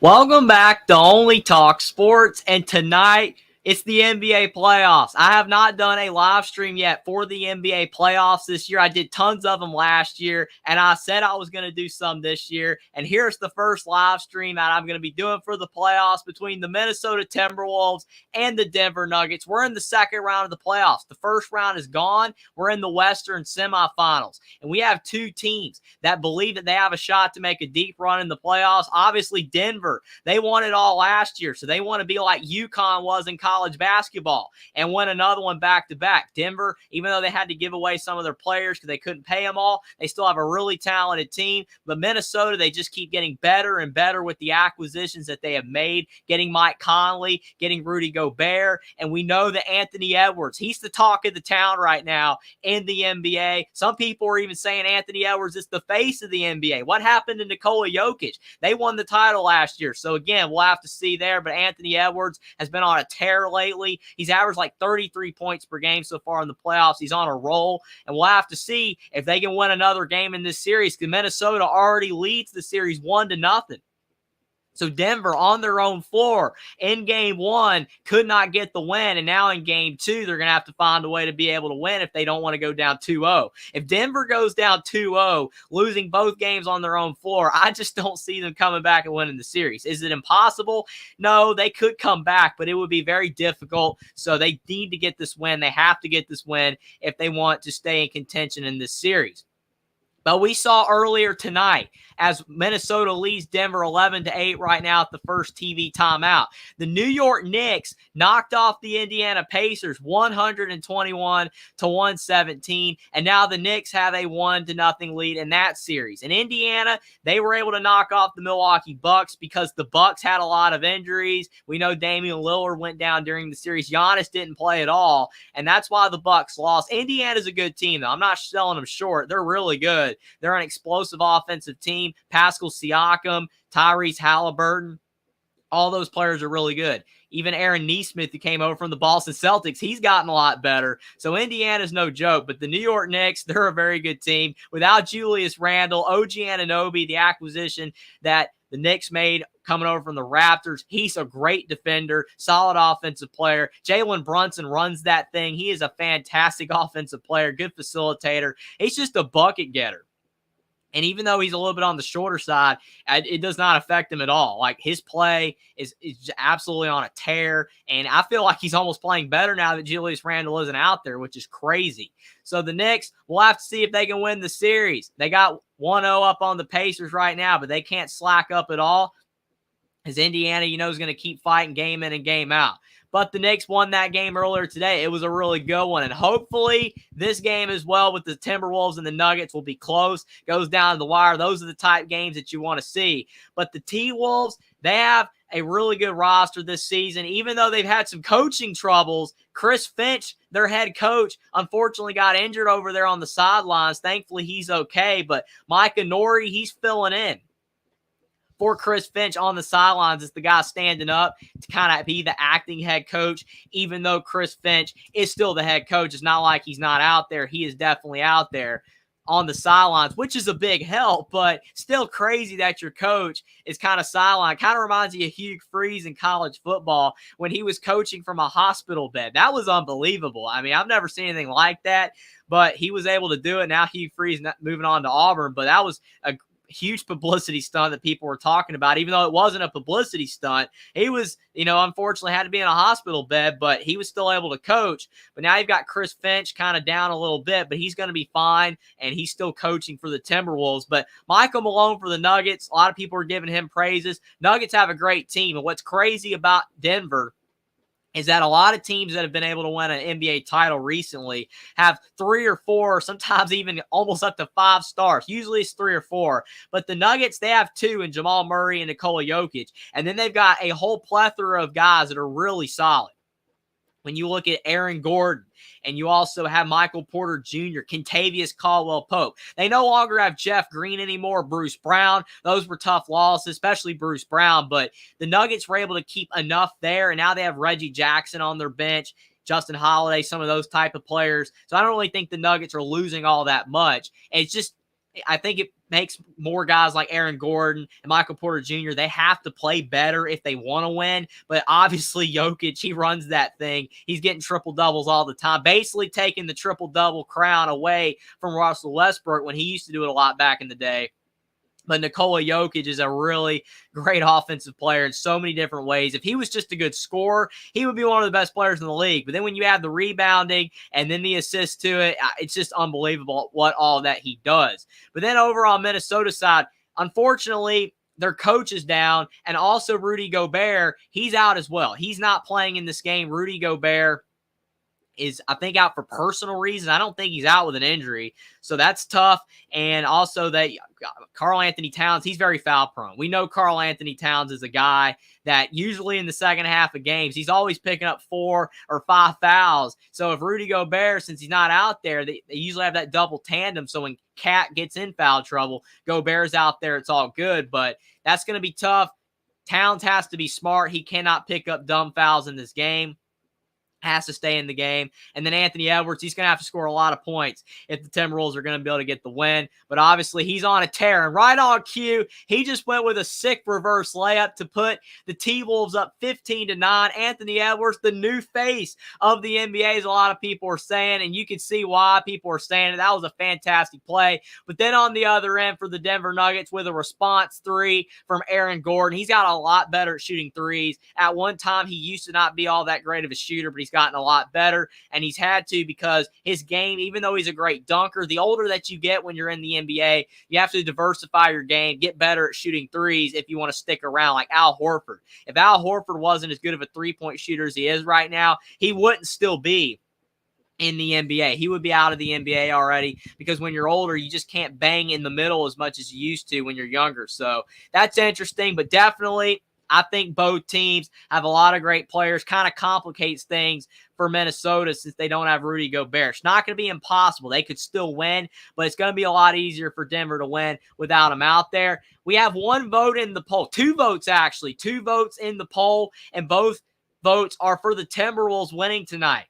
Welcome back to Only Talk Sports, and tonight it's the NBA playoffs. I have not done a live stream yet for the NBA playoffs this year. I did tons of them last year, and I said I was going to do some this year. And here's the first live stream that I'm going to be doing for the playoffs between the Minnesota Timberwolves and the Denver Nuggets. We're in the second round of the playoffs. The first round is gone. We're in the Western semifinals, and we have two teams that believe that they have a shot to make a deep run in the playoffs. Obviously, Denver, they won it all last year, so they want to be like UConn was in college basketball and win another one back-to-back. Denver, even though they had to give away some of their players because they couldn't pay them all, they still have a really talented team. But Minnesota, they just keep getting better and better with the acquisitions that they have made, getting Mike Conley, getting Rudy Gobert, and we know that Anthony Edwards, he's the talk of the town right now in the NBA. Some people are even saying Anthony Edwards is the face of the NBA. What happened to Nikola Jokic? They won the title last year. So again, we'll have to see there, but Anthony Edwards has been on a tear lately. He's averaged like 33 points per game so far in the playoffs. He's on a roll, and we'll have to see if they can win another game in this series because Minnesota already leads the series 1-0. So Denver on their own floor in game one could not get the win, and now in game two, they're going to have to find a way to be able to win if they don't want to go down 2-0. If Denver goes down 2-0, losing both games on their own floor, I just don't see them coming back and winning the series. Is it impossible? No, they could come back, but it would be very difficult. So they need to get this win. They have to get this win if they want to stay in contention in this series. But we saw earlier tonight as Minnesota leads Denver 11-8 right now at the first TV timeout. The New York Knicks knocked off the Indiana Pacers 121-117, and now the Knicks have a 1-0 lead in that series. In Indiana, they were able to knock off the Milwaukee Bucks because the Bucks had a lot of injuries. We know Damian Lillard went down during the series. Giannis didn't play at all, and that's why the Bucks lost. Indiana's a good team, though. I'm not selling them short. They're really good. They're an explosive offensive team. Pascal Siakam, Tyrese Halliburton, all those players are really good. Even Aaron Nesmith, who came over from the Boston Celtics, he's gotten a lot better. So Indiana's no joke, but the New York Knicks, they're a very good team. Without Julius Randle, OG Anunoby, the acquisition that the Knicks made coming over from the Raptors, he's a great defender, solid offensive player. Jalen Brunson runs that thing. He is a fantastic offensive player, good facilitator. He's just a bucket getter. And even though he's a little bit on the shorter side, it does not affect him at all. Like, his play is absolutely on a tear. And I feel like he's almost playing better now that Julius Randle isn't out there, which is crazy. So the Knicks, we'll have to see if they can win the series. They got 1-0 up on the Pacers right now, but they can't slack up at all. As Indiana, is going to keep fighting game in and game out. But the Knicks won that game earlier today. It was a really good one. And hopefully this game as well with the Timberwolves and the Nuggets will be close. Goes down to the wire. Those are the type games that you want to see. But the T-Wolves, they have a really good roster this season. Even though they've had some coaching troubles, Chris Finch, their head coach, unfortunately got injured over there on the sidelines. Thankfully, he's okay. But Micah Nori, he's filling in for Chris Finch on the sidelines. Is the guy standing up to kind of be the acting head coach, even though Chris Finch is still the head coach. It's not like he's not out there. He is definitely out there on the sidelines, which is a big help, but still crazy that your coach is kind of sidelined. Kind of reminds you of Hugh Freeze in college football when he was coaching from a hospital bed. That was unbelievable. I mean, I've never seen anything like that, but he was able to do it. Now Hugh Freeze moving on to Auburn, but that was a huge publicity stunt that people were talking about. Even though it wasn't a publicity stunt, he was, unfortunately had to be in a hospital bed, but he was still able to coach. But now you've got Chris Finch kind of down a little bit, but he's going to be fine, and he's still coaching for the Timberwolves. But Michael Malone for the Nuggets, a lot of people are giving him praises. Nuggets have a great team, and what's crazy about Denver is that a lot of teams that have been able to win an NBA title recently have 3 or 4, sometimes even almost up to 5 stars. Usually it's 3 or 4. But the Nuggets, they have 2 in Jamal Murray and Nikola Jokic. And then they've got a whole plethora of guys that are really solid. When you look at Aaron Gordon, and you also have Michael Porter Jr., Kentavious Caldwell-Pope. They no longer have Jeff Green anymore, Bruce Brown. Those were tough losses, especially Bruce Brown. But the Nuggets were able to keep enough there, and now they have Reggie Jackson on their bench, Justin Holiday, some of those type of players. So I don't really think the Nuggets are losing all that much. And it's just I think it makes more guys like Aaron Gordon and Michael Porter Jr., they have to play better if they want to win. But obviously, Jokic, he runs that thing. He's getting triple-doubles all the time, basically taking the triple-double crown away from Russell Westbrook when he used to do it a lot back in the day. But Nikola Jokic is a really great offensive player in so many different ways. If he was just a good scorer, he would be one of the best players in the league. But then when you add the rebounding and then the assist to it, it's just unbelievable what all that he does. But then over on Minnesota side, unfortunately, their coach is down, and also Rudy Gobert, he's out as well. He's not playing in this game. Rudy Gobert is, I think, out for personal reasons. I don't think he's out with an injury. So that's tough. And also that Karl-Anthony Towns, he's very foul prone. We know Karl-Anthony Towns is a guy that usually in the second half of games, he's always picking up 4 or 5 fouls. So if Rudy Gobert, since he's not out there, they usually have that double tandem. So when Cat gets in foul trouble, Gobert's out there, it's all good. But that's going to be tough. Towns has to be smart. He cannot pick up dumb fouls in this game. Has to stay in the game. And then Anthony Edwards, he's going to have to score a lot of points if the Timberwolves are going to be able to get the win. But obviously, he's on a tear. And right on cue, he just went with a sick reverse layup to put the T-Wolves up 15-9. Anthony Edwards, the new face of the NBA, as a lot of people are saying. And you can see why people are saying it. That was a fantastic play. But then on the other end for the Denver Nuggets with a response 3 from Aaron Gordon. He's got a lot better at shooting threes. At one time, he used to not be all that great of a shooter, but he's gotten a lot better, and he's had to because his game, even though he's a great dunker, the older that you get when you're in the NBA, you have to diversify your game, get better at shooting threes if you want to stick around, like Al Horford. If Al Horford wasn't as good of a three-point shooter as he is right now, he wouldn't still be in the NBA. He would be out of the NBA already because when you're older, you just can't bang in the middle as much as you used to when you're younger. So that's interesting, but definitely I think both teams have a lot of great players. Kind of complicates things for Minnesota since they don't have Rudy Gobert. It's not going to be impossible. They could still win, but it's going to be a lot easier for Denver to win without him out there. We have 1 vote in the poll. 2 votes, actually. 2 votes in the poll, and both votes are for the Timberwolves winning tonight.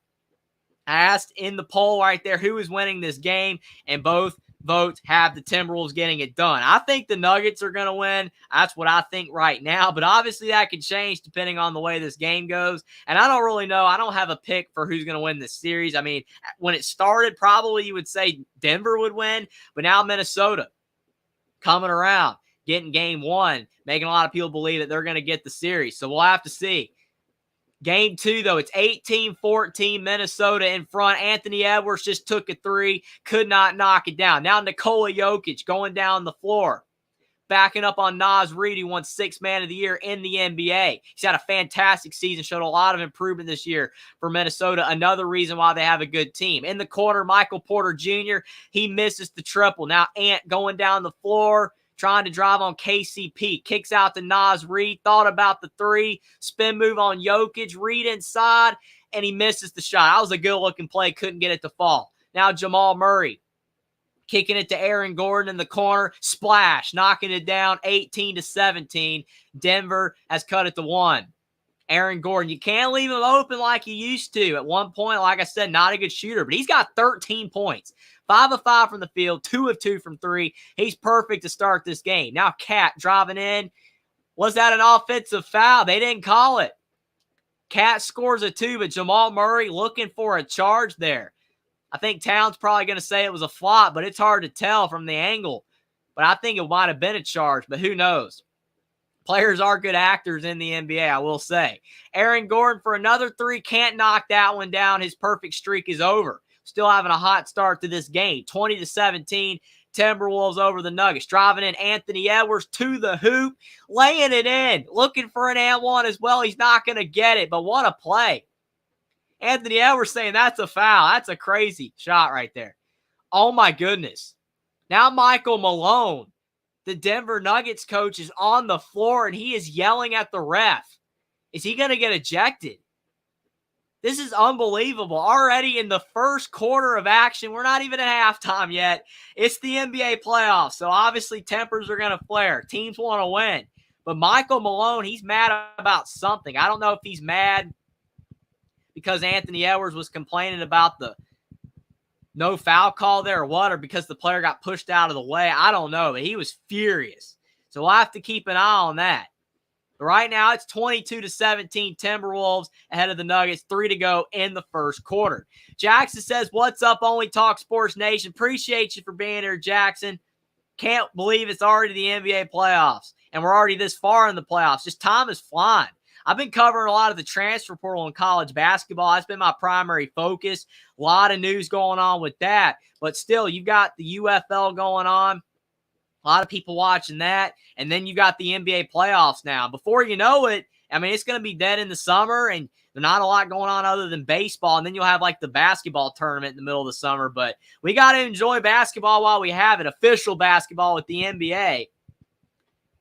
I asked in the poll right there who is winning this game, and both votes have the Timberwolves getting it done. I think the Nuggets are going to win. That's what I think right now, but obviously that could change depending on the way this game goes, and I don't really know. I don't have a pick for who's going to win this series. I mean, when it started, probably you would say Denver would win, but now Minnesota coming around, getting game 1, making a lot of people believe that they're going to get the series, so we'll have to see. Game 2, though, it's 18-14, Minnesota in front. Anthony Edwards just took a 3, could not knock it down. Now Nikola Jokic going down the floor, backing up on Naz Reid, who won 6th Man of the Year in the NBA. He's had a fantastic season, showed a lot of improvement this year for Minnesota. Another reason why they have a good team. In the corner, Michael Porter Jr., he misses the triple. Now Ant going down the floor, trying to drive on KCP. Kicks out to Naz Reid. Thought about the 3. Spin move on Jokic. Reid inside, and he misses the shot. That was a good-looking play. Couldn't get it to fall. Now Jamal Murray kicking it to Aaron Gordon in the corner. Splash. Knocking it down 18-17. Denver has cut it to 1. Aaron Gordon, you can't leave him open like you used to. At one point, like I said, not a good shooter, but he's got 13 points. 5 of 5 from the field, 2 of 2 from 3. He's perfect to start this game. Now Cat driving in. Was that an offensive foul? They didn't call it. Cat scores a 2, but Jamal Murray looking for a charge there. I think Towns probably going to say it was a flop, but it's hard to tell from the angle. But I think it might have been a charge, but who knows? Players are good actors in the NBA, I will say. Aaron Gordon for another 3. Can't knock that one down. His perfect streak is over. Still having a hot start to this game. 20-17. Timberwolves over the Nuggets. Driving in Anthony Edwards to the hoop. Laying it in. Looking for an and 1 as well. He's not going to get it, but what a play. Anthony Edwards saying that's a foul. That's a crazy shot right there. Oh, my goodness. Now Michael Malone, the Denver Nuggets coach, is on the floor, and he is yelling at the ref. Is he going to get ejected? This is unbelievable. Already in the first quarter of action, we're not even at halftime yet. It's the NBA playoffs, so obviously tempers are going to flare. Teams want to win. But Michael Malone, he's mad about something. I don't know if he's mad because Anthony Edwards was complaining about the no foul call there or what, or because the player got pushed out of the way. I don't know, but he was furious. So we'll have to keep an eye on that. But right now, it's 22-17 Timberwolves ahead of the Nuggets. 3 to go in the first quarter. Jackson says, what's up, Only Talk Sports Nation? Appreciate you for being here, Jackson. Can't believe it's already the NBA playoffs, and we're already this far in the playoffs. Just time is flying. I've been covering a lot of the transfer portal in college basketball. That's been my primary focus. A lot of news going on with that. But still, you've got the UFL going on. A lot of people watching that. And then you got the NBA playoffs now. Before you know it, I mean, it's going to be dead in the summer, and there's not a lot going on other than baseball. And then you'll have like the basketball tournament in the middle of the summer. But we got to enjoy basketball while we have it. Official basketball with the NBA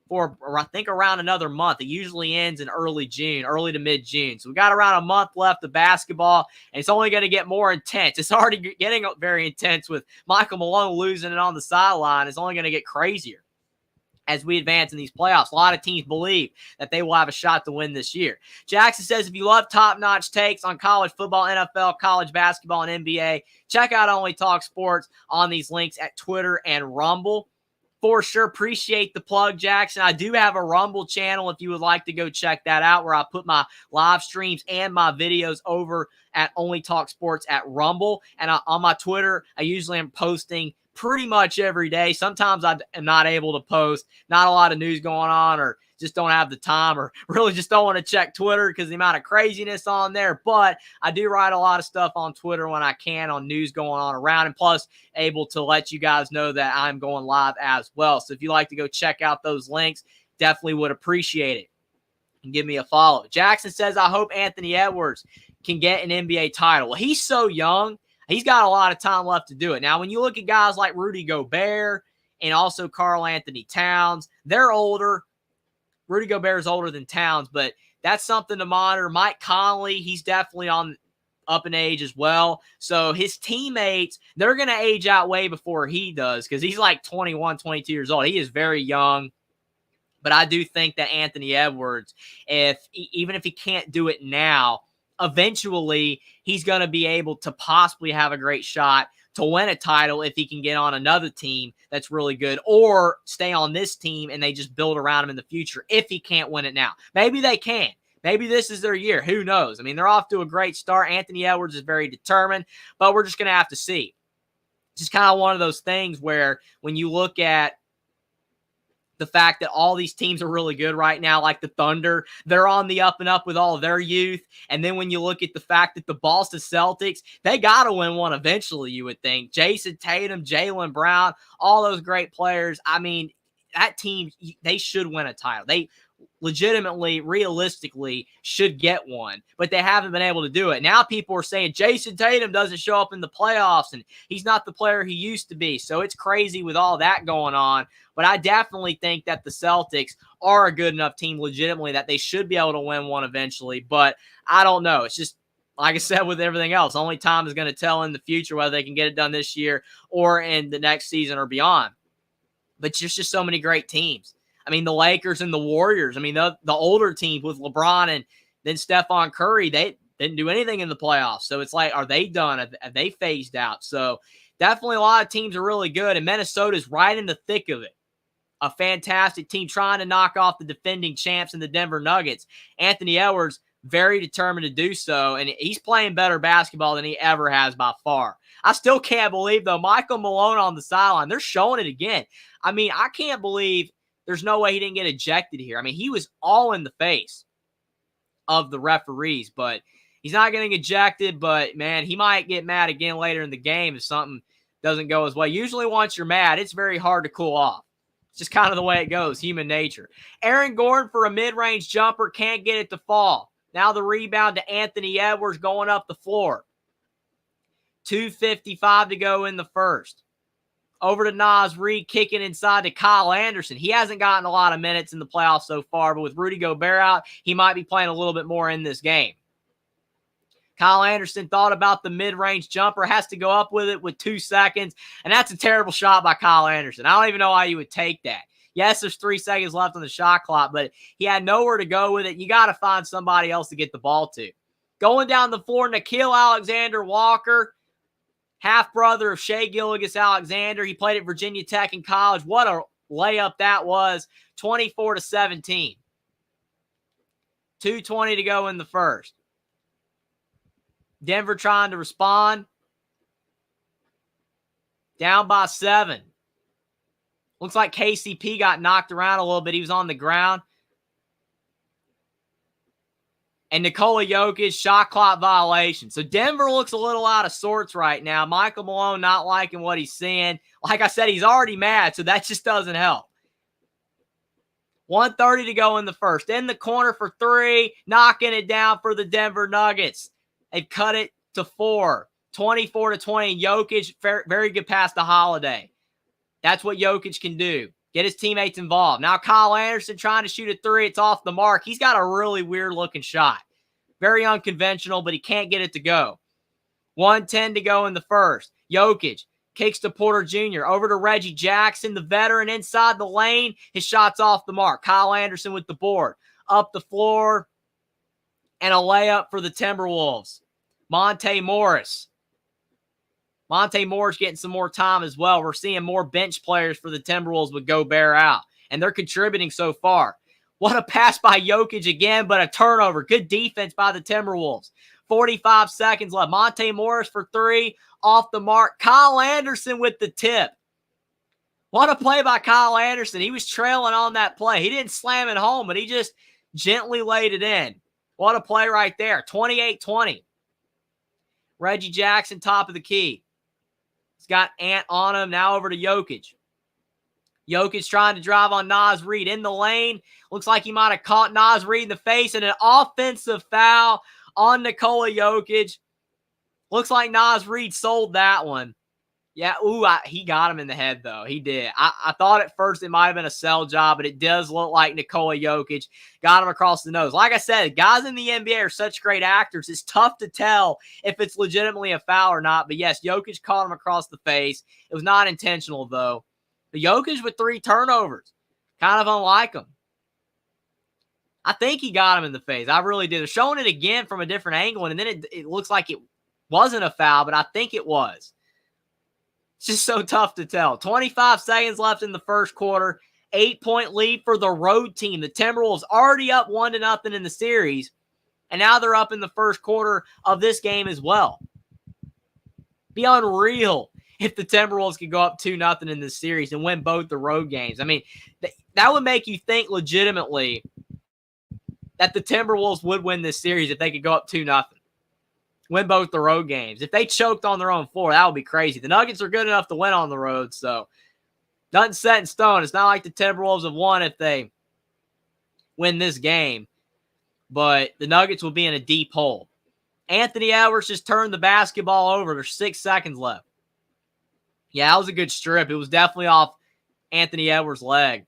for, I think, around another month. It usually ends in early June, early to mid-June. So we got around a month left of basketball, and it's only going to get more intense. It's already getting very intense with Michael Malone losing it on the sideline. It's only going to get crazier as we advance in these playoffs. A lot of teams believe that they will have a shot to win this year. Jackson says, if you love top-notch takes on college football, NFL, college basketball, and NBA, check out Only Talk Sports on these links at Twitter and Rumble. For sure, appreciate the plug, Jackson. I do have a Rumble channel if you would like to go check that out, where I put my live streams and my videos over at Only Talk Sports at Rumble. And on my Twitter, I usually am posting pretty much every day. Sometimes I am not able to post, not a lot of news going on, or just don't have the time, or really just don't want to check Twitter because the amount of craziness on there. But I do write a lot of stuff on Twitter when I can on news going on around, and plus able to let you guys know that I'm going live as well. So if you like to go check out those links, definitely would appreciate it. And give me a follow. Jackson says, I hope Anthony Edwards can get an NBA title. Well, he's so young. He's got a lot of time left to do it. Now, when you look at guys like Rudy Gobert and also Karl Anthony Towns, they're older. Rudy Gobert is older than Towns, but that's something to monitor. Mike Conley, he's definitely on up in age as well. So his teammates, they're going to age out way before he does, because he's like 21, 22 years old. He is very young. But I do think that Anthony Edwards, even if he can't do it now, eventually he's going to be able to possibly have a great shot to win a title if he can get on another team that's really good, or stay on this team and they just build around him in the future if he can't win it now. Maybe they can. Maybe this is their year. Who knows? I mean, they're off to a great start. Anthony Edwards is very determined, but we're just going to have to see. It's just kind of one of those things where when you look at the fact that all these teams are really good right now, like the Thunder, they're on the up and up with all of their youth. And then when you look at the fact that the Boston Celtics, they got to win one eventually, you would think. Jason Tatum, Jaylen Brown, all those great players. I mean, that team, they should win a title. They legitimately, realistically should get one, but they haven't been able to do it. Now people are saying Jason Tatum doesn't show up in the playoffs and he's not the player he used to be. So it's crazy with all that going on. But I definitely think that the Celtics are a good enough team legitimately that they should be able to win one eventually. But I don't know. It's just, like I said, with everything else, only time is going to tell in the future whether they can get it done this year or in the next season or beyond. But there's just so many great teams. I mean, the Lakers and the Warriors, I mean, the older teams with LeBron and then Stephon Curry, they didn't do anything in the playoffs. So it's like, are they done? Have they phased out? So definitely a lot of teams are really good, and Minnesota's right in the thick of it. A fantastic team trying to knock off the defending champs in the Denver Nuggets. Anthony Edwards, very determined to do so, and he's playing better basketball than he ever has by far. I still can't believe, though, Michael Malone on the sideline. They're showing it again. I mean, I can't believe there's no way he didn't get ejected here. I mean, he was all in the face of the referees, but he's not getting ejected. But, man, he might get mad again later in the game if something doesn't go his way. Usually once you're mad, it's very hard to cool off. It's just kind of the way it goes, human nature. Aaron Gordon for a mid-range jumper, can't get it to fall. Now the rebound to Anthony Edwards going up the floor. 2:55 to go in the first. Over to Naz Reid, kicking inside to Kyle Anderson. He hasn't gotten a lot of minutes in the playoffs so far, but with Rudy Gobert out, he might be playing a little bit more in this game. Kyle Anderson thought about the mid-range jumper, has to go up with it with 2 seconds, and that's a terrible shot by Kyle Anderson. I don't even know why you would take that. Yes, there's 3 seconds left on the shot clock, but he had nowhere to go with it. You got to find somebody else to get the ball to. Going down the floor, Nickeil Alexander-Walker, half-brother of Shea Gilgeous-Alexander. He played at Virginia Tech in college. What a layup that was, 24-17. 2:20 to go in the first. Denver trying to respond. Down by 7. Looks like KCP got knocked around a little bit. He was on the ground. And Nikola Jokic, shot clock violation. So Denver looks a little out of sorts right now. Michael Malone not liking what he's seeing. Like I said, he's already mad, so that just doesn't help. 1:30 to go in the first. In the corner for 3, knocking it down for the Denver Nuggets. They've cut it to 4, 24-20. And Jokic, very good pass to Holiday. That's what Jokic can do. Get his teammates involved. Now Kyle Anderson trying to shoot a 3. It's off the mark. He's got a really weird-looking shot. Very unconventional, but he can't get it to go. 1:10 to go in the first. Jokic kicks to Porter Jr. Over to Reggie Jackson, the veteran, inside the lane. His shot's off the mark. Kyle Anderson with the board. Up the floor. And a layup for the Timberwolves. Monte Morris. Monte Morris getting some more time as well. We're seeing more bench players for the Timberwolves with Gobert out. And they're contributing so far. What a pass by Jokic again, but a turnover. Good defense by the Timberwolves. 45 seconds left. Monte Morris for 3. Off the mark. Kyle Anderson with the tip. What a play by Kyle Anderson. He was trailing on that play. He didn't slam it home, but he just gently laid it in. What a play right there. 28-20. Reggie Jackson, top of the key. He's got Ant on him. Now over to Jokic. Jokic trying to drive on Naz Reid in the lane. Looks like he might have caught Naz Reid in the face, and an offensive foul on Nikola Jokic. Looks like Naz Reid sold that one. Yeah, he got him in the head, though. He did. I thought at first it might have been a sell job, but it does look like Nikola Jokic got him across the nose. Like I said, guys in the NBA are such great actors. It's tough to tell if it's legitimately a foul or not. But yes, Jokic caught him across the face. It was not intentional, though. But Jokic with 3 turnovers. Kind of unlike him. I think he got him in the face. I really did. They're showing it again from a different angle, and then it looks like it wasn't a foul, but I think it was. It's just so tough to tell. 25 seconds left in the first quarter. 8-point lead for the road team. The Timberwolves already up 1-0 in the series, and now they're up in the first quarter of this game as well. Be unreal if the Timberwolves could go up 2-0 in this series and win both the road games. I mean, that would make you think legitimately that the Timberwolves would win this series if they could go up 2-0. Win both the road games. If they choked on their own floor, that would be crazy. The Nuggets are good enough to win on the road, so nothing set in stone. It's not like the Timberwolves have won if they win this game, but the Nuggets will be in a deep hole. Anthony Edwards just turned the basketball over. There's 6 seconds left. Yeah, that was a good strip. It was definitely off Anthony Edwards' leg.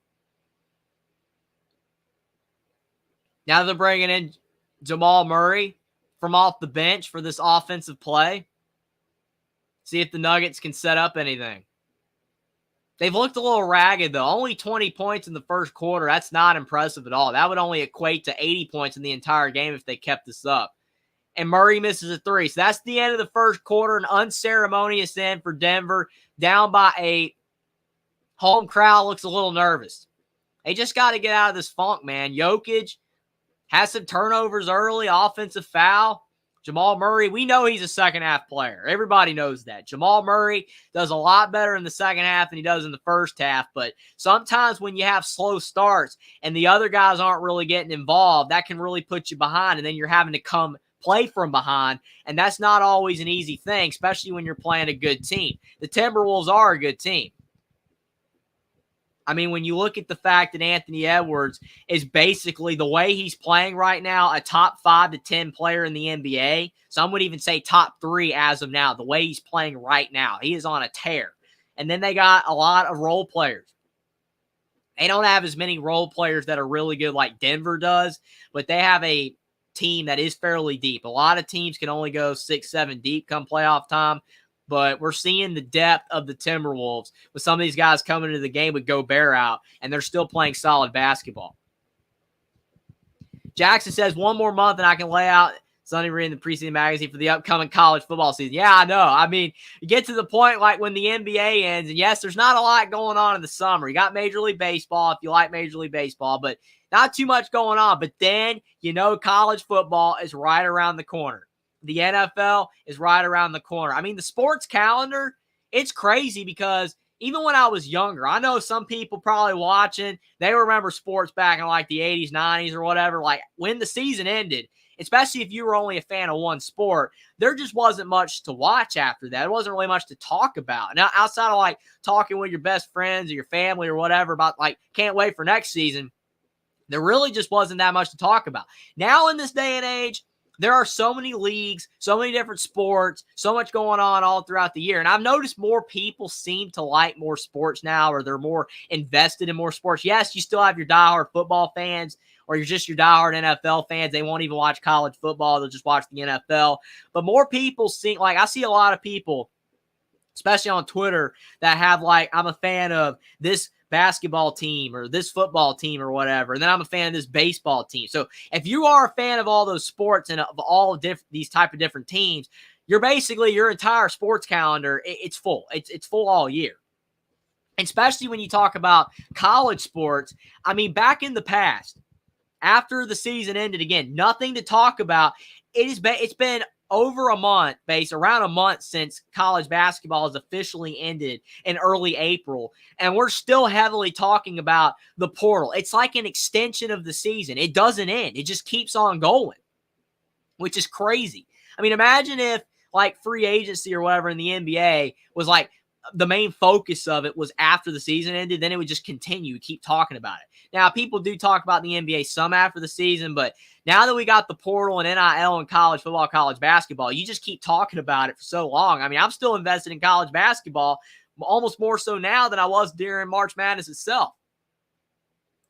Now they're bringing in Jamal Murray from off the bench for this offensive play. See if the Nuggets can set up anything. They've looked a little ragged, though. Only 20 points in the first quarter. That's not impressive at all. That would only equate to 80 points in the entire game if they kept this up. And Murray misses a 3. So that's the end of the first quarter. An unceremonious end for Denver. Down by 8. Home crowd looks a little nervous. They just got to get out of this funk, man. Jokic has some turnovers early, offensive foul. Jamal Murray, we know he's a second-half player. Everybody knows that. Jamal Murray does a lot better in the second half than he does in the first half, but sometimes when you have slow starts and the other guys aren't really getting involved, that can really put you behind, and then you're having to come play from behind, and that's not always an easy thing, especially when you're playing a good team. The Timberwolves are a good team. I mean, when you look at the fact that Anthony Edwards is basically, the way he's playing right now, a top 5 to 10 player in the NBA. Some would even say top 3 as of now, the way he's playing right now. He is on a tear. And then they got a lot of role players. They don't have as many role players that are really good like Denver does, but they have a team that is fairly deep. A lot of teams can only go 6, 7 deep come playoff time. But we're seeing the depth of the Timberwolves with some of these guys coming into the game with Gobert out, and they're still playing solid basketball. Jackson says 1 more month and I can lay out Sunday reading the preseason magazine for the upcoming college football season. Yeah, I know. I mean, you get to the point like when the NBA ends, and yes, there's not a lot going on in the summer. You got Major League Baseball if you like Major League Baseball, but not too much going on. But then, college football is right around the corner. The NFL is right around the corner. I mean, the sports calendar, it's crazy because even when I was younger, I know some people probably watching, they remember sports back in like the 80s, 90s or whatever. Like when the season ended, especially if you were only a fan of one sport, there just wasn't much to watch after that. It wasn't really much to talk about. Now, outside of like talking with your best friends or your family or whatever about like, can't wait for next season, there really just wasn't that much to talk about. Now in this day and age, there are so many leagues, so many different sports, so much going on all throughout the year. And I've noticed more people seem to like more sports now, or they're more invested in more sports. Yes, you still have your diehard football fans, or you're just your diehard NFL fans. They won't even watch college football. They'll just watch the NFL. But more people seem like, I see a lot of people, especially on Twitter, that have like, I'm a fan of this basketball team or this football team or whatever, and then I'm a fan of this baseball team. So if you are a fan of all those sports and of all these type of different teams, you're basically, your entire sports calendar, it's full. It's full all year. Especially when you talk about college sports. I mean, back in the past, after the season ended, again, nothing to talk about. It's been over a month, around a month since college basketball has officially ended in early April, and we're still heavily talking about the portal. It's like an extension of the season. It doesn't end. It just keeps on going, which is crazy. I mean, imagine if like free agency or whatever in the NBA was like the main focus of it was after the season ended, then it would just continue, keep talking about it. Now, people do talk about the NBA some after the season, but now that we got the portal and NIL and college football, college basketball, you just keep talking about it for so long. I mean, I'm still invested in college basketball, almost more so now than I was during March Madness itself.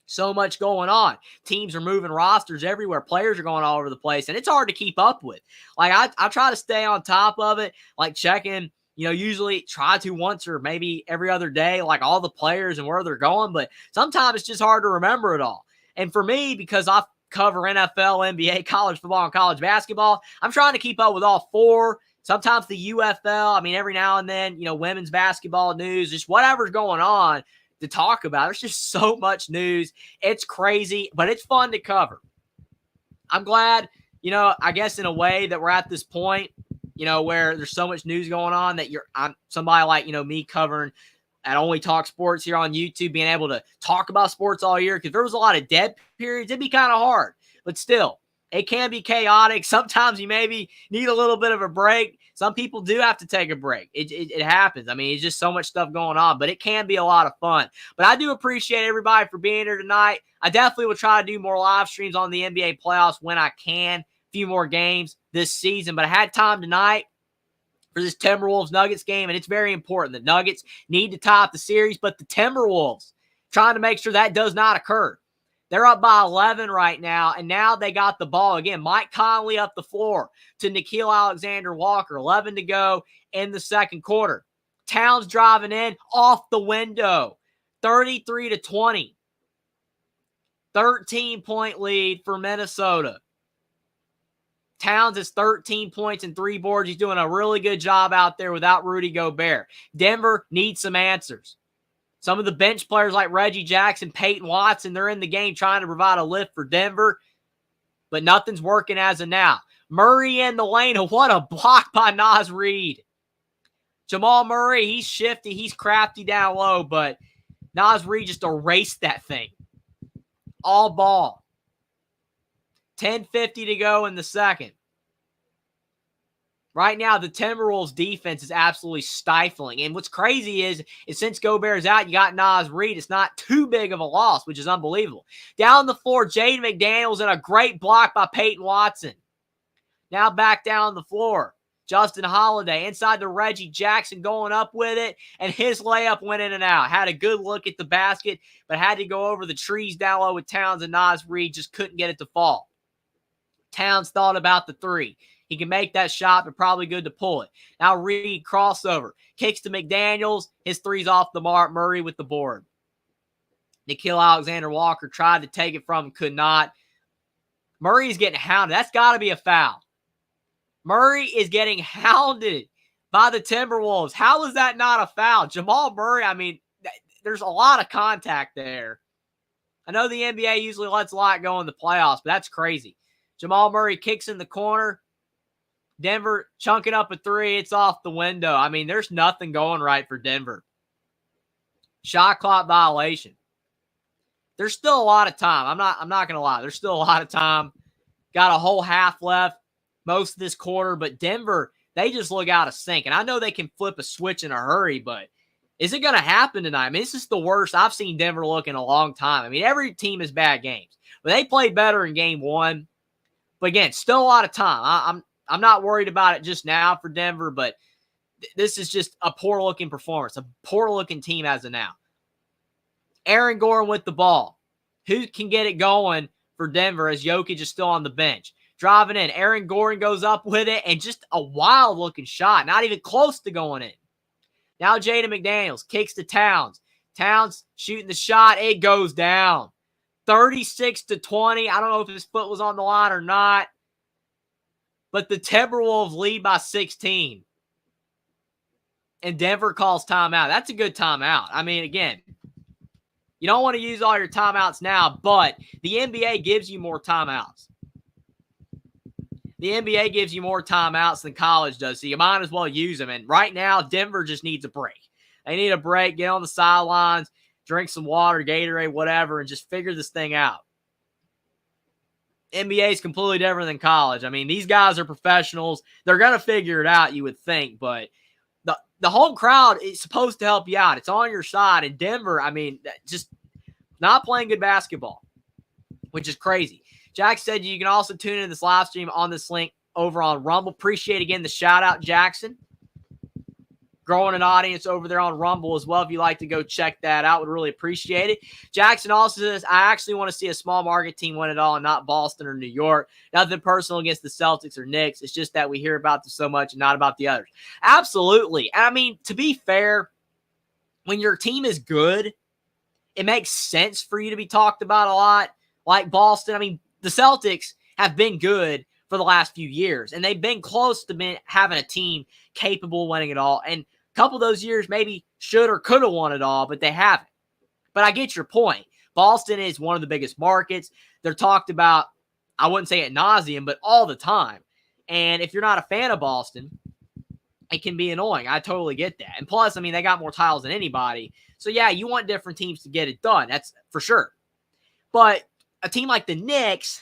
So much going on. Teams are moving rosters everywhere. Players are going all over the place, and it's hard to keep up with. Like, I try to stay on top of it, like checking, usually try to once or maybe every other day, like all the players and where they're going. But sometimes it's just hard to remember it all. And for me, because I cover NFL, NBA, college football, and college basketball, I'm trying to keep up with all four. Sometimes the UFL. I mean, every now and then, women's basketball news, just whatever's going on to talk about. There's just so much news. It's crazy, but it's fun to cover. I'm glad, I guess in a way that we're at this point, where there's so much news going on that I'm somebody like, me covering at Only Talk Sports here on YouTube, being able to talk about sports all year. Because there was a lot of dead periods, it'd be kind of hard. But still, it can be chaotic. Sometimes you maybe need a little bit of a break. Some people do have to take a break. It happens. I mean, it's just so much stuff going on, but it can be a lot of fun. But I do appreciate everybody for being here tonight. I definitely will try to do more live streams on the NBA playoffs when I can. A few more games this season, but I had time tonight for this Timberwolves Nuggets game, and it's very important. The Nuggets need to top the series, but the Timberwolves trying to make sure that does not occur. They're up by 11 right now, and now they got the ball. Again, Mike Conley up the floor to Nickeil Alexander-Walker. 11 to go in the second quarter. Towns driving in off the window. 33-20. 13-point lead for Minnesota. Towns is 13 points and 3 boards. He's doing a really good job out there without Rudy Gobert. Denver needs some answers. Some of the bench players like Reggie Jackson, Peyton Watson, they're in the game trying to provide a lift for Denver, but nothing's working as of now. Murray in the lane. What a block by Naz Reid. Jamal Murray, he's shifty. He's crafty down low, but Naz Reid just erased that thing. All ball. 10:50 to go in the second. Right now, the Timberwolves defense is absolutely stifling. And what's crazy is since Gobert's out, you got Naz Reid. It's not too big of a loss, which is unbelievable. Down the floor, Jaden McDaniels and a great block by Peyton Watson. Now back down the floor. Justin Holiday inside to Reggie Jackson going up with it, and his layup went in and out. Had a good look at the basket, but had to go over the trees down low with Towns, and Naz Reid just couldn't get it to fall. Towns thought about the three. He can make that shot, but probably good to pull it. Now Reid crossover. Kicks to McDaniels. His three's off the mark. Murray with the board. Nickeil Alexander-Walker tried to take it from him, could not. Murray's getting hounded. That's got to be a foul. Murray is getting hounded by the Timberwolves. How is that not a foul? Jamal Murray, I mean, there's a lot of contact there. I know the NBA usually lets a lot go in the playoffs, but that's crazy. Jamal Murray kicks in the corner. Denver chunking up a three. It's off the window. I mean, there's nothing going right for Denver. Shot clock violation. There's still a lot of time. I'm not going to lie. There's still a lot of time. Got a whole half left, most of this quarter, but Denver, they just look out of sync. And I know they can flip a switch in a hurry, but is it going to happen tonight? I mean, this is the worst I've seen Denver look in a long time. I mean, every team has bad games, but they played better in game one. But again, still a lot of time. I'm not worried about it just now for Denver, but this is just a poor-looking performance, a poor-looking team as of now. Aaron Gordon with the ball. Who can get it going for Denver as Jokic is still on the bench? Driving in. Aaron Gordon goes up with it, and just a wild-looking shot, not even close to going in. Now Jaden McDaniels kicks to Towns. Towns shooting the shot. It goes down. 36-20. I don't know if his foot was on the line or not, but the Timberwolves lead by 16. And Denver calls timeout. That's a good timeout. I mean, again, you don't want to use all your timeouts now, but the NBA gives you more timeouts. The NBA gives you more timeouts than college does, so you might as well use them. And right now, Denver just needs a break. They need a break, get on the sidelines, drink some water, Gatorade, whatever, and just figure this thing out. NBA is completely different than college. I mean, these guys are professionals. They're going to figure it out, you would think, but the home crowd is supposed to help you out. It's on your side. And Denver, I mean, just not playing good basketball, which is crazy. Jack said you can also tune in this live stream on this link over on Rumble. Appreciate, again, the shout-out, Jackson. Growing an audience over there on Rumble as well. If you'd like to go check that out, would really appreciate it. Jackson also says, I actually want to see a small market team win it all and not Boston or New York. Nothing personal against the Celtics or Knicks. It's just that we hear about them so much and not about the others. Absolutely. I mean, to be fair, when your team is good, it makes sense for you to be talked about a lot. Like Boston, I mean, the Celtics have been good for the last few years, and they've been close to having a team capable of winning it all. And a couple of those years maybe should or could have won it all, but they haven't. But I get your point. Boston is one of the biggest markets. They're talked about, I wouldn't say ad nauseum, but all the time. And if you're not a fan of Boston, it can be annoying. I totally get that. And plus, I mean, they got more titles than anybody. So, yeah, you want different teams to get it done. That's for sure. But a team like the Knicks,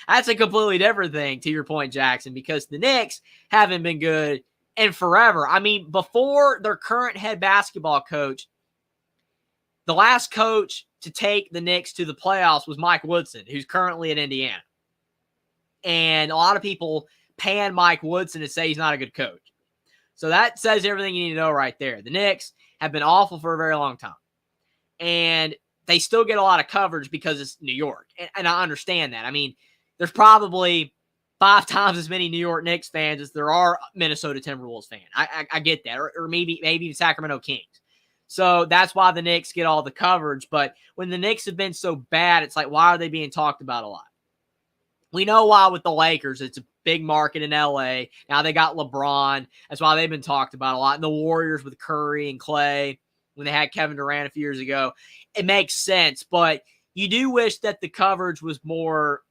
that's a completely different thing, to your point, Jackson, because the Knicks haven't been good in forever. I mean, before their current head basketball coach, the last coach to take the Knicks to the playoffs was Mike Woodson, who's currently in Indiana. And a lot of people pan Mike Woodson and say he's not a good coach. So that says everything you need to know right there. The Knicks have been awful for a very long time. And they still get a lot of coverage because it's New York. And I understand that. I mean, there's probably 5 times as many New York Knicks fans as there are Minnesota Timberwolves fans. I get that. Or maybe the Sacramento Kings. So that's why the Knicks get all the coverage. But when the Knicks have been so bad, it's like, why are they being talked about a lot? We know why with the Lakers. It's a big market in LA. Now they got LeBron. That's why they've been talked about a lot. And the Warriors with Curry and Clay, when they had Kevin Durant a few years ago. It makes sense, but you do wish that the coverage was more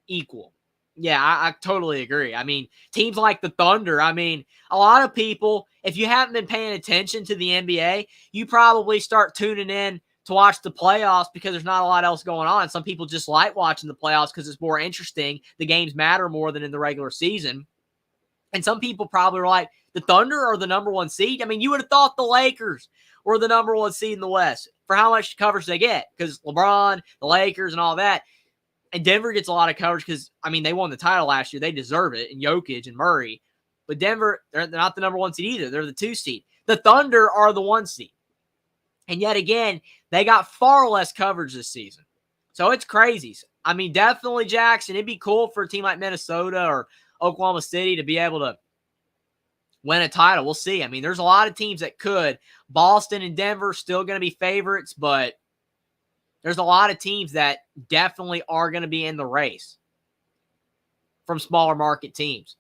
equal. Yeah, I totally agree. I mean, teams like the Thunder, I mean, a lot of people, if you haven't been paying attention to the NBA, you probably start tuning in to watch the playoffs because there's not a lot else going on. Some people just like watching the playoffs because it's more interesting. The games matter more than in the regular season. And some people probably are like, the Thunder are the number 1 seed. I mean, you would have thought the Lakers were the number 1 seed in the West for how much coverage they get because LeBron, the Lakers, and all that. And Denver gets a lot of coverage because, I mean, they won the title last year. They deserve it, and Jokic and Murray. But Denver, they're not the number 1 seed either. They're the 2 seed. The Thunder are the 1 seed. And yet again, they got far less coverage this season. So it's crazy. I mean, definitely, Jackson, it'd be cool for a team like Minnesota or Oklahoma City to be able to win a title. We'll see. I mean, there's a lot of teams that could. Boston and Denver still going to be favorites, but there's a lot of teams that definitely are going to be in the race from smaller market teams.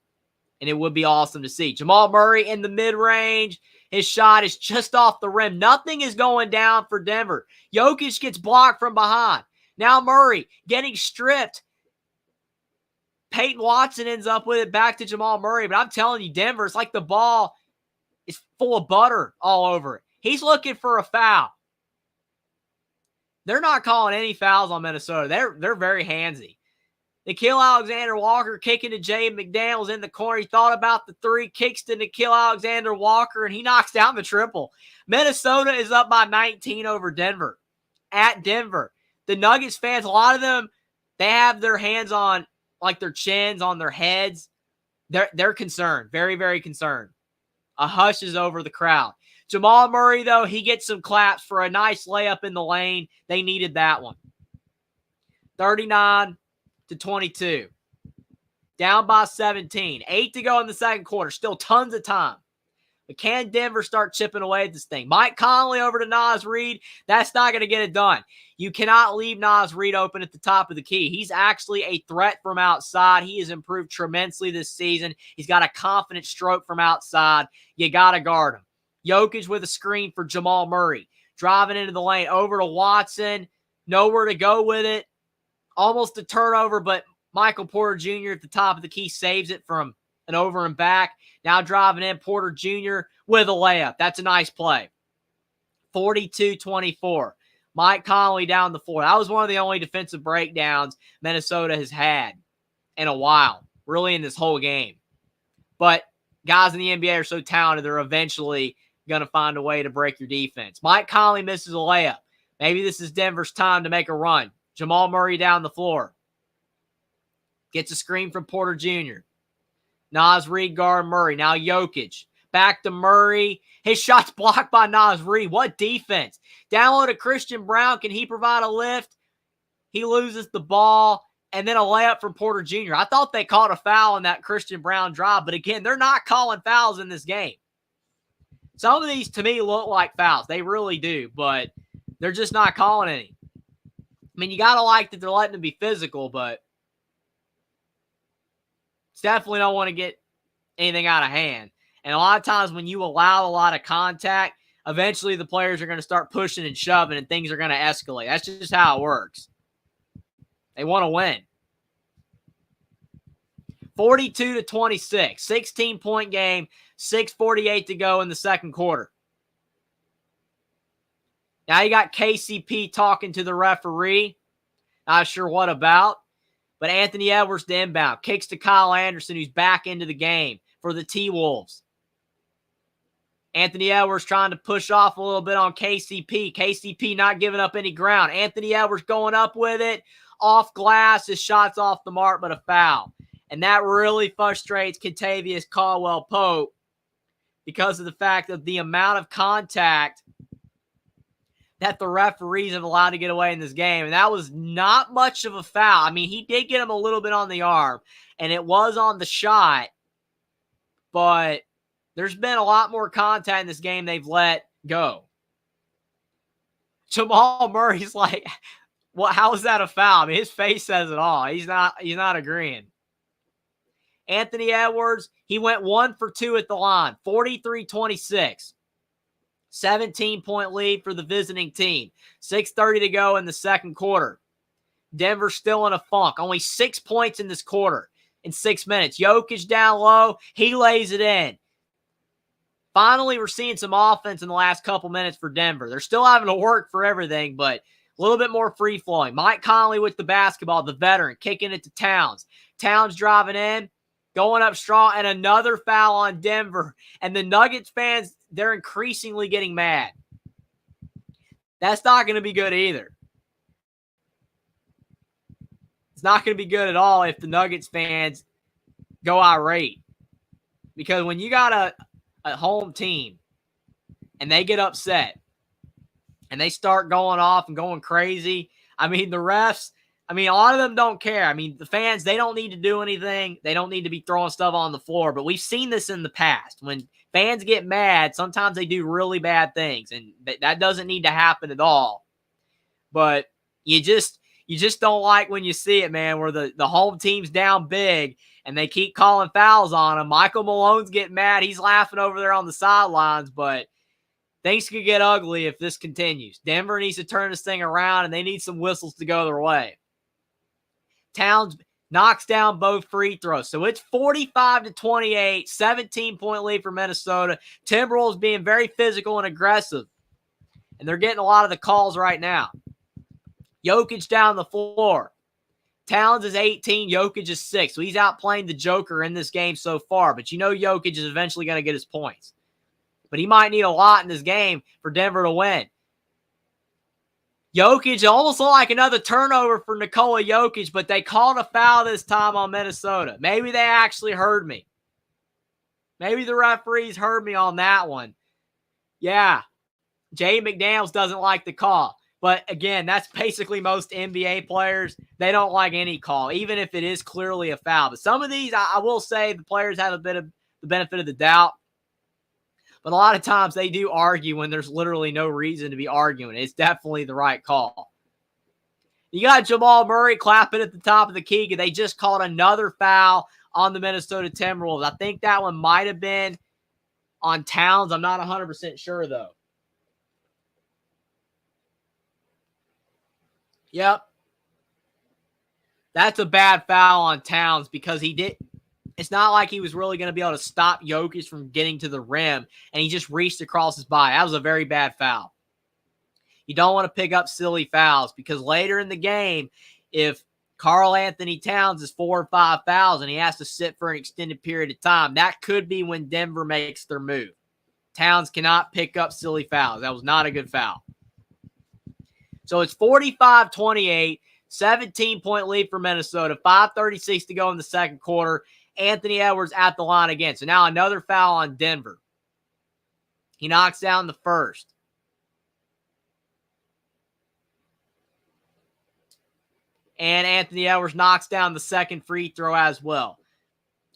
and it would be awesome to see. Jamal Murray in the mid-range. His shot is just off the rim. Nothing is going down for Denver. Jokic gets blocked from behind. Now Murray getting stripped. Peyton Watson ends up with it back to Jamal Murray. But I'm telling you, Denver, it's like the ball is full of butter all over it. He's looking for a foul. They're not calling any fouls on Minnesota. They're very handsy. Nickeil Alexander-Walker kicking to Jaden McDaniels in the corner. He thought about the three, kicks to Nickeil Alexander-Walker, and he knocks down the triple. Minnesota is up by 19 over Denver. At Denver. The Nuggets fans, a lot of them, they have their hands on, like their chins, on their heads. They're concerned. Very, very concerned. A hush is over the crowd. Jamal Murray, though, he gets some claps for a nice layup in the lane. They needed that one. 39-22. Down by 17. 8 to go in the second quarter. Still tons of time. But can Denver start chipping away at this thing? Mike Conley over to Naz Reid. That's not going to get it done. You cannot leave Naz Reid open at the top of the key. He's actually a threat from outside. He has improved tremendously this season. He's got a confident stroke from outside. You got to guard him. Jokic with a screen for Jamal Murray. Driving into the lane. Over to Watson. Nowhere to go with it. Almost a turnover, but Michael Porter Jr. at the top of the key saves it from an over and back. Now driving in, Porter Jr. with a layup. That's a nice play. 42-24. Mike Conley down the floor. That was one of the only defensive breakdowns Minnesota has had in a while, really in this whole game. But guys in the NBA are so talented, they're eventually going to find a way to break your defense. Mike Conley misses a layup. Maybe this is Denver's time to make a run. Jamal Murray down the floor. Gets a screen from Porter Jr. Naz Reid guard Murray. Now Jokic. Back to Murray. His shot's blocked by Naz Reid. What defense? Down low to Christian Brown. Can he provide a lift? He loses the ball. And then a layup from Porter Jr. I thought they called a foul on that Christian Brown drive. But again, they're not calling fouls in this game. Some of these, to me, look like fouls. They really do. But they're just not calling any. I mean, you got to like that they're letting them be physical, but definitely don't want to get anything out of hand. And a lot of times when you allow a lot of contact, eventually the players are going to start pushing and shoving and things are going to escalate. That's just how it works. They want to win. 42-26. 16-point game. 6:48 to go in the second quarter. Now you got KCP talking to the referee. Not sure what about. But Anthony Edwards to inbound. Kicks to Kyle Anderson, who's back into the game for the T-Wolves. Anthony Edwards trying to push off a little bit on KCP. KCP not giving up any ground. Anthony Edwards going up with it. Off glass. His shot's off the mark, but a foul. And that really frustrates Kentavious Caldwell-Pope because of the fact of the amount of contact that the referees have allowed to get away in this game. And that was not much of a foul. I mean, he did get him a little bit on the arm, and it was on the shot. But there's been a lot more contact in this game they've let go. Jamal Murray's like, well, how is that a foul? I mean, his face says it all. He's not agreeing. Anthony Edwards, he went 1 for 2 at the line. 43-26. 17-point lead for the visiting team. 6:30 to go in the second quarter. Denver's still in a funk. Only 6 points in this quarter in 6 minutes. Jokic down low. He lays it in. Finally, we're seeing some offense in the last couple minutes for Denver. They're still having to work for everything, but a little bit more free-flowing. Mike Conley with the basketball, the veteran, kicking it to Towns. Towns driving in, going up strong, and another foul on Denver. And the Nuggets fans, they're increasingly getting mad. That's not going to be good either. It's not going to be good at all if the Nuggets fans go irate. Because when you got a home team and they get upset and they start going off and going crazy, I mean, the refs, I mean, a lot of them don't care. I mean, the fans, they don't need to do anything. They don't need to be throwing stuff on the floor. But we've seen this in the past. When fans get mad, sometimes they do really bad things. And that doesn't need to happen at all. But you just don't like when you see it, man, where the home team's down big and they keep calling fouls on him. Michael Malone's getting mad. He's laughing over there on the sidelines, but things could get ugly if this continues. Denver needs to turn this thing around, and they need some whistles to go their way. Towns knocks down both free throws. So it's 45-28, 17-point lead for Minnesota. Timberwolves being very physical and aggressive, and they're getting a lot of the calls right now. Jokic down the floor. Towns is 18, Jokic is 6. So he's outplaying the Joker in this game so far. But you know Jokic is eventually going to get his points. But he might need a lot in this game for Denver to win. Jokic almost looked like another turnover for Nikola Jokic, but they called a foul this time on Minnesota. Maybe they actually heard me. Maybe the referees heard me on that one. Yeah, Jay McDaniels doesn't like the call. But again, that's basically most NBA players. They don't like any call, even if it is clearly a foul. But some of these, I will say, the players have a bit of the benefit of the doubt. But a lot of times they do argue when there's literally no reason to be arguing. It's definitely the right call. You got Jamal Murray clapping at the top of the key because they just called another foul on the Minnesota Timberwolves. I think that one might have been on Towns. I'm not 100% sure, though. Yep. That's a bad foul on Towns because he did. It's not like he was really going to be able to stop Jokic from getting to the rim, and he just reached across his body. That was a very bad foul. You don't want to pick up silly fouls because later in the game, if Karl Anthony Towns is 4 or 5 fouls and he has to sit for an extended period of time, that could be when Denver makes their move. Towns cannot pick up silly fouls. That was not a good foul. So it's 45-28, 17-point lead for Minnesota, 5:36 to go in the second quarter. Anthony Edwards at the line again. So now another foul on Denver. He knocks down the first. And Anthony Edwards knocks down the second free throw as well.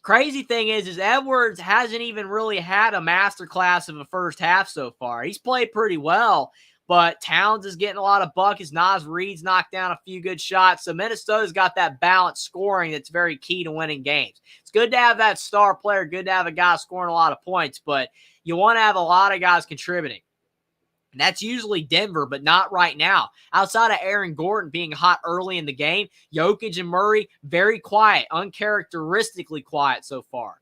Crazy thing is Edwards hasn't even really had a masterclass of a first half so far. He's played pretty well, but Towns is getting a lot of buckets. Naz Reid's knocked down a few good shots. So Minnesota's got that balanced scoring that's very key to winning games. It's good to have that star player, good to have a guy scoring a lot of points, but you want to have a lot of guys contributing. And that's usually Denver, but not right now. Outside of Aaron Gordon being hot early in the game, Jokic and Murray, very quiet, uncharacteristically quiet so far.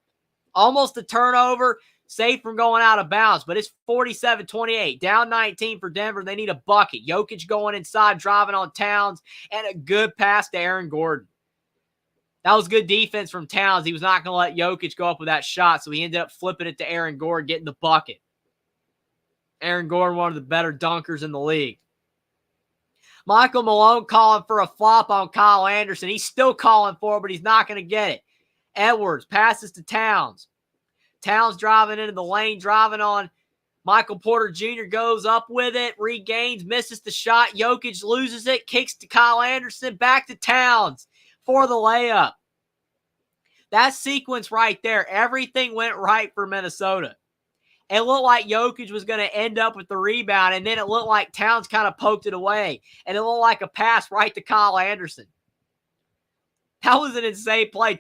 Almost a turnover, safe from going out of bounds, but it's 47-28. Down 19 for Denver. They need a bucket. Jokic going inside, driving on Towns, and a good pass to Aaron Gordon. That was good defense from Towns. He was not going to let Jokic go up with that shot, so he ended up flipping it to Aaron Gordon, getting the bucket. Aaron Gordon, one of the better dunkers in the league. Michael Malone calling for a flop on Kyle Anderson. He's still calling for it, but he's not going to get it. Edwards passes to Towns. Towns driving into the lane, driving on Michael Porter Jr., goes up with it, regains, misses the shot. Jokic loses it, kicks to Kyle Anderson, back to Towns for the layup. That sequence right there, everything went right for Minnesota. It looked like Jokic was going to end up with the rebound, and then it looked like Towns kind of poked it away, and it looked like a pass right to Kyle Anderson. That was an insane play.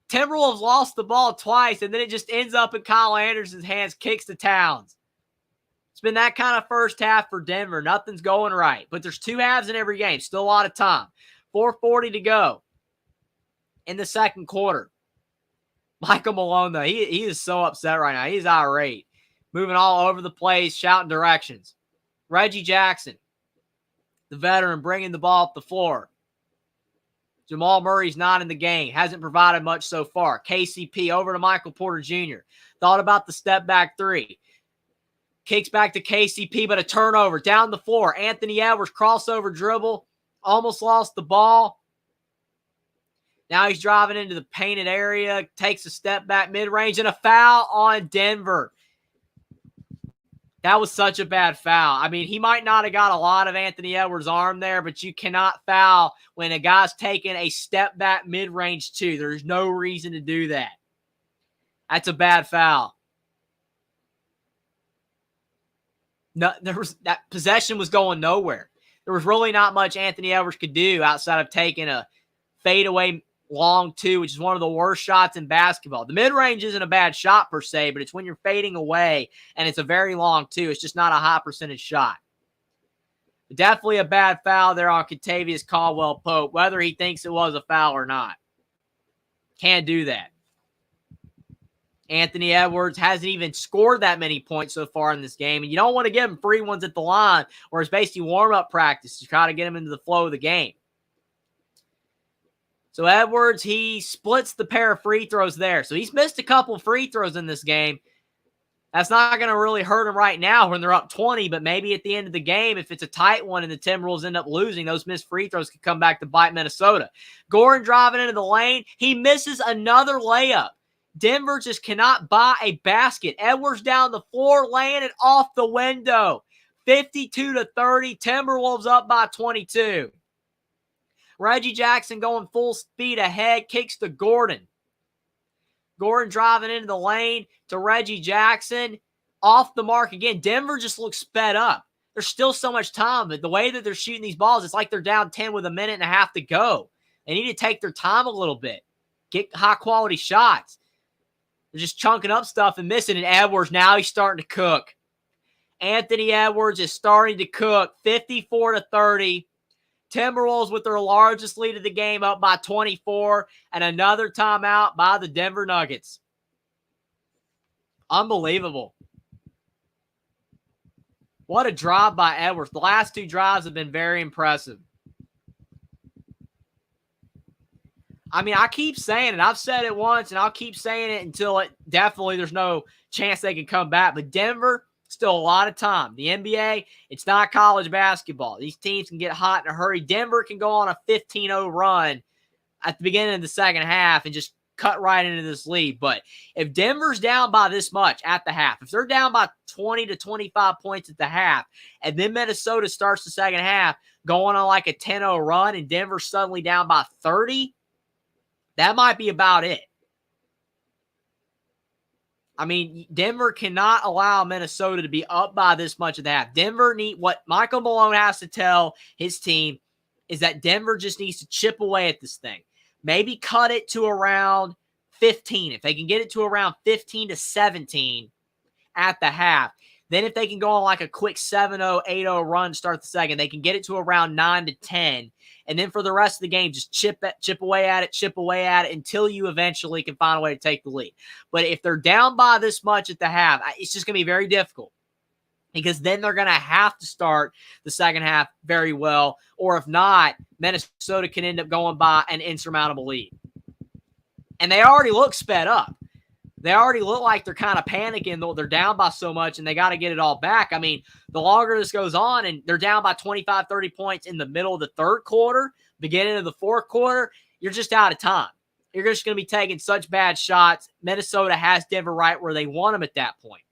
Timberwolves lost the ball twice, and then it just ends up in Kyle Anderson's hands, kicks to Towns. It's been that kind of first half for Denver. Nothing's going right, but there's 2 halves in every game. Still a lot of time. 4:40 to go in the second quarter. Michael Malone, though, he is so upset right now. He's irate. Moving all over the place, shouting directions. Reggie Jackson, the veteran, bringing the ball up the floor. Jamal Murray's not in the game. Hasn't provided much so far. KCP over to Michael Porter Jr. Thought about the step back 3. Kicks back to KCP, but a turnover. Down the floor. Anthony Edwards, crossover dribble. Almost lost the ball. Now he's driving into the painted area, takes a step back mid-range, and a foul on Denver. That was such a bad foul. I mean, he might not have got a lot of Anthony Edwards' arm there, but you cannot foul when a guy's taking a step back mid-range too. There's no reason to do that. That's a bad foul. No, that possession was going nowhere. There was really not much Anthony Edwards could do outside of taking a fadeaway long two, which is one of the worst shots in basketball. The mid-range isn't a bad shot per se, but it's when you're fading away and it's a very long two. It's just not a high percentage shot. Definitely a bad foul there on Kentavious Caldwell-Pope, whether he thinks it was a foul or not. Can't do that. Anthony Edwards hasn't even scored that many points so far in this game, and you don't want to give him free ones at the line where it's basically warm-up practice to try to get him into the flow of the game. So Edwards, he splits the pair of free throws there. So he's missed a couple free throws in this game. That's not going to really hurt him right now when they're up 20, but maybe at the end of the game, if it's a tight one and the Timberwolves end up losing, those missed free throws could come back to bite Minnesota. Gordon driving into the lane. He misses another layup. Denver just cannot buy a basket. Edwards down the floor, laying it off the window. 52-30, Timberwolves up by 22. Reggie Jackson going full speed ahead, kicks to Gordon. Gordon driving into the lane to Reggie Jackson. Off the mark again. Denver just looks sped up. There's still so much time, but the way that they're shooting these balls, it's like they're down 10 with a minute and a half to go. They need to take their time a little bit. Get high-quality shots. They're just chunking up stuff and missing. And Edwards, now he's starting to cook. Anthony Edwards is starting to cook. 54-30. Timberwolves with their largest lead of the game up by 24, and another timeout by the Denver Nuggets. Unbelievable. What a drive by Edwards. The last two drives have been very impressive. I mean, I keep saying it. I've said it once, and I'll keep saying it until it definitely there's no chance they can come back. But Denver, still a lot of time. The NBA, it's not college basketball. These teams can get hot in a hurry. Denver can go on a 15-0 run at the beginning of the second half and just cut right into this lead. But if Denver's down by this much at the half, if they're down by 20 to 25 points at the half, and then Minnesota starts the second half going on like a 10-0 run and Denver's suddenly down by 30, that might be about it. I mean, Denver cannot allow Minnesota to be up by this much at the half. What Michael Malone has to tell his team is that Denver just needs to chip away at this thing. Maybe cut it to around 15. If they can get it to around 15 to 17 at the half, then if they can go on like a quick 7-0, 8-0 run, start the second, they can get it to around 9 to 10. And then for the rest of the game, just chip away at it until you eventually can find a way to take the lead. But if they're down by this much at the half, it's just going to be very difficult because then they're going to have to start the second half very well. Or if not, Minnesota can end up going by an insurmountable lead. And they already look sped up. They already look like they're kind of panicking, though they're down by so much and they got to get it all back. I mean, the longer this goes on and they're down by 25, 30 points in the middle of the third quarter, beginning of the fourth quarter, you're just out of time. You're just going to be taking such bad shots. Minnesota has Denver right where they want them at that point.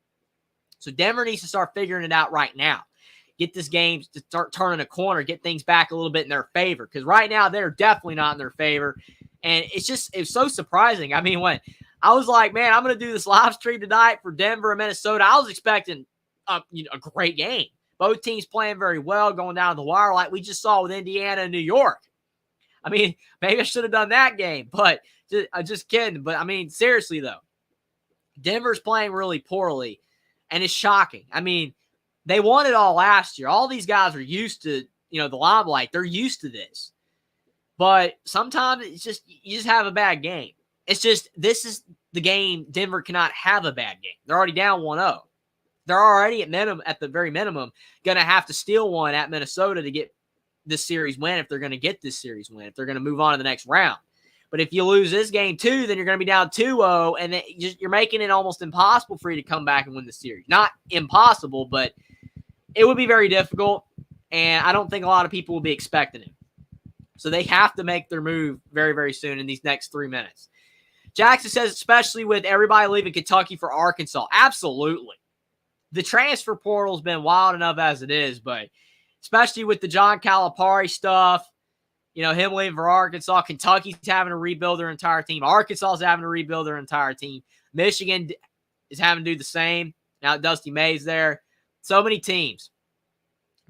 So Denver needs to start figuring it out right now. Get this game to start turning a corner, get things back a little bit in their favor. Because right now, they're definitely not in their favor. And it's so surprising. I mean, when I was like, man, I'm going to do this live stream tonight for Denver and Minnesota, I was expecting a great game. Both teams playing very well, going down to the wire like we just saw with Indiana and New York. I mean, maybe I should have done that game, but I'm just kidding. But, I mean, seriously, though, Denver's playing really poorly, and it's shocking. I mean, they won it all last year. All these guys are used to, the limelight. They're used to this. But sometimes it's just you just have a bad game. It's just this is the game Denver cannot have a bad game. They're already down 1-0. They're already at the very minimum, going to have to steal one at Minnesota to get this series win if they're going to get this series win, if they're going to move on to the next round. But if you lose this game too, then you're going to be down 2-0, and you're making it almost impossible for you to come back and win the series. Not impossible, but it would be very difficult, and I don't think a lot of people will be expecting it. So they have to make their move very, very soon in these next 3 minutes. Jackson says, especially with everybody leaving Kentucky for Arkansas. Absolutely. The transfer portal has been wild enough as it is, but especially with the John Calipari stuff, him leaving for Arkansas, Kentucky's having to rebuild their entire team. Arkansas is having to rebuild their entire team. Michigan is having to do the same. Now Dusty May's there. So many teams.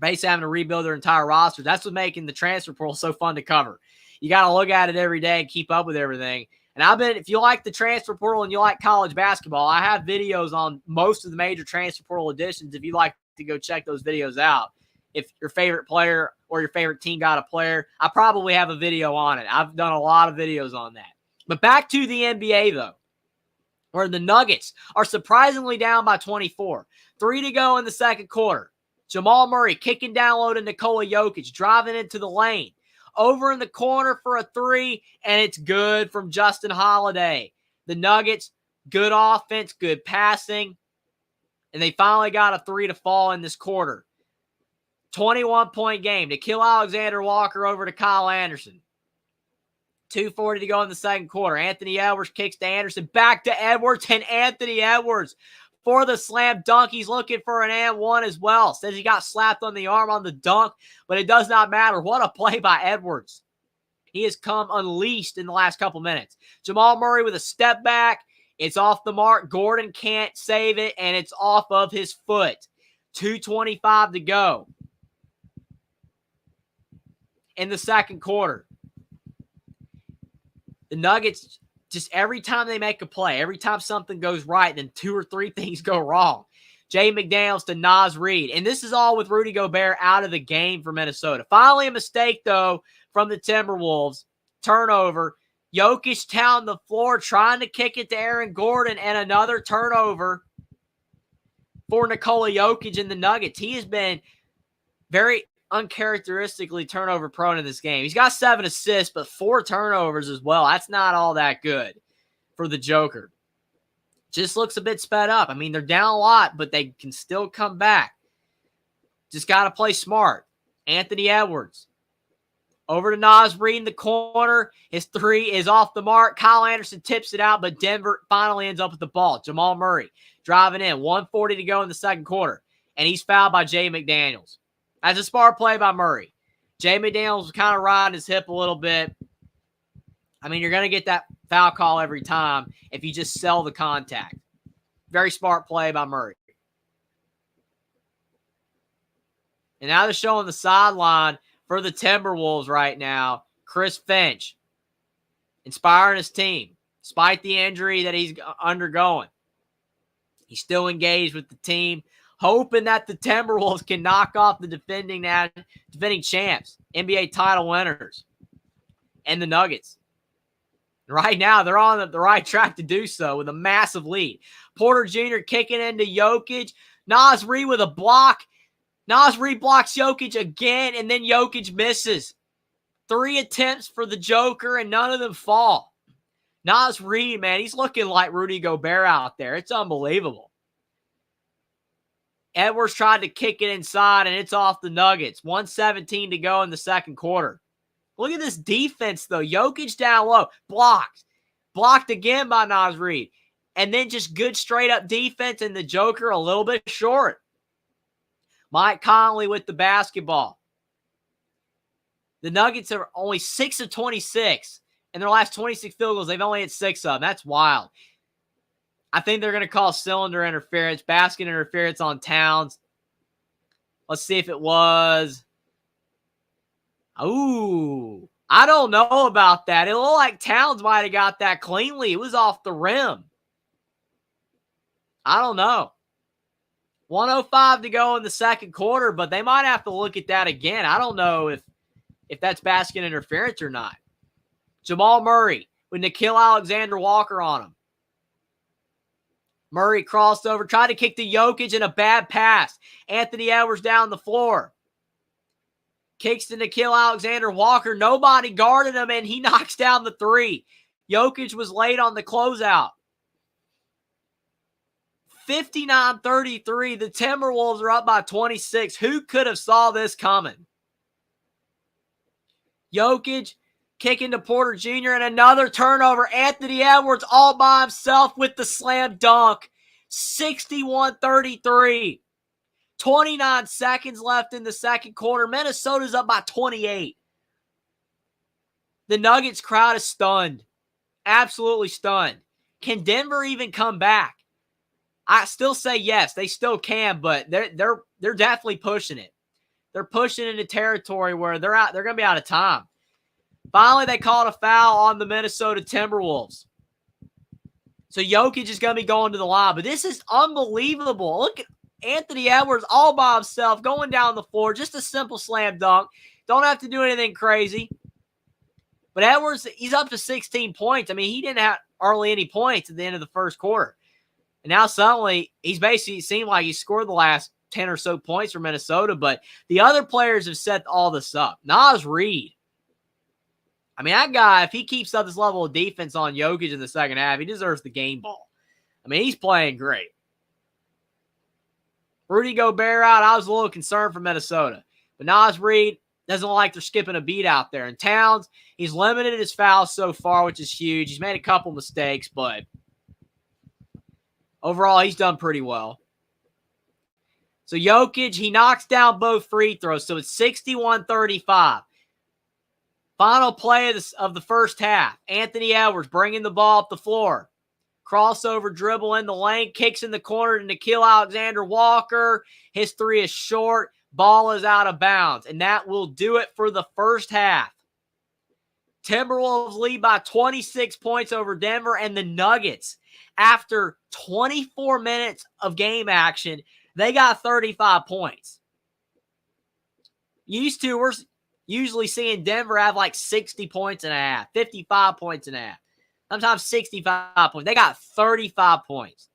basically having to rebuild their entire roster. That's what's making the transfer portal so fun to cover. You got to look at it every day and keep up with everything. And if you like the transfer portal and you like college basketball, I have videos on most of the major transfer portal editions if you'd like to go check those videos out. If your favorite player or your favorite team got a player, I probably have a video on it. I've done a lot of videos on that. But back to the NBA, though, where the Nuggets are surprisingly down by 24. 3 to go in the second quarter. Jamal Murray kicking down low to Nikola Jokic, driving into the lane. Over in the corner for a three, and it's good from Justin Holiday. The Nuggets, good offense, good passing, and they finally got a three to fall in this quarter. 21-point game. Nickeil Alexander-Walker over to Kyle Anderson. 2:40 to go in the second quarter. Anthony Edwards kicks to Anderson. Back to Edwards, and Anthony Edwards for the slam dunk. He's looking for an and one as well. Says he got slapped on the arm on the dunk, but it does not matter. What a play by Edwards. He has come unleashed in the last couple minutes. Jamal Murray with a step back. It's off the mark. Gordon can't save it, and it's off of his foot. 2:25 to go in the second quarter. The Nuggets, just every time they make a play, every time something goes right, then 2 or 3 things go wrong. Jay McDaniels to Naz Reid. And this is all with Rudy Gobert out of the game for Minnesota. Finally a mistake, though, from the Timberwolves. Turnover. Jokic down the floor trying to kick it to Aaron Gordon, and another turnover for Nikola Jokic in the Nuggets. He has been very uncharacteristically turnover prone in this game. He's got 7 assists, but 4 turnovers as well. That's not all that good for the Joker. Just looks a bit sped up. I mean, they're down a lot, but they can still come back. Just got to play smart. Anthony Edwards. Over to Naz Reid in the corner. His three is off the mark. Kyle Anderson tips it out, but Denver finally ends up with the ball. Jamal Murray driving in. 1:40 to go in the second quarter. And he's fouled by Jay McDaniels. That's a smart play by Murray. Jay McDaniels was kind of riding his hip a little bit. I mean, you're going to get that foul call every time if you just sell the contact. Very smart play by Murray. And now they're showing the sideline for the Timberwolves right now. Chris Finch inspiring his team despite the injury that he's undergoing. He's still engaged with the team, hoping that the Timberwolves can knock off the defending champs, NBA title winners, and the Nuggets. Right now, they're on the right track to do so with a massive lead. Porter Jr. kicking into Jokic. Naz Reid with a block. Naz Reid blocks Jokic again, and then Jokic misses. 3 attempts for the Joker, and none of them fall. Naz Reid, man, he's looking like Rudy Gobert out there. It's unbelievable. Edwards tried to kick it inside, and it's off the Nuggets. 1:17 to go in the second quarter. Look at this defense, though. Jokic down low. Blocked. Blocked again by Naz Reid. And then just good straight-up defense, and the Joker a little bit short. Mike Conley with the basketball. The Nuggets are only 6 of 26. In their last 26 field goals, they've only hit 6 of them. That's wild. I think they're going to call cylinder interference, basket interference on Towns. Let's see if it was. Ooh, I don't know about that. It looked like Towns might have got that cleanly. It was off the rim. I don't know. 1:05 to go in the second quarter, but they might have to look at that again. I don't know if that's basket interference or not. Jamal Murray with Nickeil Alexander-Walker on him. Murray crossed over, tried to kick to Jokic, and a bad pass. Anthony Edwards down the floor. Kicks to Nickeil Alexander-Walker. Nobody guarded him, and he knocks down the three. Jokic was late on the closeout. 59-33. The Timberwolves are up by 26. Who could have saw this coming? Jokic kicking to Porter Jr. and another turnover. Anthony Edwards all by himself with the slam dunk. 61-33. 29 seconds left in the second quarter. Minnesota's up by 28. The Nuggets crowd is stunned. Absolutely stunned. Can Denver even come back? I still say yes, they still can, but they're definitely pushing it. They're pushing into territory where they're going to be out of time. Finally, they called a foul on the Minnesota Timberwolves. So Jokic is going to be going to the line. But this is unbelievable. Look at Anthony Edwards all by himself going down the floor. Just a simple slam dunk. Don't have to do anything crazy. But Edwards, he's up to 16 points. I mean, he didn't have hardly any points at the end of the first quarter. And now suddenly, he's basically seemed like he scored the last 10 or so points for Minnesota. But the other players have set all this up. Naz Reid. I mean, that guy, if he keeps up this level of defense on Jokic in the second half, he deserves the game ball. I mean, he's playing great. Rudy Gobert out, I was a little concerned for Minnesota. But Naz Reid doesn't look like they're skipping a beat out there. And Towns, he's limited his fouls so far, which is huge. He's made a couple mistakes, but overall, he's done pretty well. So Jokic, he knocks down both free throws, so it's 61-35. Final play of the first half. Anthony Edwards bringing the ball up the floor. Crossover dribble in the lane. Kicks in the corner to Nickeil Alexander-Walker. His three is short. Ball is out of bounds. And that will do it for the first half. Timberwolves lead by 26 points over Denver. And the Nuggets, after 24 minutes of game action, they got 35 points. We're usually seeing Denver have like 60 points and a half, 55 points and a half, sometimes 65 points. They got 35 points.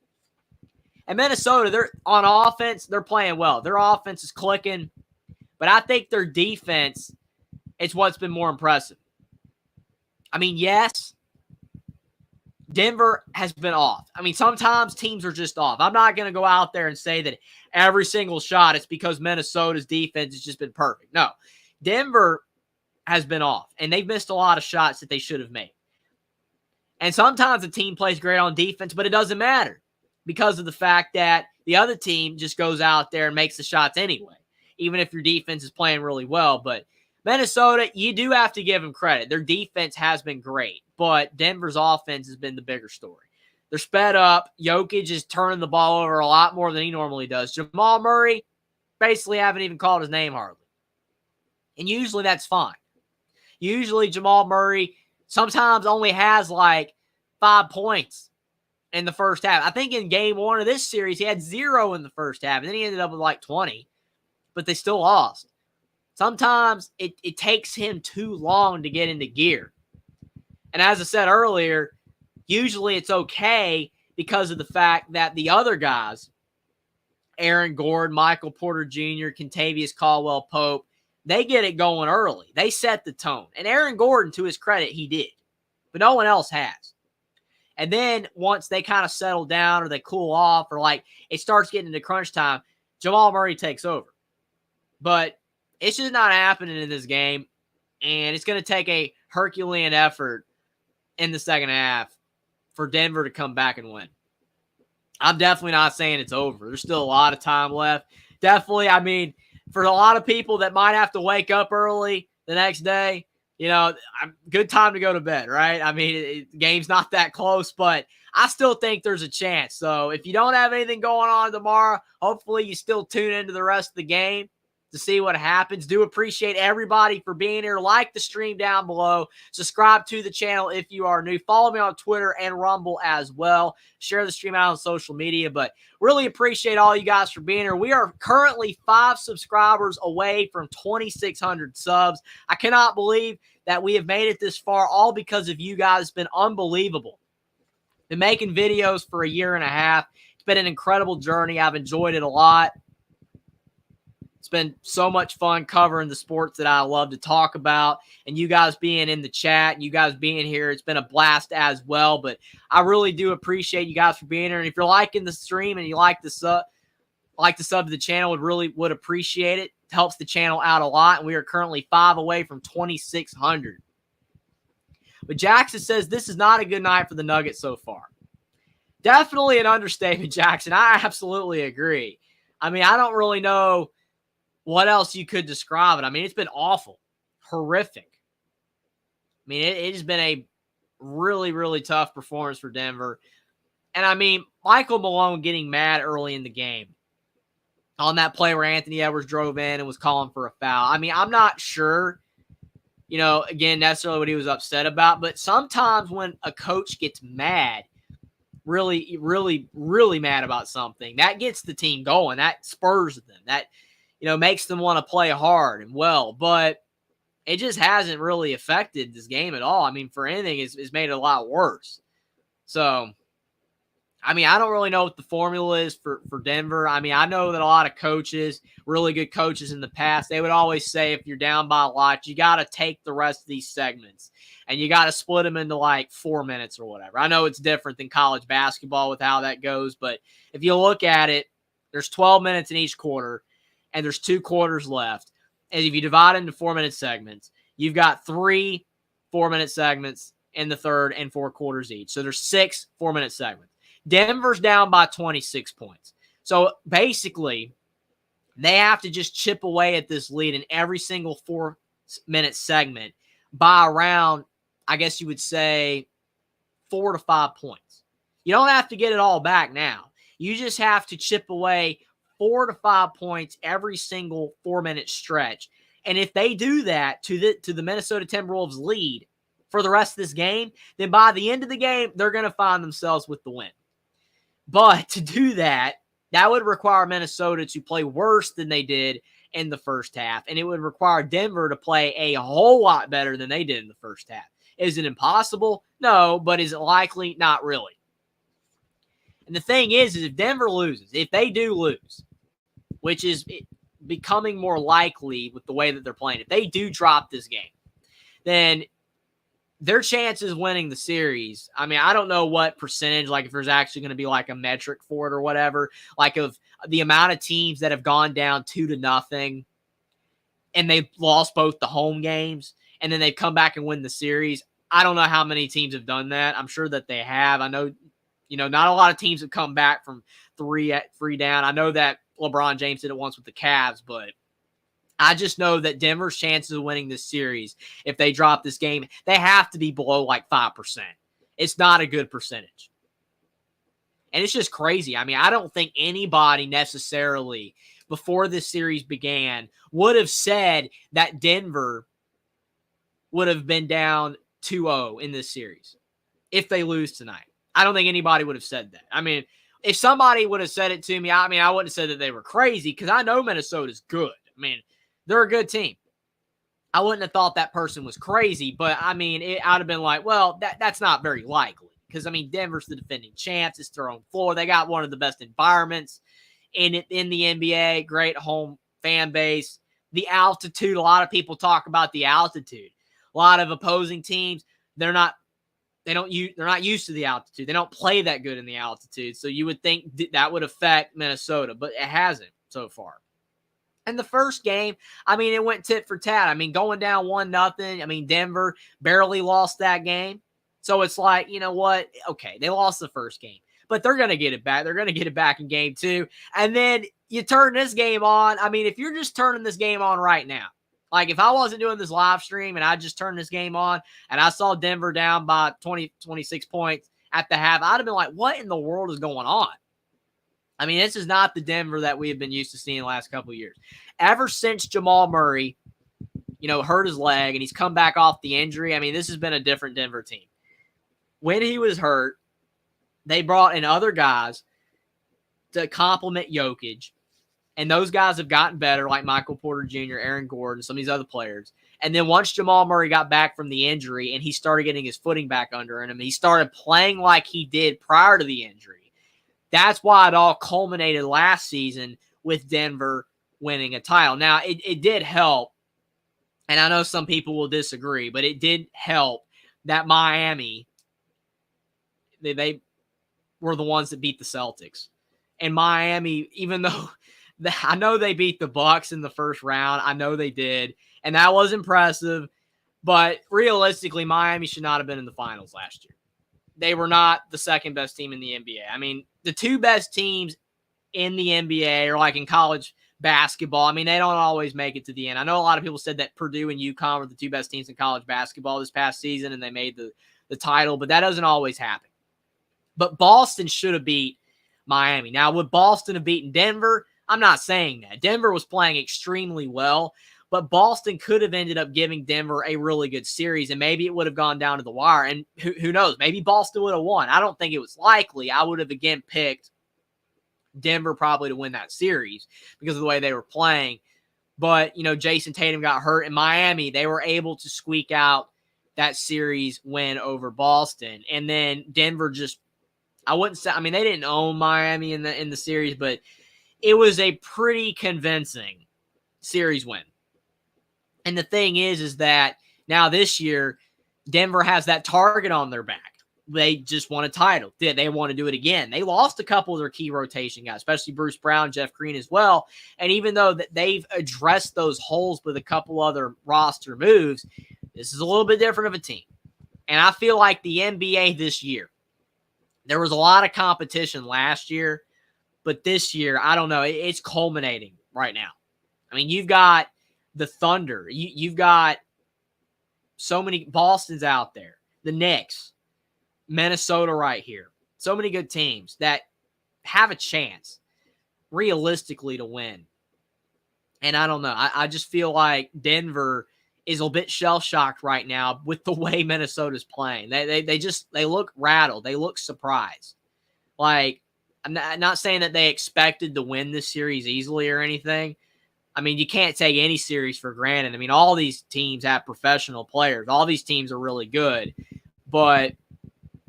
And Minnesota, they're on offense, they're playing well. Their offense is clicking, but I think their defense is what's been more impressive. I mean, yes, Denver has been off. I mean, sometimes teams are just off. I'm not going to go out there and say that every single shot is because Minnesota's defense has just been perfect. No. Denver has been off, and they've missed a lot of shots that they should have made. And sometimes the team plays great on defense, but it doesn't matter because of the fact that the other team just goes out there and makes the shots anyway, even if your defense is playing really well. But Minnesota, you do have to give them credit. Their defense has been great, but Denver's offense has been the bigger story. They're sped up. Jokic is turning the ball over a lot more than he normally does. Jamal Murray, basically haven't even called his name hardly. And usually that's fine. Usually Jamal Murray sometimes only has like 5 points in the first half. I think in game 1 of this series, he had 0 in the first half. And then he ended up with like 20. But they still lost. Sometimes it takes him too long to get into gear. And as I said earlier, usually it's okay because of the fact that the other guys, Aaron Gordon, Michael Porter Jr., Kentavious Caldwell-Pope, they get it going early. They set the tone. And Aaron Gordon, to his credit, he did. But no one else has. And then once they kind of settle down or they cool off or like it starts getting into crunch time, Jamal Murray takes over. But it's just not happening in this game. And it's going to take a Herculean effort in the second half for Denver to come back and win. I'm definitely not saying it's over. There's still a lot of time left. Definitely, I mean, for a lot of people that might have to wake up early the next day, you know, good time to go to bed, right? I mean, the game's not that close, but I still think there's a chance. So if you don't have anything going on tomorrow, hopefully you still tune into the rest of the game to see what happens. Do appreciate everybody for being here. Like the stream down below. Subscribe to the channel if you are new. Follow me on Twitter and Rumble as well. Share the stream out on social media. But really appreciate all you guys for being here. We are currently 5 subscribers away from 2,600 subs. I cannot believe that we have made it this far, all because of you guys. It's been unbelievable. Been making videos for a year and a half. It's been an incredible journey. I've enjoyed it a lot. It's been so much fun covering the sports that I love to talk about, and you guys being in the chat and you guys being here, it's been a blast as well. But I really do appreciate you guys for being here. And if you're liking the stream and you like the sub to the channel, would appreciate it. It helps the channel out a lot. And we are currently 5 away from 2,600. But Jackson says this is not a good night for the Nuggets so far. Definitely an understatement, Jackson. I absolutely agree. I mean, I don't really know what else you could describe it. I mean, it's been awful, horrific. I mean, it has been a really, really tough performance for Denver. And I mean, Michael Malone getting mad early in the game. on that play where Anthony Edwards drove in and was calling for a foul. I mean, I'm not sure, again, necessarily what he was upset about, but sometimes when a coach gets mad, really, really, really mad about something, that gets the team going. That spurs them. That, makes them want to play hard and well. But it just hasn't really affected this game at all. I mean, for anything, it's made it a lot worse. So, I mean, I don't really know what the formula is for Denver. I mean, I know that a lot of coaches, really good coaches in the past, they would always say if you're down by a lot, you got to take the rest of these segments and you got to split them into like 4 minutes or whatever. I know it's different than college basketball with how that goes, but if you look at it, there's 12 minutes in each quarter and there's 2 quarters left. And if you divide it into 4-minute segments, you've got 3 4-minute segments in the third and 4 quarters each. So there's 6 4-minute segments. Denver's down by 26 points. So basically, they have to just chip away at this lead in every single 4-minute segment by around, I guess you would say, 4 to 5 points. You don't have to get it all back now. You just have to chip away 4 to 5 points every single 4-minute stretch. And if they do that to the Minnesota Timberwolves lead for the rest of this game, then by the end of the game, they're going to find themselves with the win. But to do that, that would require Minnesota to play worse than they did in the first half. And it would require Denver to play a whole lot better than they did in the first half. Is it impossible? No, but is it likely? Not really. And the thing is if Denver loses, if they do lose, which is becoming more likely with the way that they're playing, if they do drop this game, then their chances of winning the series, I mean, I don't know what percentage, like if there's actually going to be like a metric for it or whatever, like of the amount of teams that have gone down 2-0 and they've lost both the home games and then they've come back and win the series. I don't know how many teams have done that. I'm sure that they have. I know, not a lot of teams have come back from 3 down. I know that LeBron James did it once with the Cavs, but I just know that Denver's chances of winning this series, if they drop this game, they have to be below like 5%. It's not a good percentage. And it's just crazy. I mean, I don't think anybody necessarily before this series began would have said that Denver would have been down 2-0 in this series if they lose tonight. I don't think anybody would have said that. I mean, if somebody would have said it to me, I wouldn't have said that they were crazy because I know Minnesota's good. I mean, they're a good team. I wouldn't have thought that person was crazy, but I mean, I'd have been like, well, that's not very likely because, I mean, Denver's the defending champs. It's their own floor. They got one of the best environments in the NBA, great home fan base. The altitude, a lot of people talk about the altitude. A lot of opposing teams, they're not used to the altitude. They don't play that good in the altitude. So you would think that would affect Minnesota, but it hasn't so far. And the first game, I mean, it went tit for tat. I mean, going down 1-0. I mean, Denver barely lost that game. So it's like, you know what? Okay, they lost the first game, but they're going to get it back. They're going to get it back in game 2. And then you turn this game on. I mean, if you're just turning this game on right now, like if I wasn't doing this live stream and I just turned this game on and I saw Denver down by 26 points at the half, I'd have been like, what in the world is going on? I mean, this is not the Denver that we have been used to seeing the last couple of years. Ever since Jamal Murray, hurt his leg and he's come back off the injury, I mean, this has been a different Denver team. When he was hurt, they brought in other guys to complement Jokic, and those guys have gotten better, like Michael Porter Jr., Aaron Gordon, some of these other players. And then once Jamal Murray got back from the injury and he started getting his footing back under him, he started playing like he did prior to the injury. That's why it all culminated last season with Denver winning a title. Now, it did help, and I know some people will disagree, but it did help that Miami, they were the ones that beat the Celtics. And Miami, even though I know they beat the Bucks in the first round, I know they did, and that was impressive, but realistically, Miami should not have been in the finals last year. They were not the second best team in the NBA. I mean, the 2 best teams in the NBA are like in college basketball. I mean, they don't always make it to the end. I know a lot of people said that Purdue and UConn were the 2 best teams in college basketball this past season and they made the title, but that doesn't always happen. But Boston should have beat Miami. Now, would Boston have beaten Denver? I'm not saying that. Denver was playing extremely well, but Boston could have ended up giving Denver a really good series, and maybe it would have gone down to the wire. And who knows? Maybe Boston would have won. I don't think it was likely. I would have again picked Denver probably to win that series because of the way they were playing. But, Jason Tatum got hurt in Miami. They were able to squeak out that series win over Boston. And then Denver just, I wouldn't say, they didn't own Miami in the series, but it was a pretty convincing series win. And the thing is that now this year, Denver has that target on their back. They just won a title. They want to do it again. They lost a couple of their key rotation guys, especially Bruce Brown, Jeff Green as well. And even though they've addressed those holes with a couple other roster moves, this is a little bit different of a team. And I feel like the NBA this year, there was a lot of competition last year, but this year, I don't know, it's culminating right now. You've got the Thunder. You've got so many Boston's out there, the Knicks, Minnesota right here. So many good teams that have a chance realistically to win. And I don't know. I just feel like Denver is a bit shell-shocked right now with the way Minnesota's playing. They look rattled. They look surprised. Like, I'm not saying that they expected to win this series easily or anything. You can't take any series for granted. All these teams have professional players. All these teams are really good. But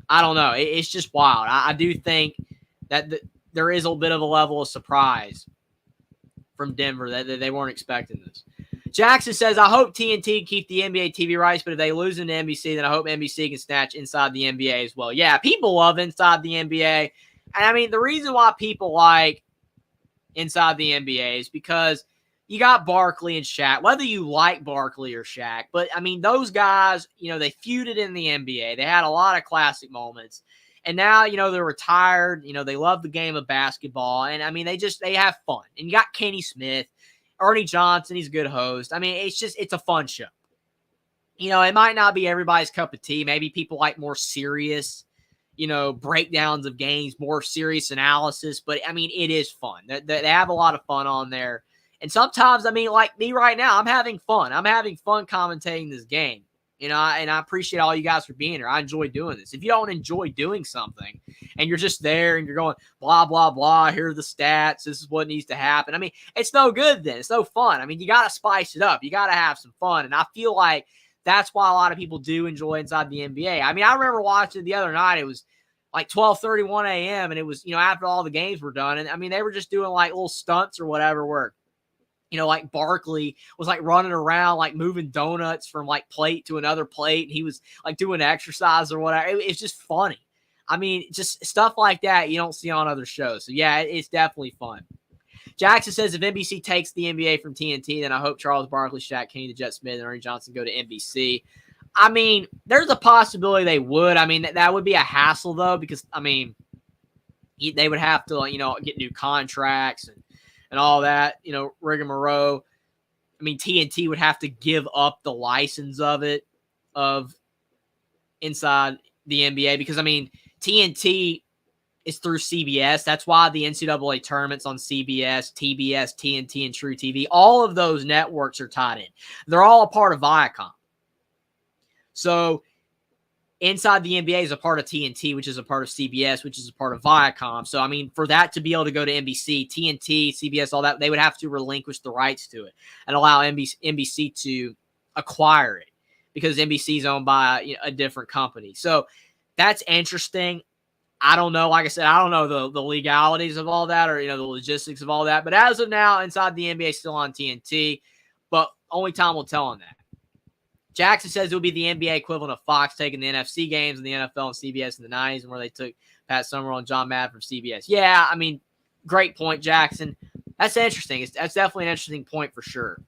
I don't know. It's just wild. I do think that there is a bit of a level of surprise from Denver that they weren't expecting this. Jackson says, I hope TNT keep the NBA TV rights, but if they lose in the NBC, then I hope NBC can snatch Inside the NBA as well. Yeah, people love Inside the NBA. And the reason why people like Inside the NBA is because you got Barkley and Shaq, whether you like Barkley or Shaq. But, those guys, they feuded in the NBA. They had a lot of classic moments. And now, they're retired. They love the game of basketball. And, they have fun. And you got Kenny Smith, Ernie Johnson. He's a good host. It's a fun show. It might not be everybody's cup of tea. Maybe people like more serious, breakdowns of games, more serious analysis. But, it is fun. They have a lot of fun on there. And sometimes, like me right now, I'm having fun. I'm having fun commentating this game. And I appreciate all you guys for being here. I enjoy doing this. If you don't enjoy doing something and you're just there and you're going, blah, blah, blah, here are the stats, this is what needs to happen. It's no good then. It's no fun. You got to spice it up. You got to have some fun. And I feel like that's why a lot of people do enjoy Inside the NBA. I remember watching the other night. It was like 12:31 a.m. And it was, after all the games were done. And, they were just doing like little stunts or whatever where, like Barkley was like running around, like moving donuts from like plate to another plate. And he was like doing exercise or whatever. It's just funny. Just stuff like that you don't see on other shows. So yeah, it's definitely fun. Jackson says if NBC takes the NBA from TNT, then I hope Charles Barkley, Shaq, Kenny the Jet Smith, and Ernie Johnson go to NBC. There's a possibility they would. That would be a hassle though, because they would have to, get new contracts and all that, rigmarole. TNT would have to give up the license of Inside the NBA because, TNT is through CBS. That's why the NCAA tournament's on CBS, TBS, TNT, and True TV. All of those networks are tied in. They're all a part of Viacom. So Inside the NBA is a part of TNT, which is a part of CBS, which is a part of Viacom. So, for that to be able to go to NBC, TNT, CBS, all that, they would have to relinquish the rights to it and allow NBC to acquire it because NBC is owned by a different company. So, that's interesting. I don't know. Like I said, I don't know the legalities of all that or, the logistics of all that. But as of now, Inside the NBA is still on TNT. But only time will tell on that. Jackson says it will be the NBA equivalent of Fox taking the NFC games and the NFL and CBS in the 90s and where they took Pat Summerall and John Madden from CBS. Yeah, great point, Jackson. That's interesting. That's definitely an interesting point for sure.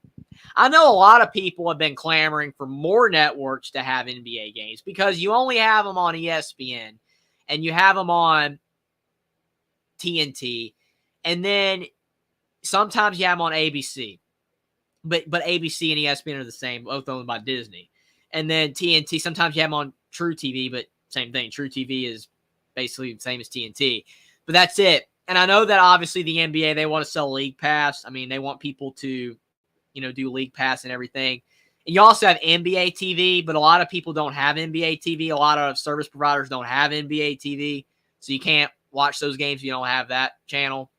I know a lot of people have been clamoring for more networks to have NBA games because you only have them on ESPN and you have them on TNT, and then sometimes you have them on ABC. But ABC and ESPN are the same, both owned by Disney. And then TNT, sometimes you have them on True TV, but same thing. True TV is basically the same as TNT. But that's it. And I know that obviously the NBA, they want to sell League Pass. I mean, they want people to, do League Pass and everything. And you also have NBA TV, but a lot of people don't have NBA TV. A lot of service providers don't have NBA TV. So you can't watch those games if you don't have that channel.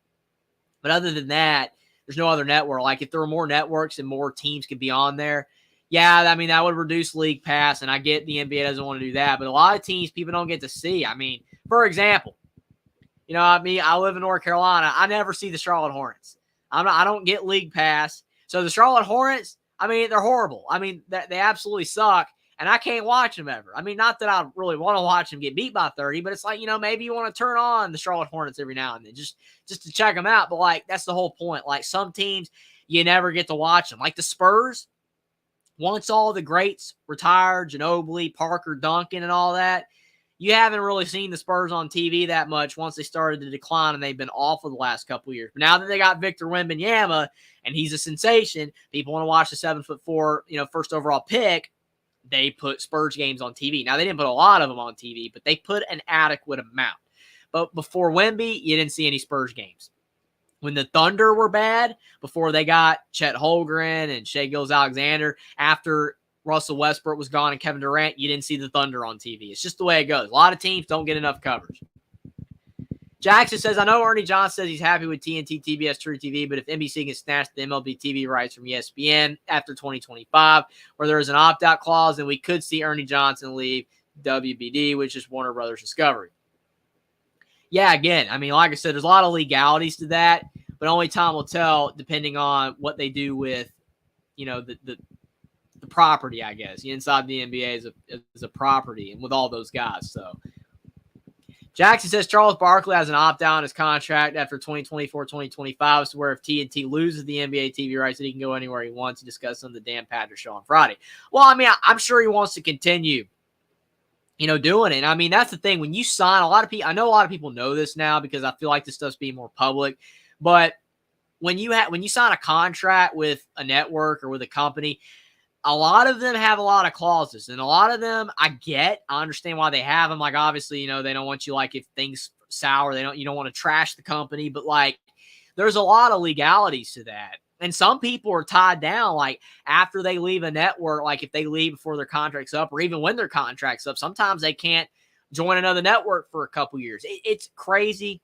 But other than that, there's no other network. Like if there were more networks and more teams could be on there, yeah, I mean, that would reduce League Pass. And I get the NBA doesn't want to do that. But a lot of teams people don't get to see. I mean, for example, I live in North Carolina. I never see the Charlotte Hornets. I don't get League Pass. So the Charlotte Hornets, I mean, they're horrible. I mean, they absolutely suck, and I can't watch them ever. I mean, not that I really want to watch them get beat by 30, but it's like, maybe you want to turn on the Charlotte Hornets every now and then just to check them out. But, like, that's the whole point. Like, some teams, you never get to watch them. Like the Spurs, once all the greats retired, Ginobili, Parker, Duncan, and all that, you haven't really seen the Spurs on TV that much once they started to decline, and they've been awful the last couple of years. But now that they got Victor Wembanyama, and he's a sensation, people want to watch the 7'4", first overall pick, they put Spurs games on TV. Now, they didn't put a lot of them on TV, but they put an adequate amount. But before Wemby, you didn't see any Spurs games. When the Thunder were bad, before they got Chet Holmgren and Shai Gilgeous-Alexander, after Russell Westbrook was gone and Kevin Durant, you didn't see the Thunder on TV. It's just the way it goes. A lot of teams don't get enough coverage. Jackson says, I know Ernie Johnson says he's happy with TNT, TBS, True TV, but if NBC can snatch the MLB TV rights from ESPN after 2025, where there is an opt-out clause, then we could see Ernie Johnson leave WBD, which is Warner Brothers Discovery. Yeah, again, I mean, like I said, there's a lot of legalities to that, but only time will tell depending on what they do with, the property, I guess. Inside the NBA is a property, and with all those guys. So Jackson says Charles Barkley has an opt-out on his contract after 2024-2025, so where if TNT loses the NBA TV rights, that he can go anywhere he wants to discuss on the Dan Patrick Show on Friday. Well, I mean, I'm sure he wants to continue, doing it. I mean, that's the thing. When you sign, I know a lot of people know this now because I feel like this stuff's being more public, but when you sign a contract with a network or with a company, a lot of them have a lot of clauses, and a lot of them I understand why they have them. Like, obviously, they don't want you, like, if things sour, you don't want to trash the company, but like, there's a lot of legalities to that. And some people are tied down, like, after they leave a network, like if they leave before their contract's up, or even when their contract's up, sometimes they can't join another network for a couple years. It's crazy.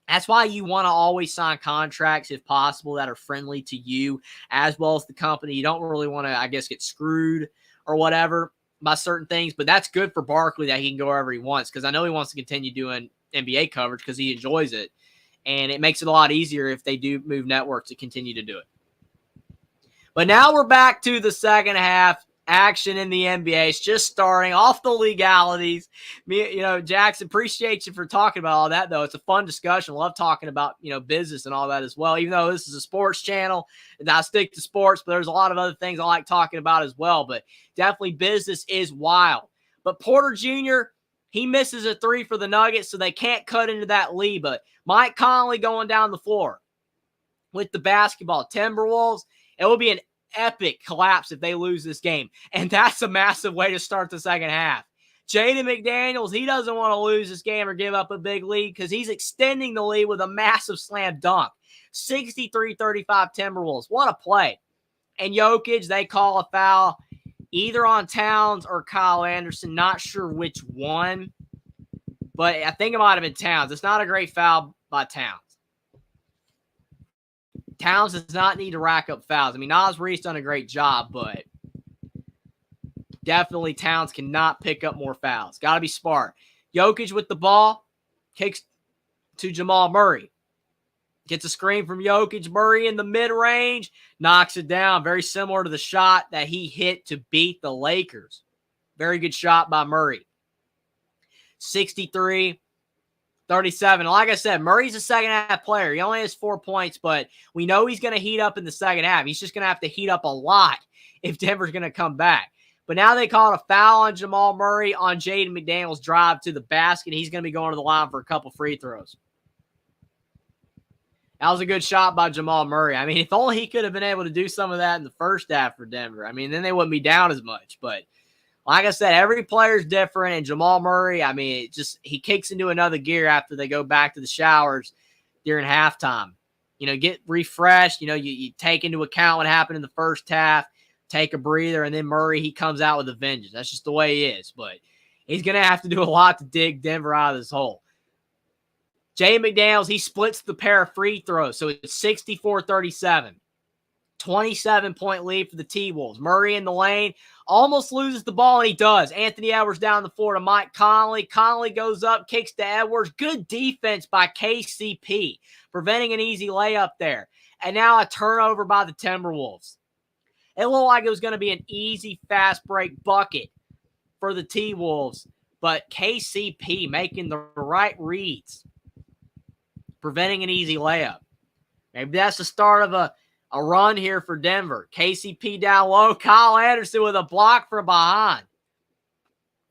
That's why you want to always sign contracts, if possible, that are friendly to you as well as the company. You don't really want to, I guess, get screwed or whatever by certain things. But that's good for Barkley that he can go wherever he wants, because I know he wants to continue doing NBA coverage because he enjoys it. And it makes it a lot easier if they do move networks to continue to do it. But now we're back to the second half. Action in the NBA. It's just starting off the legalities. Jackson, appreciate you for talking about all that, though. It's a fun discussion. Love talking about, business and all that as well. Even though this is a sports channel, and I stick to sports, but there's a lot of other things I like talking about as well. But definitely business is wild. But Porter Jr., he misses a three for the Nuggets, so they can't cut into that lead. But Mike Conley going down the floor with the basketball. Timberwolves, it will be an epic collapse if they lose this game. And that's a massive way to start the second half. Jaden McDaniels, he doesn't want to lose this game or give up a big lead because he's extending the lead with a massive slam dunk. 63-35 Timberwolves. What a play. And Jokic, they call a foul either on Towns or Kyle Anderson. Not sure which one, but I think it might have been Towns. It's not a great foul by Towns. Towns does not need to rack up fouls. I mean, Naz Reid's done a great job, but definitely Towns cannot pick up more fouls. Got to be smart. Jokic with the ball, kicks to Jamal Murray. Gets a screen from Jokic. Murray in the mid-range, knocks it down. Very similar to the shot that he hit to beat the Lakers. Very good shot by Murray. 63-37. Like I said, Murray's a second-half player. He only has 4 points, but we know he's going to heat up in the second half. He's just going to have to heat up a lot if Denver's going to come back. But now they called a foul on Jamal Murray on Jaden McDaniels' drive to the basket. He's going to be going to the line for a couple free throws. That was a good shot by Jamal Murray. I mean, if only he could have been able to do some of that in the first half for Denver. I mean, then they wouldn't be down as much. But like I said, every player's different. And Jamal Murray, I mean, he kicks into another gear after they go back to the showers. during halftime. Get refreshed. You take into account what happened in the first half, take a breather, and then Murray, he comes out with a vengeance. That's just the way he is. But he's going to have to do a lot to dig Denver out of this hole. Jay McDaniels, he splits the pair of free throws, so it's 64-37. 27-point lead for the T-Wolves. Murray in the lane, almost loses the ball, and he does. Anthony Edwards down the floor to Mike Conley. Conley goes up, kicks to Edwards. Good defense by KCP, preventing an easy layup there. And now a turnover by the Timberwolves. It looked like it was going to be an easy, fast break bucket for the T-Wolves, but KCP making the right reads, preventing an easy layup. Maybe that's the start of a run here for Denver. KCP down low. Kyle Anderson with a block from behind.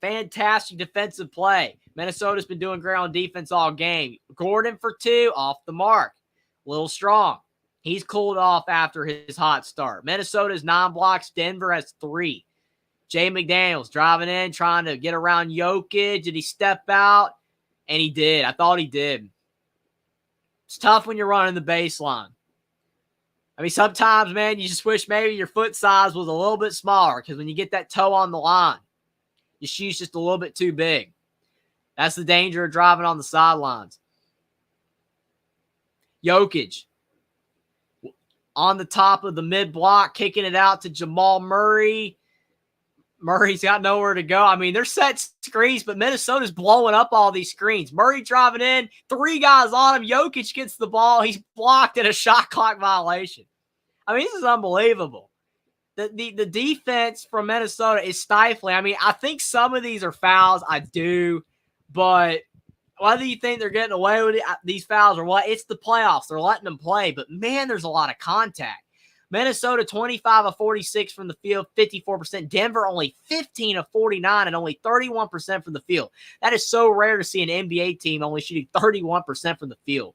Fantastic defensive play. Minnesota's been doing great on defense all game. Gordon for 2, off the mark. A little strong. He's cooled off after his hot start. Minnesota's 9 blocks. Denver has 3. Jay McDaniels driving in, trying to get around Jokic. Did he step out? And he did. I thought he did. It's tough when you're running the baseline. I mean, sometimes, man, you just wish maybe your foot size was a little bit smaller, because when you get that toe on the line, your shoe's just a little bit too big. That's the danger of driving on the sidelines. Jokic on the top of the mid-block, kicking it out to Jamal Murray. Murray's got nowhere to go. I mean, they're set screens, but Minnesota's blowing up all these screens. Murray driving in, 3 guys on him. Jokic gets the ball. He's blocked at a shot clock violation. I mean, this is unbelievable. The defense from Minnesota is stifling. I mean, I think some of these are fouls. I do. But whether you think they're getting away with these fouls or what, it's the playoffs. They're letting them play. But, man, there's a lot of contact. Minnesota 25 of 46 from the field, 54%. Denver only 15 of 49 and only 31% from the field. That is so rare to see an NBA team only shooting 31% from the field.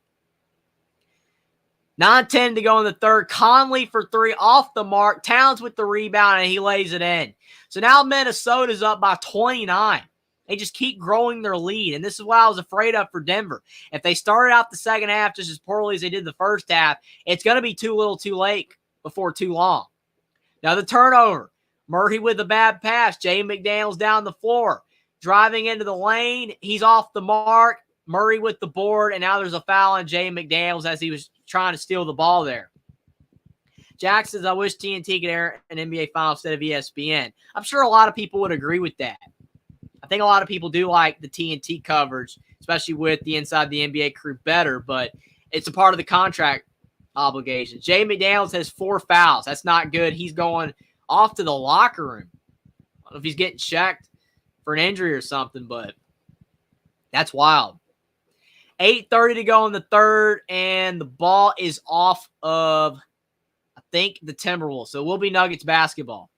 9-10 to go in the third. Conley for 3 off the mark. Towns with the rebound, and he lays it in. So now Minnesota's up by 29. They just keep growing their lead, and this is what I was afraid of for Denver. If they started out the second half just as poorly as they did the first half, it's going to be too little too late before too long. Now the turnover. Murray with a bad pass. Jay McDaniels down the floor. Driving into the lane. He's off the mark. Murray with the board, and now there's a foul on Jay McDaniels as he was trying to steal the ball there. Jack says, I wish TNT could air an NBA final instead of ESPN. I'm sure a lot of people would agree with that. I think a lot of people do like the TNT coverage, especially with the Inside the NBA crew better, but it's a part of the contract obligation. Jay McDaniels has 4 fouls. That's not good. He's going off to the locker room. I don't know if he's getting checked for an injury or something, but that's wild. 8:30 to go in the third, and the ball is off of, I think, the Timberwolves. So it will be Nuggets basketball.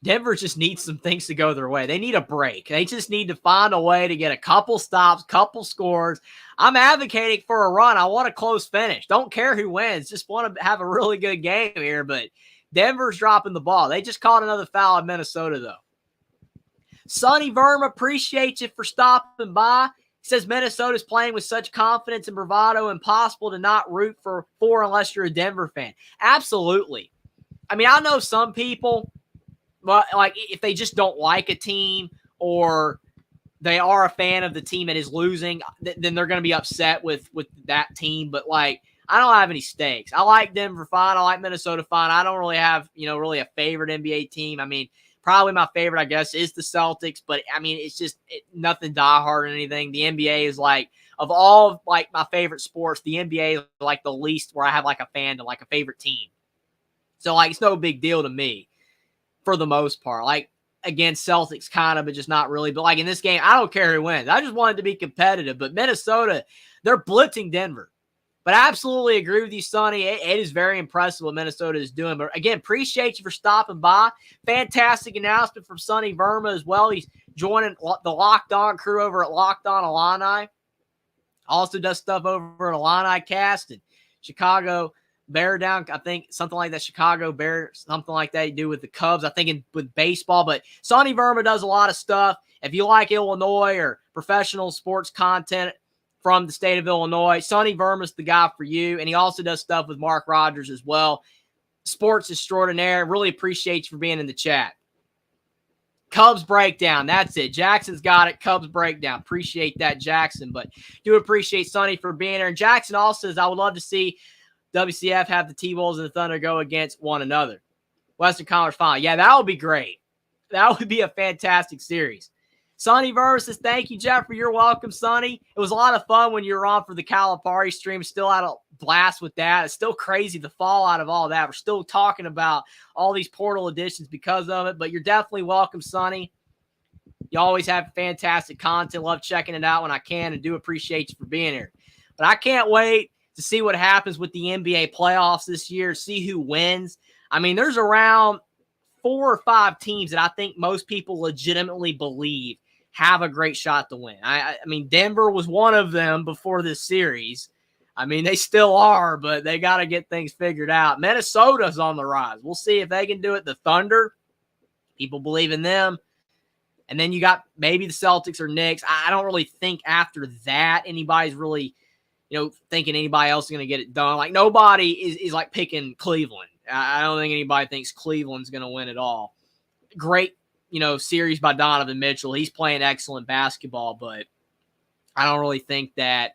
Denver just needs some things to go their way. They need a break. They just need to find a way to get a couple stops, couple scores. I'm advocating for a run. I want a close finish. Don't care who wins. Just want to have a really good game here. But Denver's dropping the ball. They just caught another foul in Minnesota, though. Sonny Verma, appreciate you for stopping by. He says Minnesota's playing with such confidence and bravado, impossible to not root for unless you're a Denver fan. Absolutely. I mean, I know some people, but like if they just don't like a team or they are a fan of the team that is losing, then they're going to be upset with that team. But like, I don't have any stakes. I like Denver fine. I like Minnesota fine. I don't really have, really a favorite NBA team. I mean, probably my favorite, I guess, is the Celtics. But I mean, it's just nothing diehard or anything. The NBA is like, of all like my favorite sports, the NBA is like the least where I have like a fandom, like a favorite team. So like, it's no big deal to me for the most part. Like, again, Celtics kind of, but just not really. But like in this game, I don't care who wins. I just want it to be competitive. But Minnesota, they're blitzing Denver. But I absolutely agree with you, Sonny. It is very impressive what Minnesota is doing. But again, appreciate you for stopping by. Fantastic announcement from Sonny Verma as well. He's joining the Locked On crew over at Locked On Illini. Also does stuff over at Illini Cast and Chicago Bear down, I think something like that, Chicago Bear, something like that you do with the Cubs, I think with baseball. But Sonny Verma does a lot of stuff. If you like Illinois or professional sports content from the state of Illinois. Sonny Verma's the guy for you, and he also does stuff with Mark Rogers as well. Sports extraordinaire. Really appreciate you for being in the chat. Cubs breakdown. That's it. Jackson's got it. Cubs breakdown. Appreciate that, Jackson. But do appreciate Sonny for being here. And Jackson also says, I would love to see WCF have the T-Wolves and the Thunder go against one another. Western Conference Final. Yeah, that would be great. That would be a fantastic series. Sonny versus, thank you, Jeffrey. You're welcome, Sonny. It was a lot of fun when you were on for the Calipari stream. Still had a blast with that. It's still crazy the fallout of all that. We're still talking about all these portal additions because of it, but you're definitely welcome, Sonny. You always have fantastic content. Love checking it out when I can, and do appreciate you for being here. But I can't wait to see what happens with the NBA playoffs this year, see who wins. I mean, there's around 4 or 5 teams that I think most people legitimately believe have a great shot to win. I mean, Denver was one of them before this series. I mean, they still are, but they got to get things figured out. Minnesota's on the rise. We'll see if they can do it. The Thunder, people believe in them. And then you got maybe the Celtics or Knicks. I don't really think after that anybody's really, thinking anybody else is going to get it done. Like, nobody is like picking Cleveland. I don't think anybody thinks Cleveland's going to win it all. Great, series by Donovan Mitchell. He's playing excellent basketball, but I don't really think that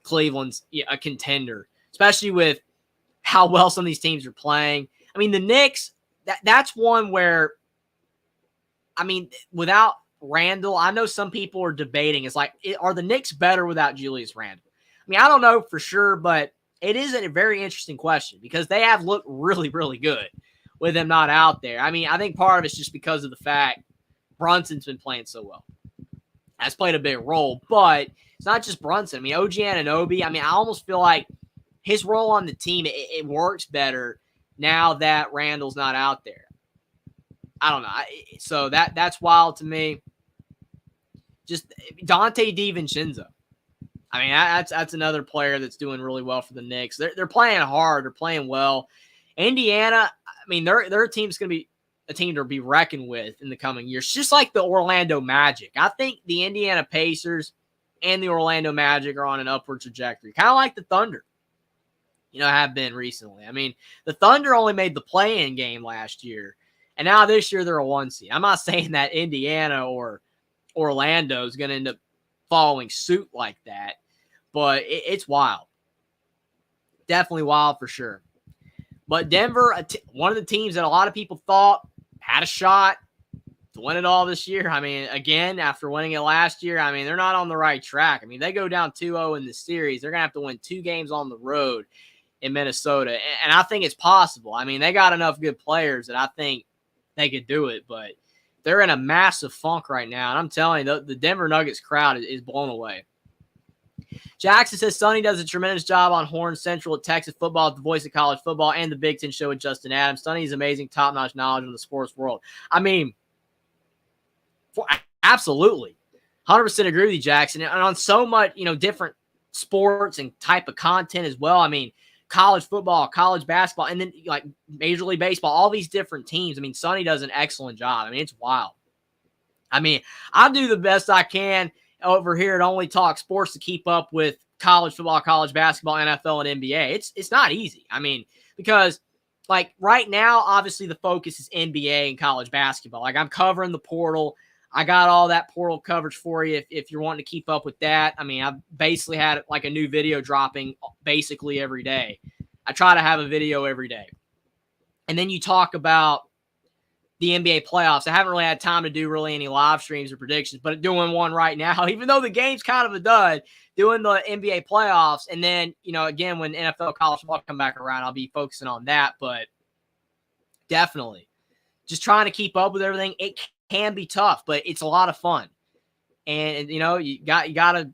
Cleveland's a contender, especially with how well some of these teams are playing. I mean, the Knicks, that's one where, I mean, without Randall, I know some people are debating. It's like, are the Knicks better without Julius Randle? I mean, I don't know for sure, but it is a very interesting question because they have looked really, really good with him not out there. I mean, I think part of it's just because of the fact Brunson's been playing so well. That's played a big role, but it's not just Brunson. I mean, OG Anunoby, I almost feel like his role on the team, it works better now that Randall's not out there. I don't know. So that's wild to me. Just Dante DiVincenzo. I mean, that's another player that's doing really well for the Knicks. They're playing hard. They're playing well. Indiana, I mean, their team's going to be a team to be reckoned with in the coming years, just like the Orlando Magic. I think the Indiana Pacers and the Orlando Magic are on an upward trajectory, kind of like the Thunder, have been recently. I mean, the Thunder only made the play-in game last year, and now this year they're a 1 seed. I'm not saying that Indiana or Orlando is going to end up following suit like that, but it's wild. Definitely wild for sure. But Denver, one of the teams that a lot of people thought had a shot to win it all this year. I mean, again, after winning it last year, I mean, they're not on the right track. I mean, they go down 2-0 in the series. They're going to have to win 2 games on the road in Minnesota. And I think it's possible. I mean, they got enough good players that I think they could do it. But they're in a massive funk right now. And I'm telling you, the Denver Nuggets crowd is blown away. Jackson says Sonny does a tremendous job on Horn Central at Texas football, the voice of college football, and the Big Ten show with Justin Adams. Sonny is amazing, top-notch knowledge of the sports world. I mean, absolutely. 100% agree with you, Jackson. And on so much, different sports and type of content as well. I mean, college football, college basketball, and then like Major League Baseball, all these different teams. I mean, Sonny does an excellent job. I mean, it's wild. I mean, I do the best I can over here at Only Talk Sports to keep up with college football, college basketball, NFL, and NBA. It's not easy. I mean, because like right now, obviously the focus is NBA and college basketball. Like I'm covering the portal. I got all that portal coverage for you if you're wanting to keep up with that. I mean, I've basically had like a new video dropping basically every day. I try to have a video every day. And then you talk about the NBA playoffs. I haven't really had time to do really any live streams or predictions, but doing one right now, even though the game's kind of a dud, doing the NBA playoffs. And then, again, when NFL college football come back around, I'll be focusing on that. But definitely just trying to keep up with everything. It can be tough, but it's a lot of fun. And you got to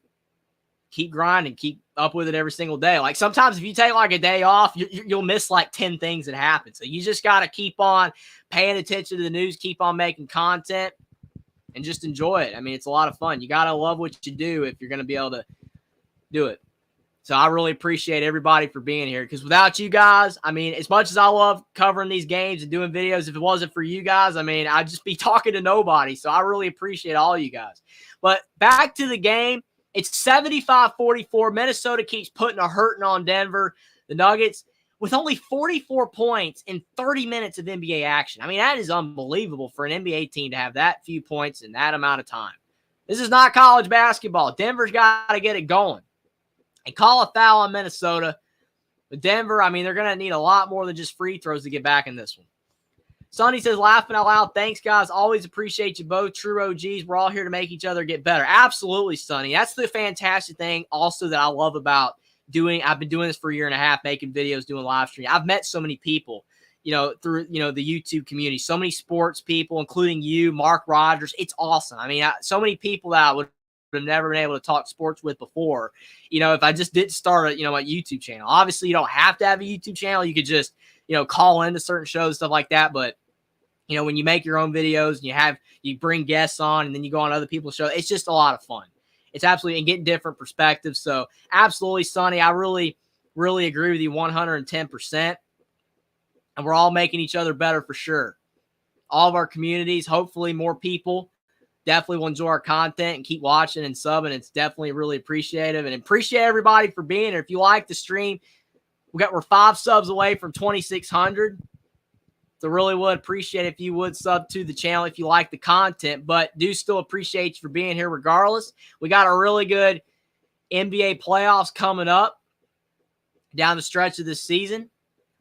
keep grinding, keep up with it every single day. Like sometimes if you take like a day off, you'll miss like 10 things that happen. So you just got to keep on paying attention to the news, keep on making content, and just enjoy it. I mean, it's a lot of fun. You got to love what you do if you're going to be able to do it. So I really appreciate everybody for being here, because without you guys, I mean, as much as I love covering these games and doing videos, if it wasn't for you guys, I mean, I'd just be talking to nobody. So I really appreciate all you guys. But back to the game, It's 75-44. Minnesota keeps putting a hurting on Denver. The Nuggets, with only 44 points in 30 minutes of NBA action. I mean, that is unbelievable for an NBA team to have that few points in that amount of time. This is not college basketball. Denver's got to get it going and call a foul on Minnesota. But Denver, I mean, they're going to need a lot more than just free throws to get back in this one. Sonny says, laughing out loud, thanks, guys. Always appreciate you both. True OGs. We're all here to make each other get better. Absolutely, Sonny. That's the fantastic thing also that I love about doing. I've been doing this for a year and a half, making videos, doing live streaming. I've met so many people, through, the YouTube community, so many sports people, including you, Mark Rogers. It's awesome. I mean, so many people that I would have never been able to talk sports with before, if I just didn't start a YouTube channel. Obviously, you don't have to have a YouTube channel. You could just, call into certain shows, stuff like that. But when you make your own videos and you bring guests on and then you go on other people's shows, it's just a lot of fun. It's absolutely, and getting different perspectives. So absolutely, Sonny, I really, really agree with you 110%. And we're all making each other better for sure. All of our communities, hopefully more people definitely will enjoy our content and keep watching and subbing. It's definitely really appreciative, and appreciate everybody for being here. If you like the stream, we're 5 subs away from 2,600. So really would appreciate if you would sub to the channel if you like the content, but do still appreciate you for being here regardless. We got a really good NBA playoffs coming up down the stretch of this season,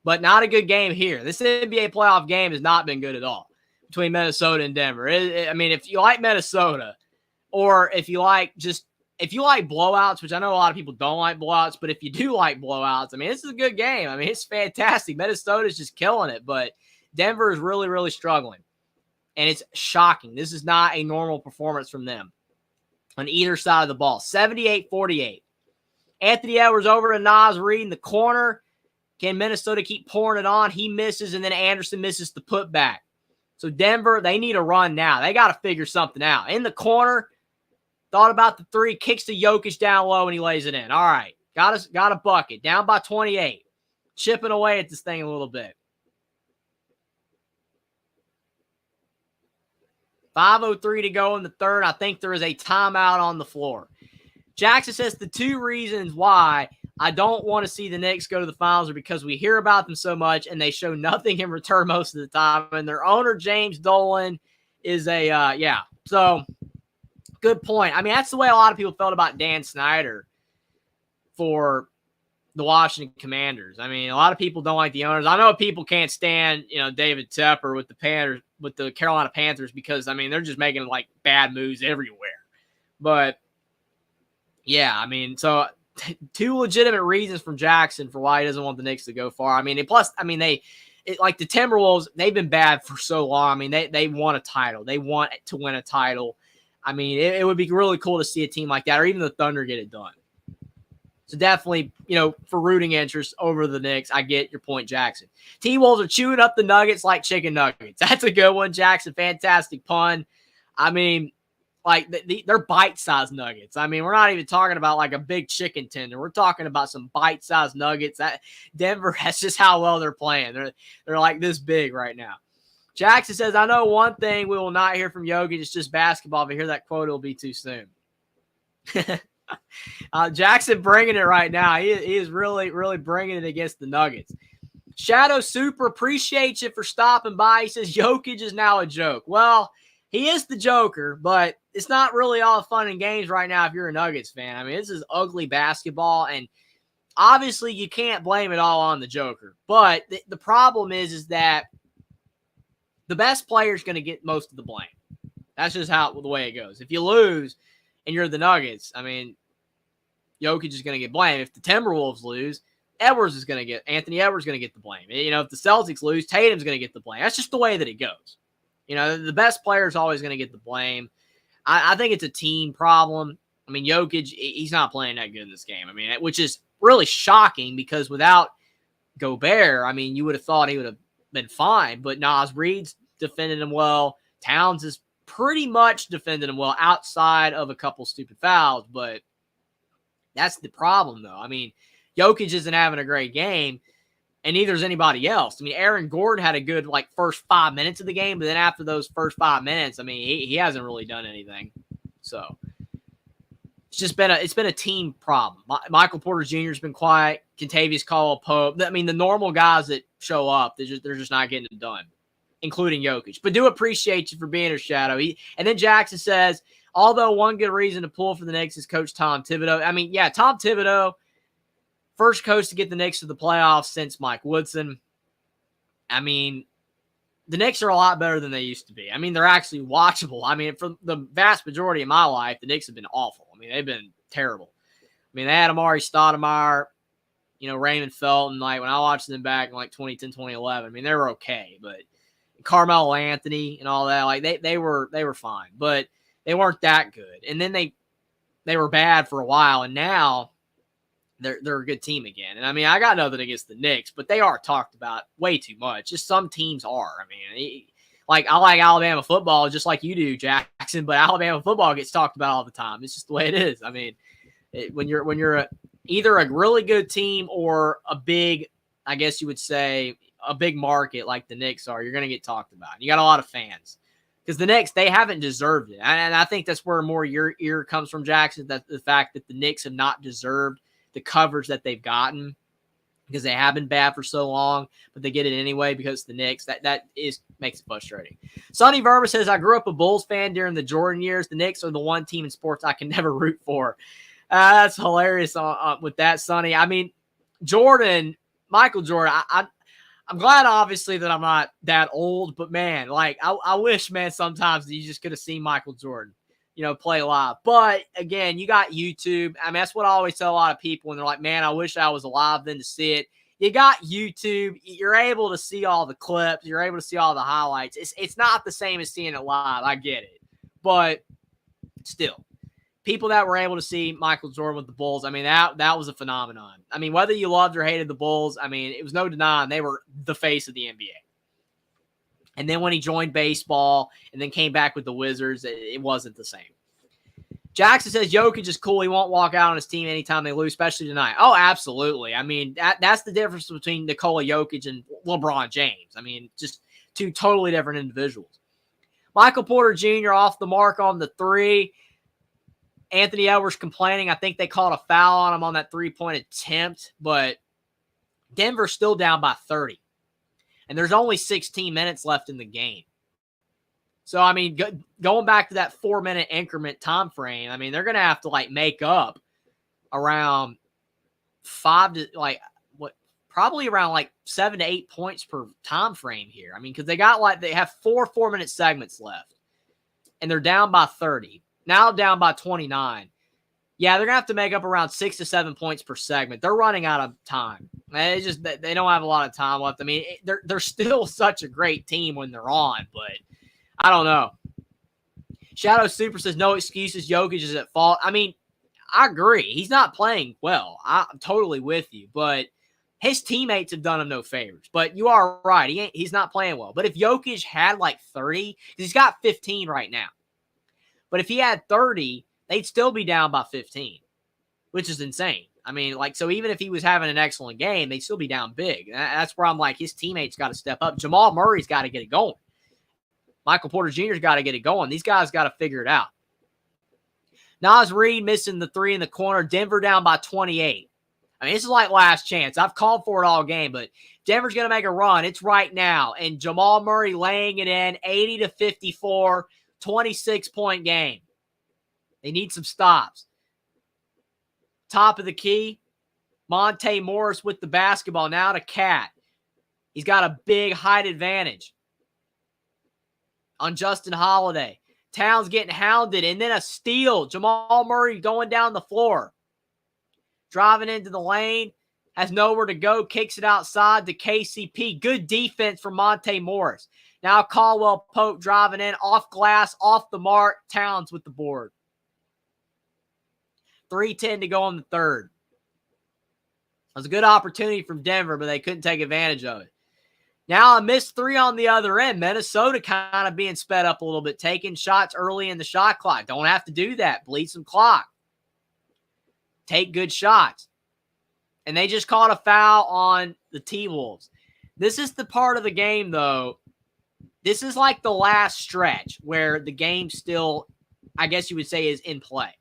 but not a good game here. This NBA playoff game has not been good at all between Minnesota and Denver. I mean, if you like Minnesota, or if you like blowouts, which I know a lot of people don't like blowouts, but if you do like blowouts, I mean, this is a good game. I mean, it's fantastic. Minnesota's just killing it, but Denver is really, really struggling, and it's shocking. This is not a normal performance from them on either side of the ball. 78-48. Anthony Edwards over to Naz Reid in the corner. Can Minnesota keep pouring it on? He misses, and then Anderson misses the putback. So Denver, they need a run now. They got to figure something out. In the corner, thought about the three, kicks to Jokic down low, and he lays it in. All right, got a bucket. Down by 28. Chipping away at this thing a little bit. 5:03 to go in the third. I think there is a timeout on the floor. Jackson says the 2 reasons why I don't want to see the Knicks go to the finals are because we hear about them so much and they show nothing in return most of the time. And their owner, James Dolan, is So, good point. I mean, that's the way a lot of people felt about Dan Snyder for the Washington Commanders. I mean, a lot of people don't like the owners. I know people can't stand, David Tepper with the Carolina Panthers because, I mean, they're just making like bad moves everywhere. But yeah, I mean, so 2 legitimate reasons from Jackson for why he doesn't want the Knicks to go far. I mean, like the Timberwolves, they've been bad for so long. I mean, they want a title. They want to win a title. I mean, it would be really cool to see a team like that, or even the Thunder get it done. So definitely, for rooting interest over the Knicks, I get your point, Jackson. T-Wolves are chewing up the Nuggets like chicken nuggets. That's a good one, Jackson. Fantastic pun. I mean, like they're bite-sized nuggets. I mean, we're not even talking about like a big chicken tender. We're talking about some bite-sized nuggets. Denver, that's just how well they're playing. They're like this big right now. Jackson says, I know one thing we will not hear from Yogi. It's just basketball. If I hear that quote, it'll be too soon. Jackson bringing it right now. He is really, really bringing it against the Nuggets. Shadow Super, appreciate you for stopping by. He says Jokic is now a joke. Well, he is the Joker, but it's not really all fun and games right now if you're a Nuggets fan. I mean, this is ugly basketball, and obviously you can't blame it all on the Joker. But the problem is that the best player is going to get most of the blame. That's just the way it goes. If you lose and you're the Nuggets, I mean, Jokic is going to get blamed. If the Timberwolves lose, Anthony Edwards is going to get the blame. If the Celtics lose, Tatum's going to get the blame. That's just the way that it goes. The best player is always going to get the blame. I think it's a team problem. I mean, Jokic, he's not playing that good in this game. I mean, which is really shocking because without Gobert, I mean, you would have thought he would have been fine. But Naz Reid's defended him well. Towns is pretty much defended him well outside of a couple stupid fouls. But that's the problem, though. I mean, Jokic isn't having a great game, and neither is anybody else. I mean, Aaron Gordon had a good, first 5 minutes of the game, but then after those first 5 minutes, I mean, he hasn't really done anything. So, it's been a team problem. Michael Porter Jr. has been quiet. Kentavious Caldwell-Pope. I mean, the normal guys that show up, they're just not getting it done, including Jokic. But do appreciate you for being a shadow. And then Jackson says, although one good reason to pull for the Knicks is Coach Tom Thibodeau. I mean, yeah, Tom Thibodeau, first coach to get the Knicks to the playoffs since Mike Woodson. I mean, the Knicks are a lot better than they used to be. I mean, they're actually watchable. I mean, for the vast majority of my life, the Knicks have been awful. I mean, they've been terrible. I mean, they had Amari Stoudemire, Raymond Felton. Like, when I watched them back in, 2010, 2011, I mean, they were okay. But Carmelo Anthony and all that, like, they were fine. But they weren't that good. And then they were bad for a while, and now they're a good team again. And I mean, I got nothing against the Knicks, but they are talked about way too much. Just some teams are. I mean, I like Alabama football just like you do, Jackson, but Alabama football gets talked about all the time. It's just the way it is. I mean, when you're either a really good team or a big, I guess you would say, a big market like the Knicks are, you're going to get talked about. You got a lot of fans. Because the Knicks, they haven't deserved it. And I think that's where more your ear comes from, Jackson, that the fact that the Knicks have not deserved the coverage that they've gotten because they have been bad for so long, but they get it anyway because the Knicks. That makes it frustrating. Sonny Verma says, I grew up a Bulls fan during the Jordan years. The Knicks are the one team in sports I can never root for. That's hilarious with that, Sonny. I mean, Michael Jordan, I'm glad, obviously, that I'm not that old, but, man, I wish, man, sometimes you just could have seen Michael Jordan, play live. But, again, you got YouTube. I mean, that's what I always tell a lot of people when they're like, man, I wish I was alive then to see it. You got YouTube. You're able to see all the clips. You're able to see all the highlights. It's not the same as seeing it live. I get it. But still, people that were able to see Michael Jordan with the Bulls, I mean, that was a phenomenon. I mean, whether you loved or hated the Bulls, I mean, it was no denying they were the face of the NBA. And then when he joined baseball and then came back with the Wizards, it wasn't the same. Jackson says Jokic is cool. He won't walk out on his team anytime they lose, especially tonight. Oh, absolutely. I mean, that's the difference between Nikola Jokic and LeBron James. I mean, just two totally different individuals. Michael Porter Jr. off the mark on the three. Anthony Edwards complaining. I think they called a foul on him on that three-point attempt, but Denver's still down by 30. And there's only 16 minutes left in the game. So, I mean, going back to that 4-minute increment time frame, I mean, they're going to have to, make up around probably around 7 to 8 points per time frame here. I mean, because they have 4 4-minute segments left, and they're down by 30. Now down by 29. Yeah, they're going to have to make up around 6 to 7 points per segment. They're running out of time. It's just they don't have a lot of time left. I mean, they're still such a great team when they're on, but I don't know. Shadow Super says, no excuses. Jokic is at fault. I mean, I agree. He's not playing well. I'm totally with you, but his teammates have done him no favors. But you are right. He's not playing well. But if Jokic had 30, he's got 15 right now. But if he had 30, they'd still be down by 15, which is insane. I mean, so even if he was having an excellent game, they'd still be down big. That's where I'm his teammates got to step up. Jamal Murray's got to get it going. Michael Porter Jr.'s got to get it going. These guys got to figure it out. Naz Reid missing the three in the corner. Denver down by 28. I mean, this is last chance. I've called for it all game, but Denver's going to make a run. It's right now. And Jamal Murray laying it in, 80 to 54. 26-point game. They need some stops. Top of the key, Monte Morris with the basketball. Now to Cat. He's got a big height advantage on Justin Holiday. Towns getting hounded, and then a steal. Jamal Murray going down the floor. Driving into the lane. Has nowhere to go. Kicks it outside to KCP. Good defense from Monte Morris. Now Caldwell-Pope driving in, off glass, off the mark. Towns with the board. 3:10 to go in the third. It was a good opportunity from Denver, but they couldn't take advantage of it. Now a missed three on the other end. Minnesota kind of being sped up a little bit, taking shots early in the shot clock. Don't have to do that. Bleed some clock. Take good shots. And they just caught a foul on the T-Wolves. This is the part of the game, though. This is the last stretch where the game still, I guess you would say, is in play.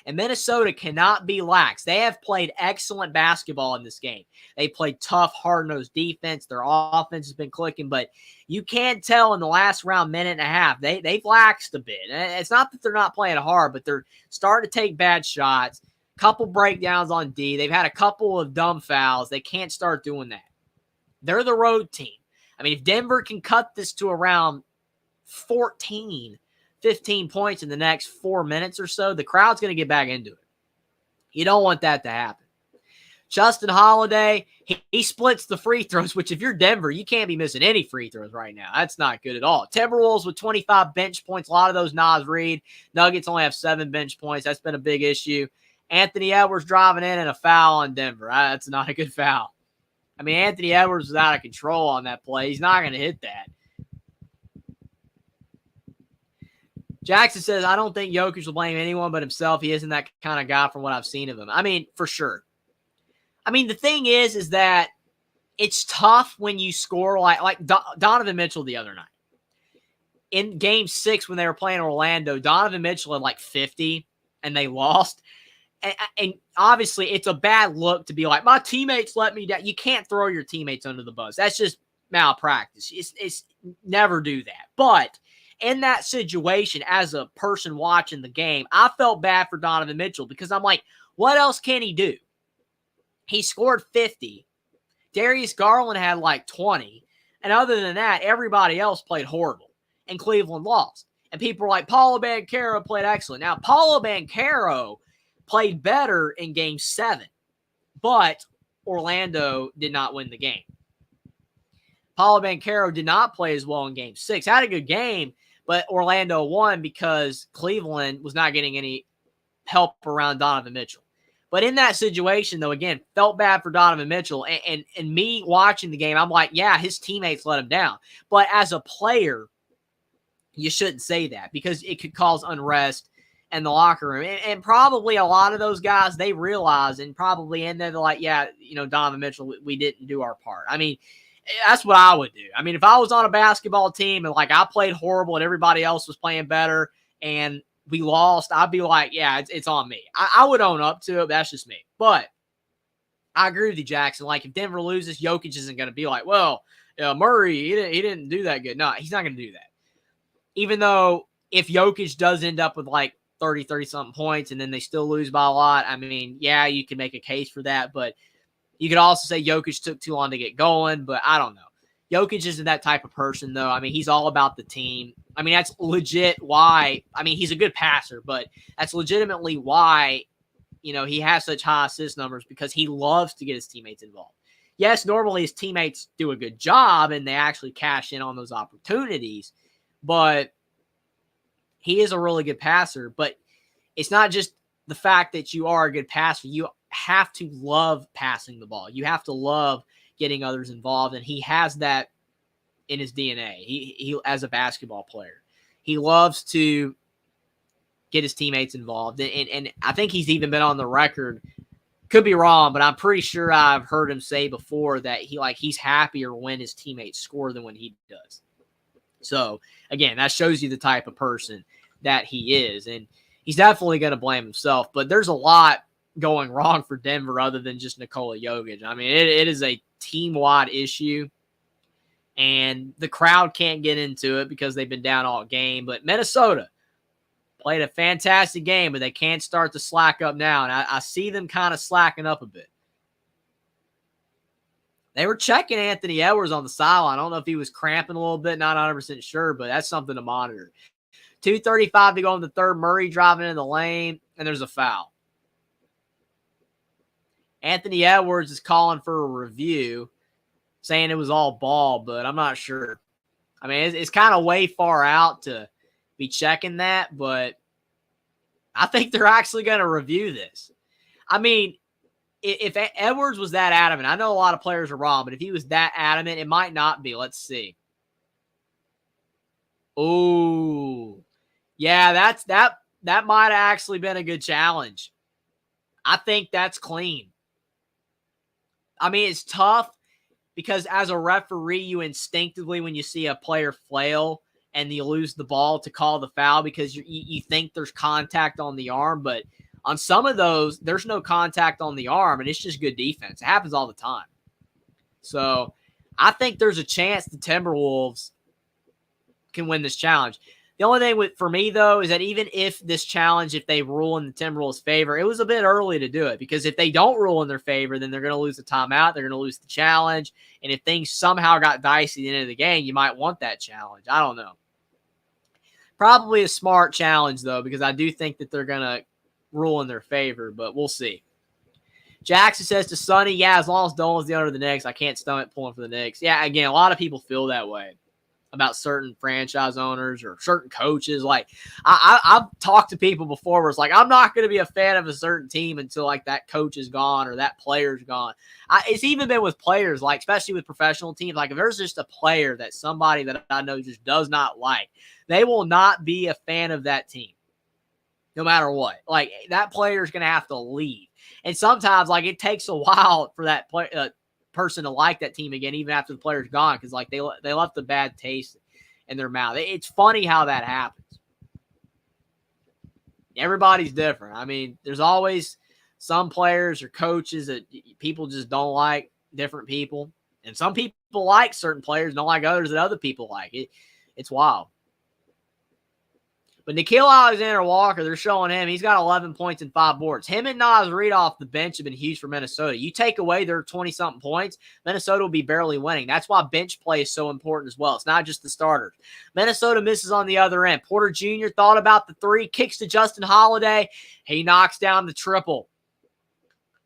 And Minnesota cannot be lax. They have played excellent basketball in this game. They played tough, hard-nosed defense. Their offense has been clicking, but you can tell in the last round, minute and a half, they've laxed a bit. And it's not that they're not playing hard, but they're starting to take bad shots. Couple breakdowns on D. They've had a couple of dumb fouls. They can't start doing that. They're the road team. I mean, if Denver can cut this to around 14, 15 points in the next 4 minutes or so, the crowd's going to get back into it. You don't want that to happen. Justin Holiday, he splits the free throws, which if you're Denver, you can't be missing any free throws right now. That's not good at all. Timberwolves with 25 bench points. A lot of those Nas Reed. Nuggets only have 7 bench points. That's been a big issue. Anthony Edwards driving in and a foul on Denver. That's not a good foul. I mean, Anthony Edwards was out of control on that play. He's not going to hit that. Jackson says, I don't think Jokic will blame anyone but himself. He isn't that kind of guy from what I've seen of him. I mean, for sure. I mean, the thing is that it's tough when you score like Donovan Mitchell the other night. In Game 6 when they were playing Orlando, Donovan Mitchell had like 50 and they lost. And obviously, it's a bad look to be like, my teammates let me down. You can't throw your teammates under the bus. That's just malpractice. It's never do that. But in that situation, as a person watching the game, I felt bad for Donovan Mitchell because I'm like, what else can he do? He scored 50. Darius Garland had like 20. And other than that, everybody else played horrible. And Cleveland lost. And people were like, Paolo Banchero played excellent. Now, Paolo Banchero played better in Game 7, but Orlando did not win the game. Paolo Banchero did not play as well in Game 6. Had a good game, but Orlando won because Cleveland was not getting any help around Donovan Mitchell. But in that situation, though, again, felt bad for Donovan Mitchell. And me watching the game, I'm like, yeah, his teammates let him down. But as a player, you shouldn't say that because it could cause unrest in the locker room. And probably a lot of those guys, they realize and probably in there, they're like, yeah, Donovan Mitchell, we didn't do our part. I mean, that's what I would do. I mean, if I was on a basketball team and like I played horrible and everybody else was playing better and we lost, I'd be like, yeah, it's on me. I would own up to it. But that's just me. But I agree with you, Jackson. Like if Denver loses, Jokic isn't going to be like, well, Murray, he didn't do that good. No, he's not going to do that. Even though if Jokic does end up with like 30-something points and then they still lose by a lot, I mean, yeah, you can make a case for that. But you could also say Jokic took too long to get going, but I don't know. Jokic isn't that type of person, though. I mean, he's all about the team. I mean, that's legit why. I mean, he's a good passer, but that's legitimately why, he has such high assist numbers because he loves to get his teammates involved. Yes, normally his teammates do a good job and they actually cash in on those opportunities, but he is a really good passer. But it's not just the fact that you are a good passer. You have to love passing the ball. You have to love getting others involved, and he has that in his DNA. He as a basketball player, he loves to get his teammates involved, and I think he's even been on the record. Could be wrong, but I'm pretty sure I've heard him say before that he's happier when his teammates score than when he does. So again, that shows you the type of person that he is, and he's definitely going to blame himself. But there's a lot going wrong for Denver other than just Nikola Jokic. I mean, it is a team-wide issue, and the crowd can't get into it because they've been down all game. But Minnesota played a fantastic game, but they can't start to slack up now, and I see them kind of slacking up a bit. They were checking Anthony Edwards on the sideline. I don't know if he was cramping a little bit, not 100% sure, but that's something to monitor. 2:35 to go in the third. Murray driving in the lane, and there's a foul. Anthony Edwards is calling for a review, saying it was all ball, but I'm not sure. I mean, it's kind of way far out to be checking that, but I think they're actually going to review this. I mean, if Edwards was that adamant, I know a lot of players are wrong, but if he was that adamant, it might not be. Let's see. Oh, yeah, that might have actually been a good challenge. I think that's clean. I mean, it's tough because as a referee, you instinctively, when you see a player flail and you lose the ball, to call the foul because you think there's contact on the arm. But On some of those, there's no contact on the arm, and it's just good defense. It happens all the time. So I think there's a chance the Timberwolves can win this challenge. The only thing for me, though, is that even if this challenge, if they rule in the Timberwolves' favor, it was a bit early to do it, because if they don't rule in their favor, then they're going to lose the timeout. They're going to lose the challenge. And if things somehow got dicey at the end of the game, you might want that challenge. I don't know. Probably a smart challenge, though, because I do think that they're going to rule in their favor, but we'll see. Jackson says to Sonny, yeah, as long as Dolan's the owner of the Knicks, I can't stomach pulling for the Knicks. Yeah, again, a lot of people feel that way about certain franchise owners or certain coaches. Like, I've talked to people before where it's like, I'm not going to be a fan of a certain team until, like, that coach is gone or that player's gone. It's even been with players, like, especially with professional teams. Like, if there's just a player that somebody that I know just does not like, they will not be a fan of that team no matter what. Like, that player is going to have to leave. And sometimes, like, it takes a while for that person to like that team again, even after the player's gone, because, like, they left a bad taste in their mouth. It's funny how that happens. Everybody's different. I mean, there's always some players or coaches that people just don't like, different people. And some people like certain players, don't like others that other people like. It's wild. But Nickeil Alexander-Walker, they're showing him, he's got 11 points and 5 boards. Him and Naz Reid off the bench have been huge for Minnesota. You take away their 20-something points, Minnesota will be barely winning. That's why bench play is so important as well. It's not just the starters. Minnesota misses on the other end. Porter Jr. thought about the three, kicks to Justin Holiday. He knocks down the triple.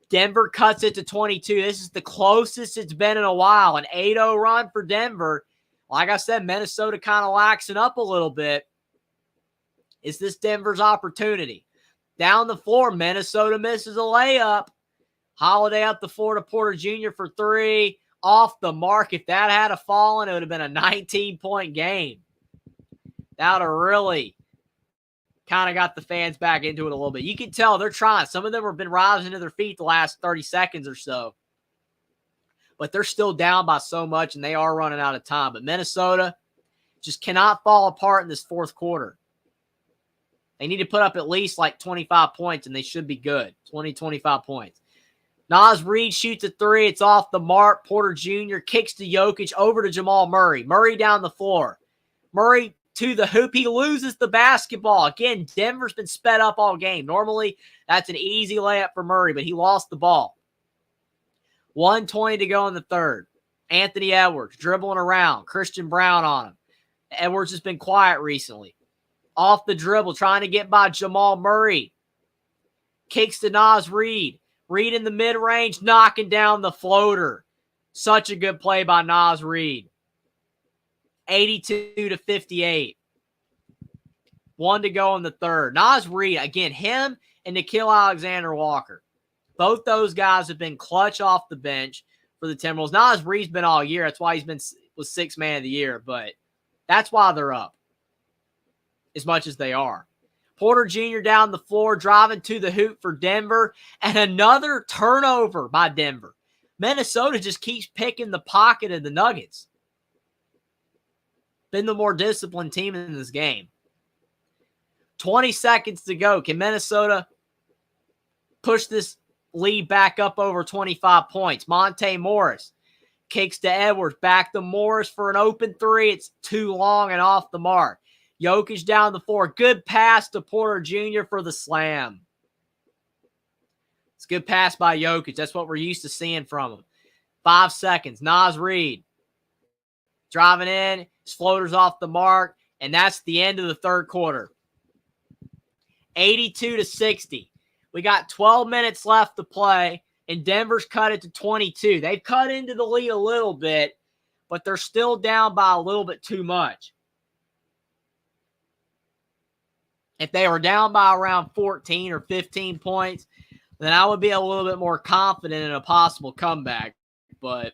Denver cuts it to 22. This is the closest it's been in a while. An 8-0 run for Denver. Like I said, Minnesota kind of laxing up a little bit. Is this Denver's opportunity? Down the floor, Minnesota misses a layup. Holiday up the floor to Porter Jr. for 3. Off the mark. If that had fallen, it would have been a 19-point game. That would have really kind of got the fans back into it a little bit. You can tell they're trying. Some of them have been rising to their feet the last 30 seconds or so. But they're still down by so much, and they are running out of time. But Minnesota just cannot fall apart in this fourth quarter. They need to put up at least like 25 points, and they should be good. 20, 25 points. Naz Reid shoots a 3. It's off the mark. Porter Jr. kicks to Jokic over to Jamal Murray. Murray down the floor. Murray to the hoop. He loses the basketball. Again, Denver's been sped up all game. Normally, that's an easy layup for Murray, but he lost the ball. 1:20 to go in the third. Anthony Edwards dribbling around. Christian Brown on him. Edwards has been quiet recently. Off the dribble, trying to get by Jamal Murray. Kicks to Naz Reid. Reid in the mid-range, knocking down the floater. Such a good play by Naz Reid. 82 to 58. 1 to go in the third. Naz Reid, again, him and Nickeil Alexander-Walker. Both those guys have been clutch off the bench for the Timberwolves. Naz Reid's been all year. That's why was sixth man of the year, but that's why they're up as much as they are. Porter Jr. down the floor, driving to the hoop for Denver, and another turnover by Denver. Minnesota just keeps picking the pocket of the Nuggets. Been the more disciplined team in this game. 20 seconds to go. Can Minnesota push this lead back up over 25 points? Monte Morris kicks to Edwards, back to Morris for an open 3. It's too long and off the mark. Jokic down the floor. Good pass to Porter Jr. for the slam. It's a good pass by Jokic. That's what we're used to seeing from him. 5 seconds. Naz Reid driving in. His floater's off the mark. And that's the end of the third quarter. 82 to 60. We got 12 minutes left to play, and Denver's cut it to 22. They've cut into the lead a little bit, but they're still down by a little bit too much. If they were down by around 14 or 15 points, then I would be a little bit more confident in a possible comeback. But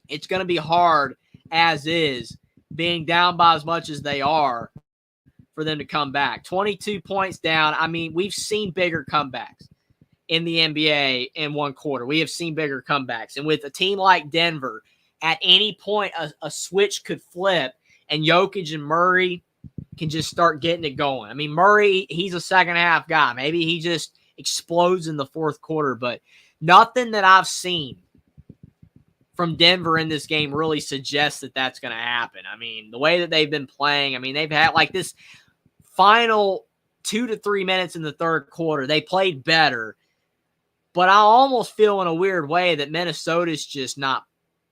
it's going to be hard as is, being down by as much as they are, for them to come back. 22 points down. I mean, we've seen bigger comebacks in the NBA in one quarter. We have seen bigger comebacks. And with a team like Denver, at any point, a switch could flip, and Jokic and Murray can just start getting it going. I mean, Murray, he's a second half guy. Maybe he just explodes in the fourth quarter. But nothing that I've seen from Denver in this game really suggests that that's going to happen. I mean, the way that they've been playing, I mean, they've had like this final 2 to 3 minutes in the third quarter, they played better. But I almost feel in a weird way that Minnesota's just not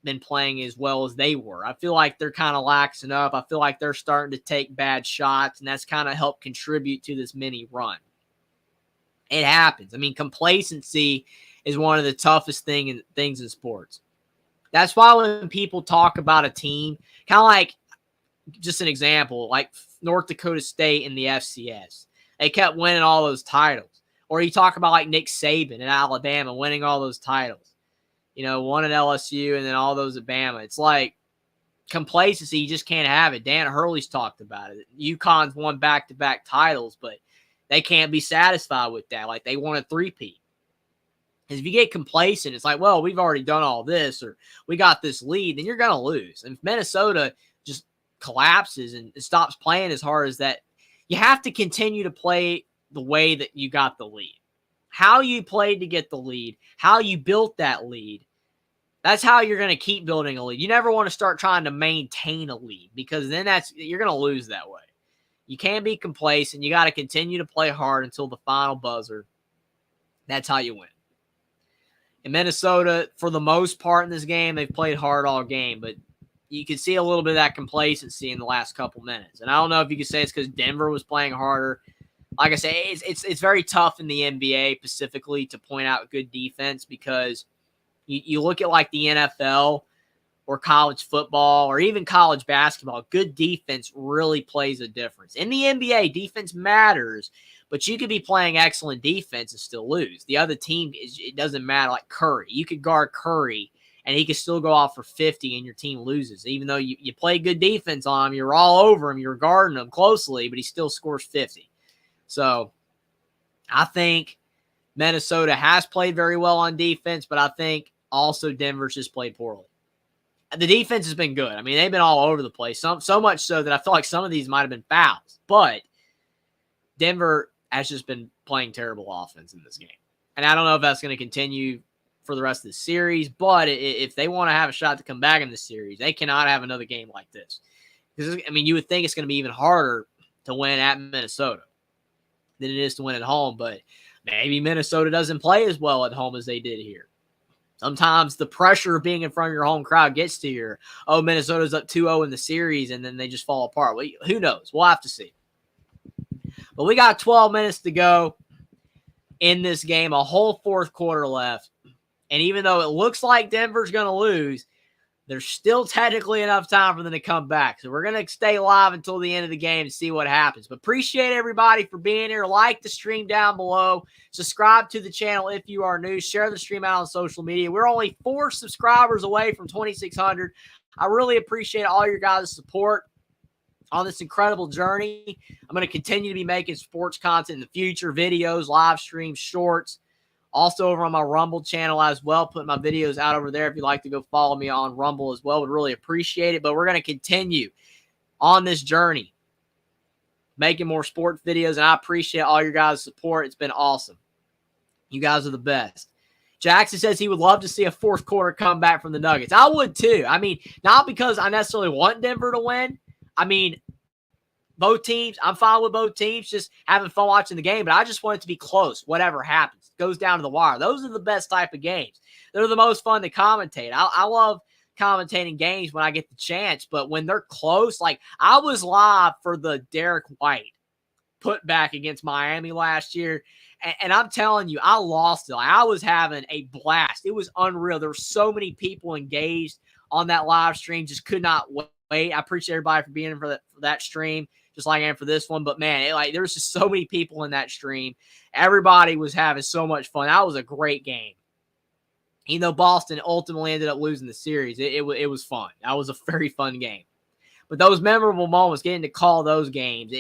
been playing as well as they were. I feel like they're kind of laxing up. I feel like they're starting to take bad shots, and that's kind of helped contribute to this mini run. It happens. I mean, complacency is one of the toughest things in sports. That's why when people talk about a team, kind of like, just an example, like North Dakota State in the FCS, they kept winning all those titles. Or you talk about like Nick Saban in Alabama winning all those titles. You know, one at LSU and then all those at Bama. It's like complacency, you just can't have it. Dan Hurley's talked about it. UConn's won back-to-back titles, but they can't be satisfied with that. Like, they want a three-peat. Because if you get complacent, it's like, well, we've already done all this, or we got this lead, then you're going to lose. And if Minnesota just collapses and stops playing as hard as that, you have to continue to play the way that you got the lead. How you played to get the lead, how you built that lead, that's how you're going to keep building a lead. You never want to start trying to maintain a lead, because then you're going to lose that way. You can't be complacent. You got to continue to play hard until the final buzzer. That's how you win. In Minnesota, for the most part in this game, they've played hard all game, but you can see a little bit of that complacency in the last couple minutes. And I don't know if you could say it's because Denver was playing harder. Like I say, it's very tough in the NBA specifically to point out good defense, because you look at like the NFL or college football or even college basketball, good defense really plays a difference. In the NBA, defense matters, but you could be playing excellent defense and still lose. The other team, it doesn't matter. Like Curry, you could guard Curry and he could still go off for 50 and your team loses. Even though you play good defense on him, you're all over him, you're guarding him closely, but he still scores 50. So I think Minnesota has played very well on defense, but I think also Denver's just played poorly. The defense has been good. I mean, they've been all over the place, so much so that I feel like some of these might have been fouls. But Denver has just been playing terrible offense in this game. And I don't know if that's going to continue for the rest of the series, but if they want to have a shot to come back in this series, they cannot have another game like this. Because, I mean, you would think it's going to be even harder to win at Minnesota than it is to win at home, but maybe Minnesota doesn't play as well at home as they did here. Sometimes the pressure of being in front of your home crowd gets to you. Oh, Minnesota's up 2-0 in the series, and then they just fall apart. Well, who knows? We'll have to see. But we got 12 minutes to go in this game, a whole fourth quarter left. And even though it looks like Denver's going to lose, there's still technically enough time for them to come back. So we're going to stay live until the end of the game and see what happens. But appreciate everybody for being here. Like the stream down below. Subscribe to the channel if you are new. Share the stream out on social media. We're only 4 subscribers away from 2,600. I really appreciate all your guys' support on this incredible journey. I'm going to continue to be making sports content in the future, videos, live streams, shorts. Also over on my Rumble channel as well, putting my videos out over there. If you'd like to go follow me on Rumble as well, would really appreciate it. But we're going to continue on this journey, making more sports videos, and I appreciate all your guys' support. It's been awesome. You guys are the best. Jackson says he would love to see a fourth quarter comeback from the Nuggets. I would too. I mean, not because I necessarily want Denver to win. I mean, both teams, I'm fine with both teams, just having fun watching the game, but I just want it to be close, whatever happens. It goes down to the wire. Those are the best type of games. They're the most fun to commentate. I love commentating games when I get the chance, but when they're close, like I was live for the Derek White putback against Miami last year, and I'm telling you, I lost it. Like, I was having a blast. It was unreal. There were so many people engaged on that live stream, just could not wait. I appreciate everybody for being in for that stream, just like I am for this one. But, man, there was just so many people in that stream. Everybody was having so much fun. That was a great game. Even though Boston ultimately ended up losing the series, it was fun. That was a very fun game. But those memorable moments, getting to call those games,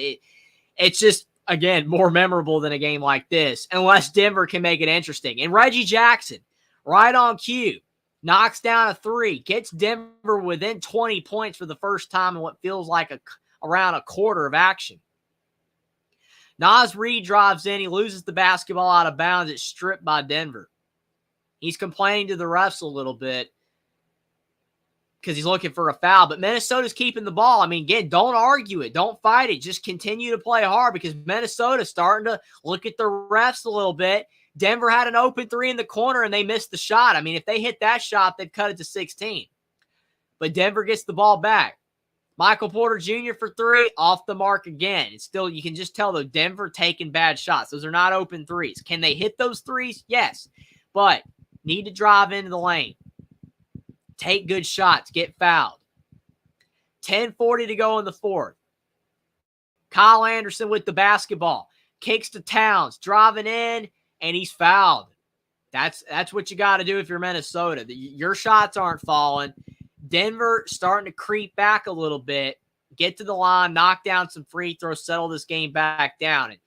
it's just, again, more memorable than a game like this, unless Denver can make it interesting. And Reggie Jackson, right on cue, knocks down a 3, gets Denver within 20 points for the first time in what feels like around a quarter of action. Naz Reid drives in. He loses the basketball out of bounds. It's stripped by Denver. He's complaining to the refs a little bit because he's looking for a foul. But Minnesota's keeping the ball. I mean, again, don't argue it. Don't fight it. Just continue to play hard because Minnesota's starting to look at the refs a little bit. Denver had an open three in the corner, and they missed the shot. I mean, if they hit that shot, they'd cut it to 16. But Denver gets the ball back. Michael Porter Jr. for three, off the mark again. It's still, you can just tell, though, Denver taking bad shots. Those are not open threes. Can they hit those threes? Yes. But need to drive into the lane. Take good shots. Get fouled. 10:40 to go in the fourth. Kyle Anderson with the basketball. Kicks to Towns. Driving in, and he's fouled. That's what you got to do if you're Minnesota. Your shots aren't falling. Denver starting to creep back a little bit, get to the line, knock down some free throws, settle this game back down. And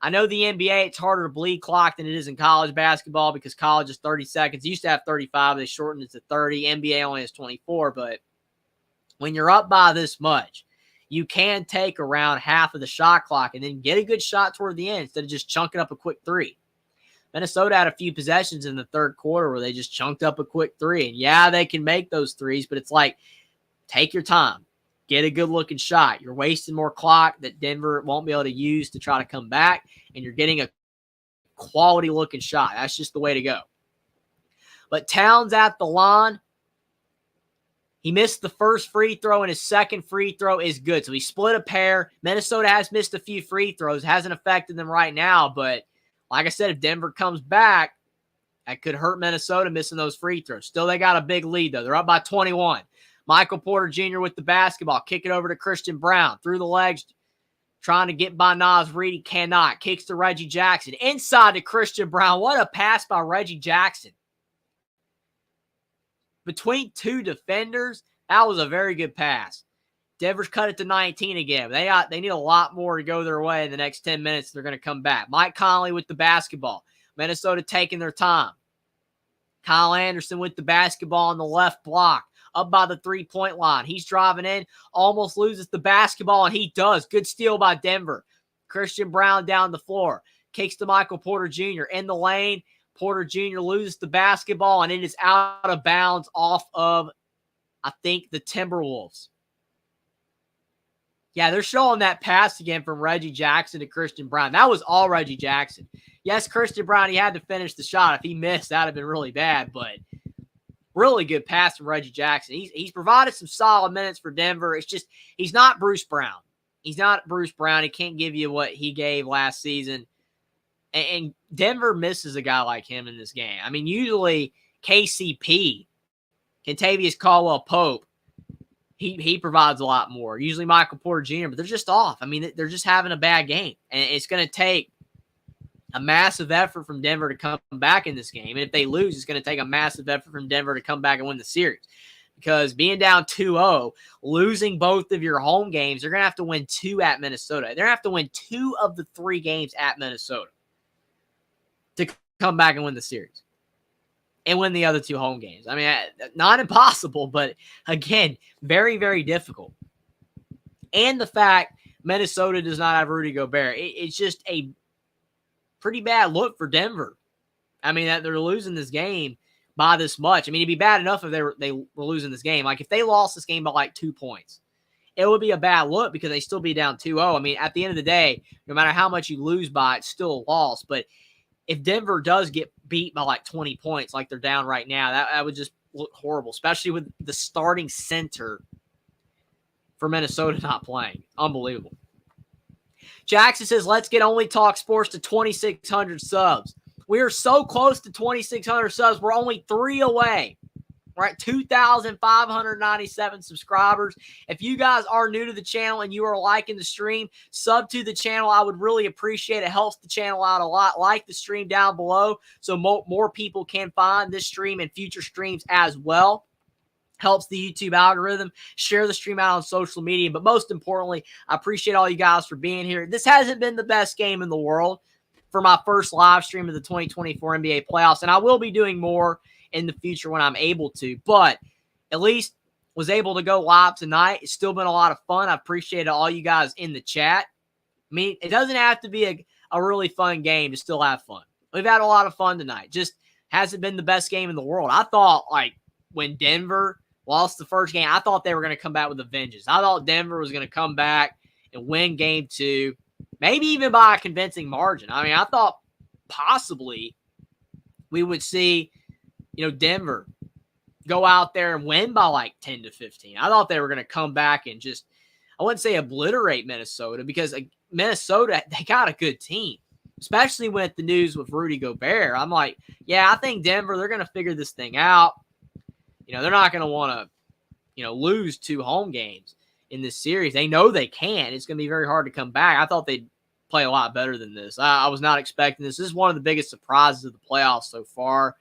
I know the NBA, it's harder to bleed clock than it is in college basketball because college is 30 seconds. It used to have 35. They shortened it to 30. NBA only has 24. But when you're up by this much, you can take around half of the shot clock and then get a good shot toward the end instead of just chunking up a quick three. Minnesota had a few possessions in the third quarter where they just chunked up a quick three. And yeah, they can make those threes, but it's like, take your time. Get a good-looking shot. You're wasting more clock that Denver won't be able to use to try to come back, and you're getting a quality-looking shot. That's just the way to go. But Towns at the line. He missed the first free throw, and his second free throw is good. So he split a pair. Minnesota has missed a few free throws. Hasn't affected them right now, but like I said, if Denver comes back, that could hurt Minnesota missing those free throws. Still, they got a big lead, though. They're up by 21. Michael Porter Jr. with the basketball. Kick it over to Christian Brown. Through the legs, trying to get by Naz Reid. He cannot. Kicks to Reggie Jackson. Inside to Christian Brown. What a pass by Reggie Jackson. Between two defenders, that was a very good pass. Denver's cut it to 19 again. They need a lot more to go their way in the next 10 minutes. They're going to come back. Mike Conley with the basketball. Minnesota taking their time. Kyle Anderson with the basketball on the left block. Up by the three-point line. He's driving in. Almost loses the basketball, and he does. Good steal by Denver. Christian Brown down the floor. Kicks to Michael Porter Jr. in the lane. Porter Jr. loses the basketball, and it is out of bounds off of, I think, the Timberwolves. Yeah, they're showing that pass again from Reggie Jackson to Christian Brown. That was all Reggie Jackson. Yes, Christian Brown, he had to finish the shot. If he missed, that would have been really bad, but really good pass from Reggie Jackson. He's provided some solid minutes for Denver. It's just he's not Bruce Brown. He's not Bruce Brown. He can't give you what he gave last season. And Denver misses a guy like him in this game. I mean, usually KCP, Kentavious Caldwell-Pope, he provides a lot more. Usually Michael Porter Jr., but they're just off. I mean, they're just having a bad game. And it's going to take a massive effort from Denver to come back in this game. And if they lose, it's going to take a massive effort from Denver to come back and win the series. Because being down 2-0, losing both of your home games, they're going to have to win 2 at Minnesota. They're going to have to win 2 of the 3 games at Minnesota to come back and win the series. And win the other 2 home games. I mean, not impossible, but again, very, very difficult. And the fact Minnesota does not have Rudy Gobert, it's just a pretty bad look for Denver. I mean, that they're losing this game by this much. I mean, it'd be bad enough if they were losing this game. Like, if they lost this game by like 2 points, it would be a bad look because they still be down 2-0. I mean, at the end of the day, no matter how much you lose by, it's still a loss. But if Denver does get beat by like 20 points, like they're down right now, that would just look horrible, especially with the starting center for Minnesota not playing. Unbelievable. Jackson says, let's get Only Talk Sports to 2,600 subs. We are so close to 2,600 subs. We're only 3 away. We're at 2,597 subscribers. If you guys are new to the channel and you are liking the stream, sub to the channel. I would really appreciate it. It helps the channel out a lot. Like the stream down below so more people can find this stream and future streams as well. Helps the YouTube algorithm. Share the stream out on social media. But most importantly, I appreciate all you guys for being here. This hasn't been the best game in the world for my first live stream of the 2024 NBA playoffs, and I will be doing more in the future when I'm able to, but at least was able to go live tonight. It's still been a lot of fun. I appreciate all you guys in the chat. I mean, it doesn't have to be a really fun game to still have fun. We've had a lot of fun tonight. Just hasn't been the best game in the world. I thought, like, when Denver lost the first game, I thought they were going to come back with a vengeance. I thought Denver was going to come back and win game 2, maybe even by a convincing margin. I mean, I thought possibly we would see, Denver go out there and win by like 10 to 15. I thought they were going to come back and just, I wouldn't say obliterate Minnesota, because Minnesota, they got a good team, especially with the news with Rudy Gobert. I'm like, yeah, I think Denver, they're going to figure this thing out. They're not going to want to, lose 2 home games in this series. They know they can. It's going to be very hard to come back. I thought they'd play a lot better than this. I was not expecting this. This is one of the biggest surprises of the playoffs so far.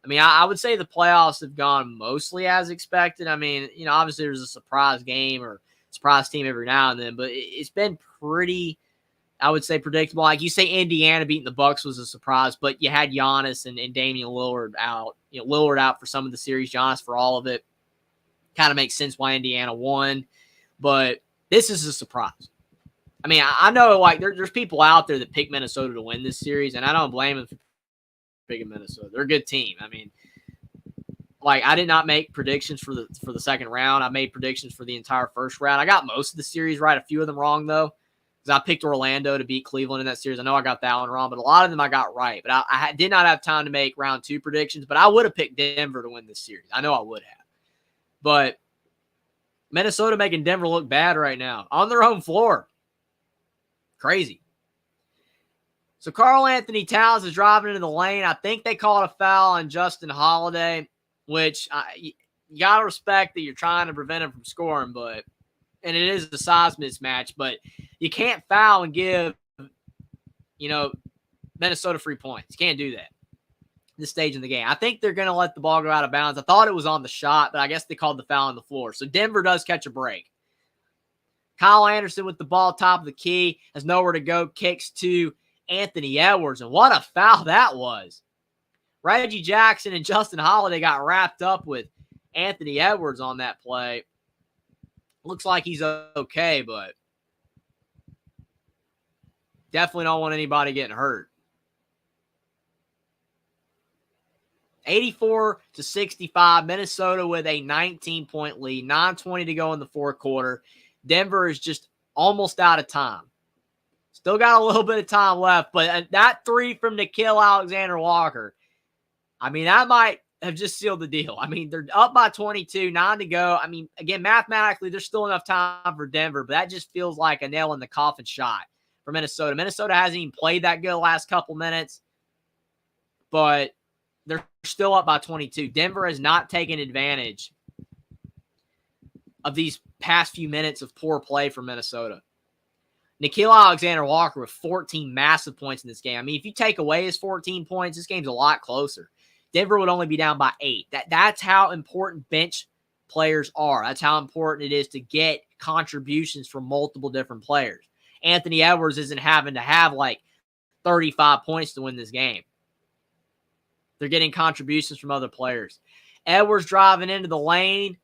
I mean, I would say the playoffs have gone mostly as expected. I mean, obviously there's a surprise game or surprise team every now and then, but it's been pretty, I would say, predictable. Like you say, Indiana beating the Bucks was a surprise, but you had Giannis and Damian Lillard out. Lillard out for some of the series, Giannis for all of it. Kind of makes sense why Indiana won, but this is a surprise. I mean, I know like there's people out there that pick Minnesota to win this series, and I don't blame them for picking Minnesota. They're a good team. I mean, like I did not make predictions for the second round. I made predictions for the entire first round. I got most of the series right. A few of them wrong though, because I picked Orlando to beat Cleveland in that series. I know I got that one wrong, but a lot of them I got right. But I did not have time to make round 2 predictions, but I would have picked Denver to win this series. I know I would have. But Minnesota making Denver look bad right now on their home floor. Crazy. So Karl Anthony Towns is driving into the lane. I think they called a foul on Justin Holiday, which you got to respect that you're trying to prevent him from scoring, and it is a size mismatch, but you can't foul and give, Minnesota free points. You can't do that this stage in the game. I think they're going to let the ball go out of bounds. I thought it was on the shot, but I guess they called the foul on the floor. So Denver does catch a break. Kyle Anderson with the ball top of the key, has nowhere to go, kicks to Anthony Edwards, and what a foul that was. Reggie Jackson and Justin Holiday got wrapped up with Anthony Edwards on that play. Looks like he's okay, but definitely don't want anybody getting hurt. 84-65, Minnesota with a 19-point lead, 9:20 to go in the fourth quarter. Denver is just almost out of time. Still got a little bit of time left, but that 3 from Nickeil Alexander-Walker, I mean, that might have just sealed the deal. I mean, they're up by 22, 9 to go. I mean, again, mathematically, there's still enough time for Denver, but that just feels like a nail in the coffin shot for Minnesota. Minnesota hasn't even played that good the last couple minutes, but they're still up by 22. Denver has not taken advantage of these past few minutes of poor play for Minnesota. Nickeil Alexander-Walker with 14 massive points in this game. I mean, if you take away his 14 points, this game's a lot closer. Denver would only be down by 8. That's how important bench players are. That's how important it is to get contributions from multiple different players. Anthony Edwards isn't having to have like 35 points to win this game. They're getting contributions from other players. Edwards driving into the lane,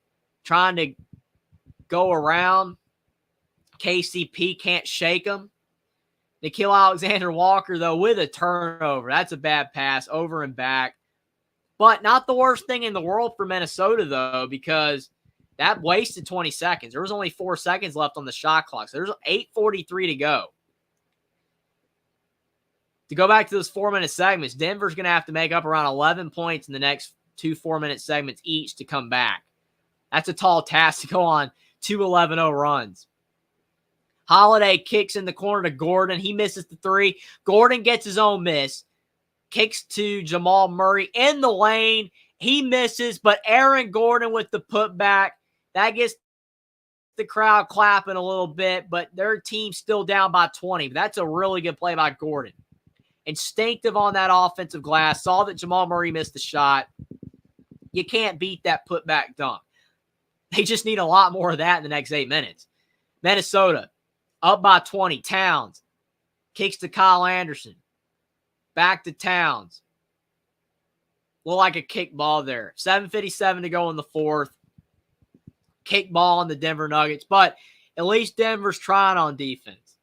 trying to go around. KCP can't shake him. Nickeil Alexander-Walker, though, with a turnover. That's a bad pass, over and back. But not the worst thing in the world for Minnesota, though, because that wasted 20 seconds. There was only 4 seconds left on the shot clock. So there's 8:43 to go. To go back to those 4-minute segments, Denver's going to have to make up around 11 points in the next 2 4-minute segments each to come back. That's a tall task to go on 2 11-0 runs. Holiday kicks in the corner to Gordon. He misses the 3. Gordon gets his own miss. Kicks to Jamal Murray in the lane. He misses, but Aaron Gordon with the putback. That gets the crowd clapping a little bit, but their team's still down by 20. But that's a really good play by Gordon. Instinctive on that offensive glass. Saw that Jamal Murray missed the shot. You can't beat that putback dunk. They just need a lot more of that in the next 8 minutes. Minnesota up by 20. Towns kicks to Kyle Anderson. Back to Towns. Look like a kick ball there. 7:57 to go in the fourth. Kick ball on the Denver Nuggets. But at least Denver's trying on defense.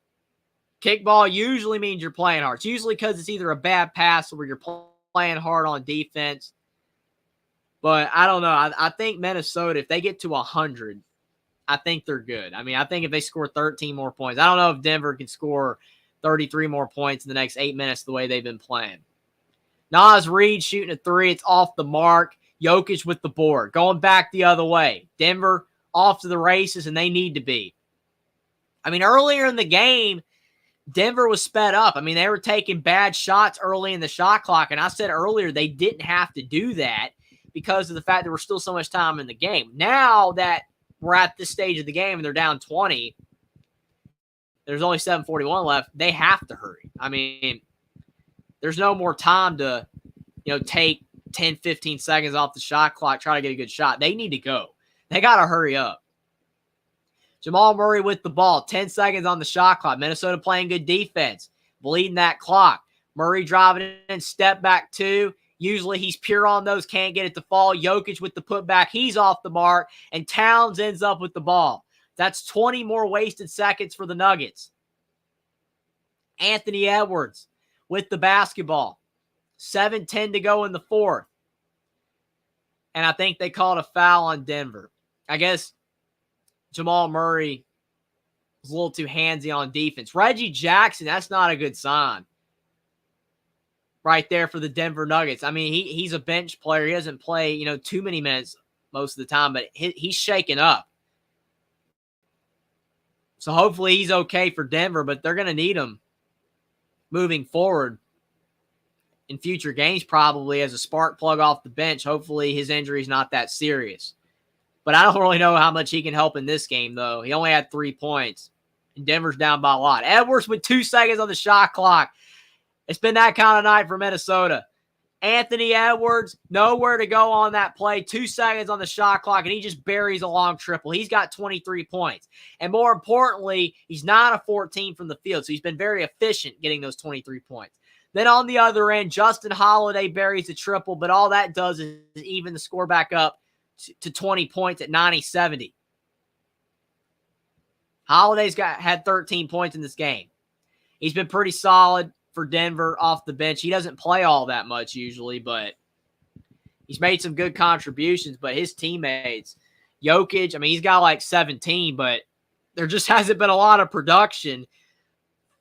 Kickball usually means you're playing hard. It's usually because it's either a bad pass or you're playing hard on defense. But I don't know. I think Minnesota, if they get to 100, I think they're good. I mean, I think if they score 13 more points, I don't know if Denver can score 33 more points in the next 8 minutes the way they've been playing. Naz Reid shooting a three. It's off the mark. Jokic with the board. Going back the other way. Denver off to the races, and they need to be. I mean, earlier in the game, Denver was sped up. I mean, they were taking bad shots early in the shot clock, and I said earlier they didn't have to do that because of the fact there was still so much time in the game. Now that we're at this stage of the game and they're down 20, there's only 7:41 left. They have to hurry. I mean, there's no more time to, take 10, 15 seconds off the shot clock, try to get a good shot. They need to go. They got to hurry up. Jamal Murray with the ball, 10 seconds on the shot clock. Minnesota playing good defense, bleeding that clock. Murray driving in, step back two. Usually he's pure on those, can't get it to fall. Jokic with the putback, he's off the mark, and Towns ends up with the ball. That's 20 more wasted seconds for the Nuggets. Anthony Edwards with the basketball. 7:10 to go in the fourth. And I think they called a foul on Denver. I guess Jamal Murray was a little too handsy on defense. Reggie Jackson, that's not a good sign. Right there for the Denver Nuggets. I mean, he's a bench player. He doesn't play, too many minutes most of the time, but he's shaking up. So hopefully he's okay for Denver, but they're going to need him moving forward in future games, probably as a spark plug off the bench. Hopefully his injury is not that serious. But I don't really know how much he can help in this game, though. He only had 3 points, and Denver's down by a lot. Edwards with 2 seconds on the shot clock. It's been that kind of night for Minnesota. Anthony Edwards, nowhere to go on that play. 2 seconds on the shot clock, and he just buries a long triple. He's got 23 points. And more importantly, he's 9 of 14 from the field, so he's been very efficient getting those 23 points. Then on the other end, Justin Holiday buries a triple, but all that does is even the score back up to 20 points at 90-70. Holiday's had 13 points in this game. He's been pretty solid for Denver off the bench. He doesn't play all that much usually, but he's made some good contributions. But his teammates, Jokic, I mean, he's got like 17, but there just hasn't been a lot of production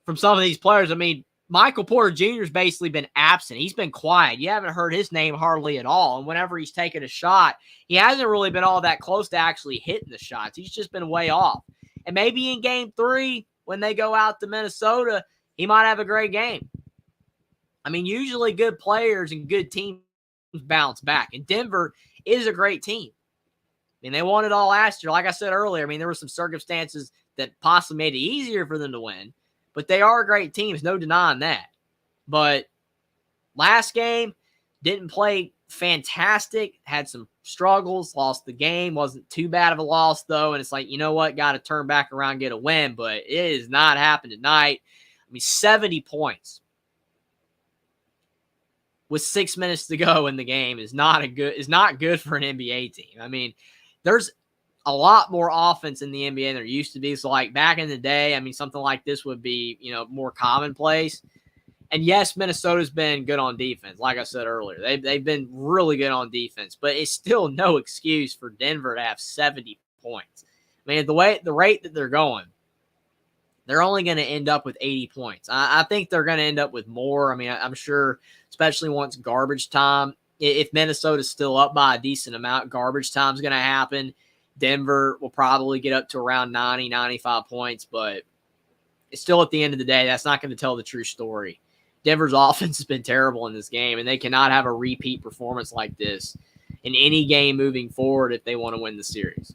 from some of these players. I mean, Michael Porter Jr. has basically been absent. He's been quiet. You haven't heard his name hardly at all. And whenever he's taken a shot, he hasn't really been all that close to actually hitting the shots. He's just been way off. And maybe in game 3, when they go out to Minnesota, he might have a great game. I mean, usually good players and good teams bounce back. And Denver is a great team. I mean, they won it all last year. Like I said earlier, I mean, there were some circumstances that possibly made it easier for them to win. But they are great teams, no denying that. But last game, didn't play fantastic, had some struggles, lost the game. Wasn't too bad of a loss, though. And it's like, you know what? Got to turn back around and get a win. But it is not happening tonight. I mean, 70 points with 6 minutes to go in the game is not good for an NBA team. I mean, there's a lot more offense in the NBA than there used to be. So, like, back in the day, I mean, something like this would be, more commonplace. And, yes, Minnesota's been good on defense, like I said earlier. They've been really good on defense. But it's still no excuse for Denver to have 70 points. I mean, the rate that they're going, they're only going to end up with 80 points. I think they're going to end up with more. I mean, I'm sure, especially once garbage time, if Minnesota's still up by a decent amount, garbage time's going to happen. Denver will probably get up to around 90, 95 points, but it's still at the end of the day, that's not going to tell the true story. Denver's offense has been terrible in this game, and they cannot have a repeat performance like this in any game moving forward if they want to win the series.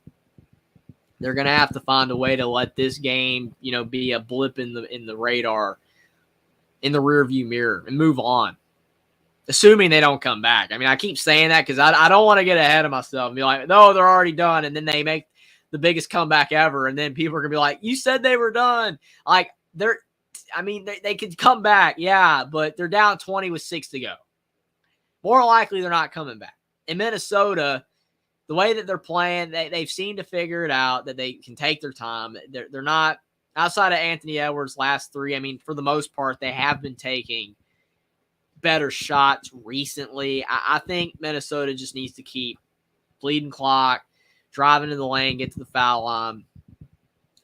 They're going to have to find a way to let this game, be a blip in the radar, in the rearview mirror, and move on. Assuming they don't come back. I mean, I keep saying that because I don't want to get ahead of myself and be like, no, they're already done. And then they make the biggest comeback ever. And then people are going to be like, you said they were done. Like, they could come back. Yeah, but they're down 20 with 6 to go. More likely they're not coming back. In Minnesota, the way that they've playing, they've seemed to figure it out that they can take their time. They're not outside of Anthony Edwards' last three, I mean, for the most part, they have been taking better shots recently. I think Minnesota just needs to keep bleeding clock, driving to the lane, get to the foul line.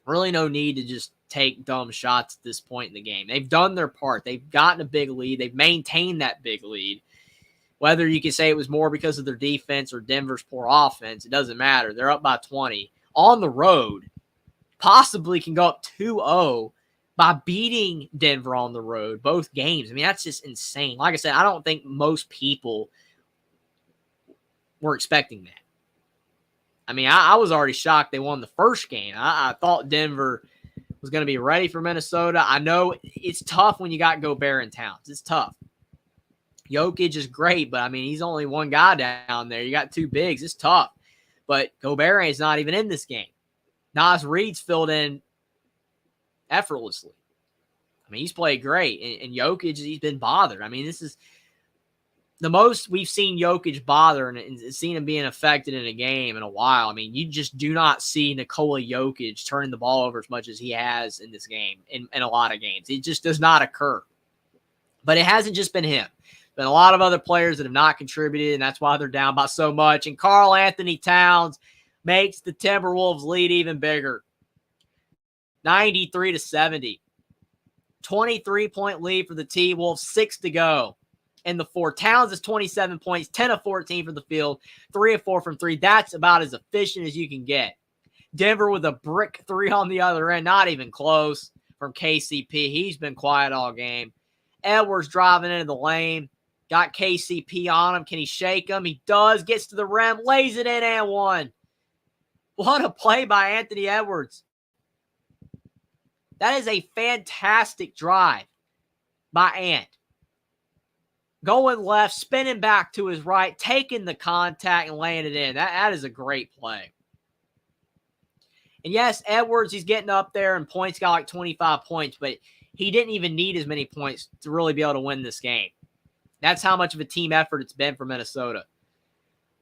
Really no need to just take dumb shots at this point in the game. They've done their part. They've gotten a big lead. They've maintained that big lead. Whether you can say it was more because of their defense or Denver's poor offense, it doesn't matter. They're up by 20. On the road, possibly can go up 2-0 by beating Denver on the road, both games. I mean, that's just insane. Like I said, I don't think most people were expecting that. I mean, I was already shocked they won the first game. I thought Denver was going to be ready for Minnesota. I know it's tough when you got Gobert and Towns. It's tough. Jokic is great, but, I mean, he's only one guy down there. You got two bigs. It's tough. But Gobert is not even in this game. Naz Reid's filled in effortlessly. I mean, he's played great. And Jokic, he's been bothered. I mean, this is the most we've seen Jokic bother and seen him being affected in a game in a while. I mean, you just do not see Nikola Jokic turning the ball over as much as he has in this game, in a lot of games. It just does not occur. But it hasn't just been him. Been a lot of other players that have not contributed, and that's why they're down by so much. And Karl Anthony Towns makes the Timberwolves lead even bigger. 93-70. 23-point lead for the T-Wolves, 6 to go. In the fourth, Towns is 27 points, 10 of 14 from the field, 3 of 4 from three. That's about as efficient as you can get. Denver with a brick three on the other end, not even close from KCP. He's been quiet all game. Edwards driving into the lane. Got KCP on him. Can he shake him? He does. Gets to the rim, lays it in and one. What a play by Anthony Edwards. That is a fantastic drive by Ant. Going left, spinning back to his right, taking the contact and laying it in. That is a great play. And yes, Edwards, he's getting up there and points, got like 25 points, but he didn't even need as many points to really be able to win this game. That's how much of a team effort it's been for Minnesota.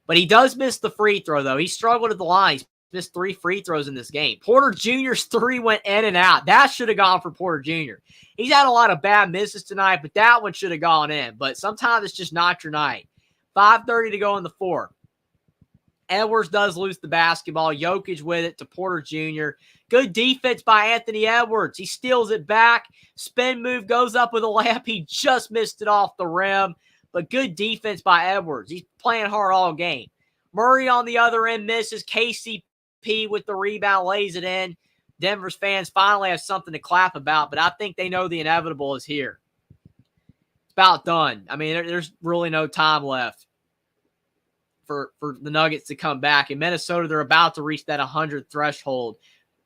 But he does miss the free throw, though. He struggled at the line. He's missed 3 free throws in this game. Porter Jr.'s 3 went in and out. That should have gone for Porter Jr. He's had a lot of bad misses tonight, but that one should have gone in. But sometimes it's just not your night. 5:30 to go in the fourth. Edwards does lose the basketball. Jokic with it to Porter Jr. Good defense by Anthony Edwards. He steals it back. Spin move, goes up with a layup. He just missed it off the rim. But good defense by Edwards. He's playing hard all game. Murray on the other end misses. KCP with the rebound lays it in. Denver's fans finally have something to clap about, but I think they know the inevitable is here. It's about done. I mean, there's really no time left for the Nuggets to come back. In Minnesota, they're about to reach that 100 threshold.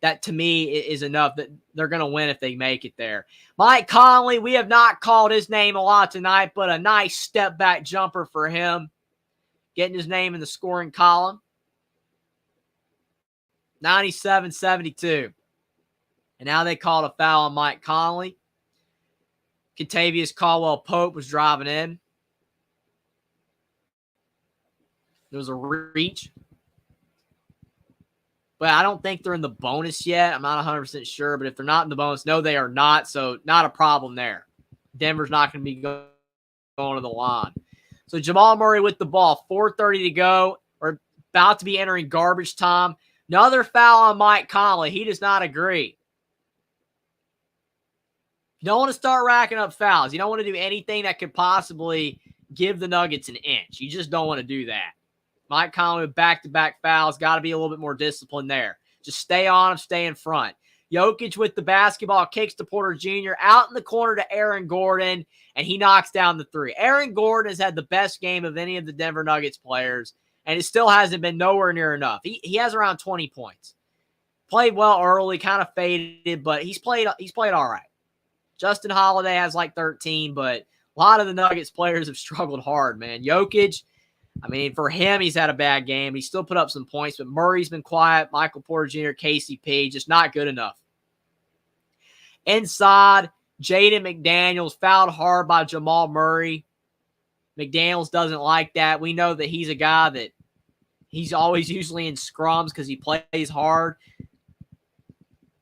That, to me, is enough that they're going to win if they make it there. Mike Conley, we have not called his name a lot tonight, but a nice step-back jumper for him. Getting his name in the scoring column. 97-72. And now they called a foul on Mike Conley. Kentavious Caldwell-Pope was driving in. There was a reach. But I don't think they're in the bonus yet. I'm not 100% sure. But if they're not in the bonus, no, they are not. So not a problem there. Denver's not going to be going to the line. So Jamal Murray with the ball. 4:30 to go. We're about to be entering garbage time. Another foul on Mike Conley. He does not agree. You don't want to start racking up fouls. You don't want to do anything that could possibly give the Nuggets an inch. You just don't want to do that. Mike Conley with back-to-back fouls. Got to be a little bit more disciplined there. Just stay on him, stay in front. Jokic with the basketball, kicks to Porter Jr. Out in the corner to Aaron Gordon, and he knocks down the three. Aaron Gordon has had the best game of any of the Denver Nuggets players, and it still hasn't been nowhere near enough. He has around 20 points. Played well early, kind of faded, but he's played all right. Justin Holiday has like 13, but a lot of the Nuggets players have struggled hard, man. Jokic, I mean, for him, he's had a bad game. He still put up some points, but Murray's been quiet. Michael Porter Jr., KCP, just not good enough. Inside, Jaden McDaniels fouled hard by Jamal Murray. McDaniels doesn't like that. We know that he's a guy that he's always usually in scrums because he plays hard.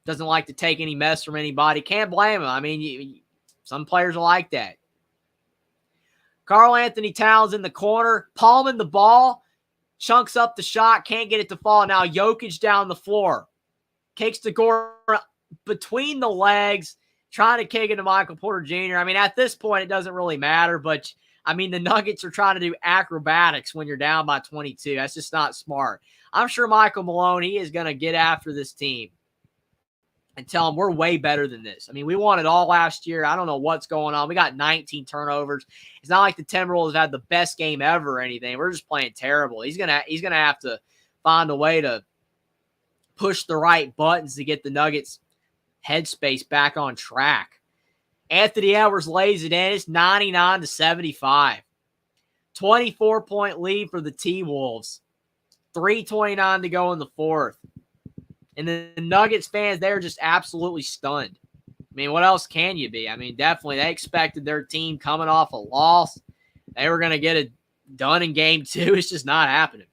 Doesn't like to take any mess from anybody. Can't blame him. I mean, some players are like that. Karl Anthony Towns in the corner, palming the ball, chunks up the shot, can't get it to fall. Now Jokic down the floor. Kicks to Gordon between the legs, trying to kick it to Michael Porter Jr. I mean, at this point, it doesn't really matter, but I mean, the Nuggets are trying to do acrobatics when you're down by 22. That's just not smart. I'm sure Michael Malone, he is going to get after this team and tell them we're way better than this. I mean, we won it all last year. I don't know what's going on. We got 19 turnovers. It's not like the Timberwolves had the best game ever or anything. We're just playing terrible. He's gonna have to find a way to push the right buttons to get the Nuggets headspace back on track. Anthony Edwards lays it in. It's 99-75. 24-point lead for the T-Wolves. 3:29 to go in the fourth. And the Nuggets fans, they're just absolutely stunned. I mean, what else can you be? I mean, definitely they expected their team coming off a loss. They were going to get it done in game 2. It's just not happening.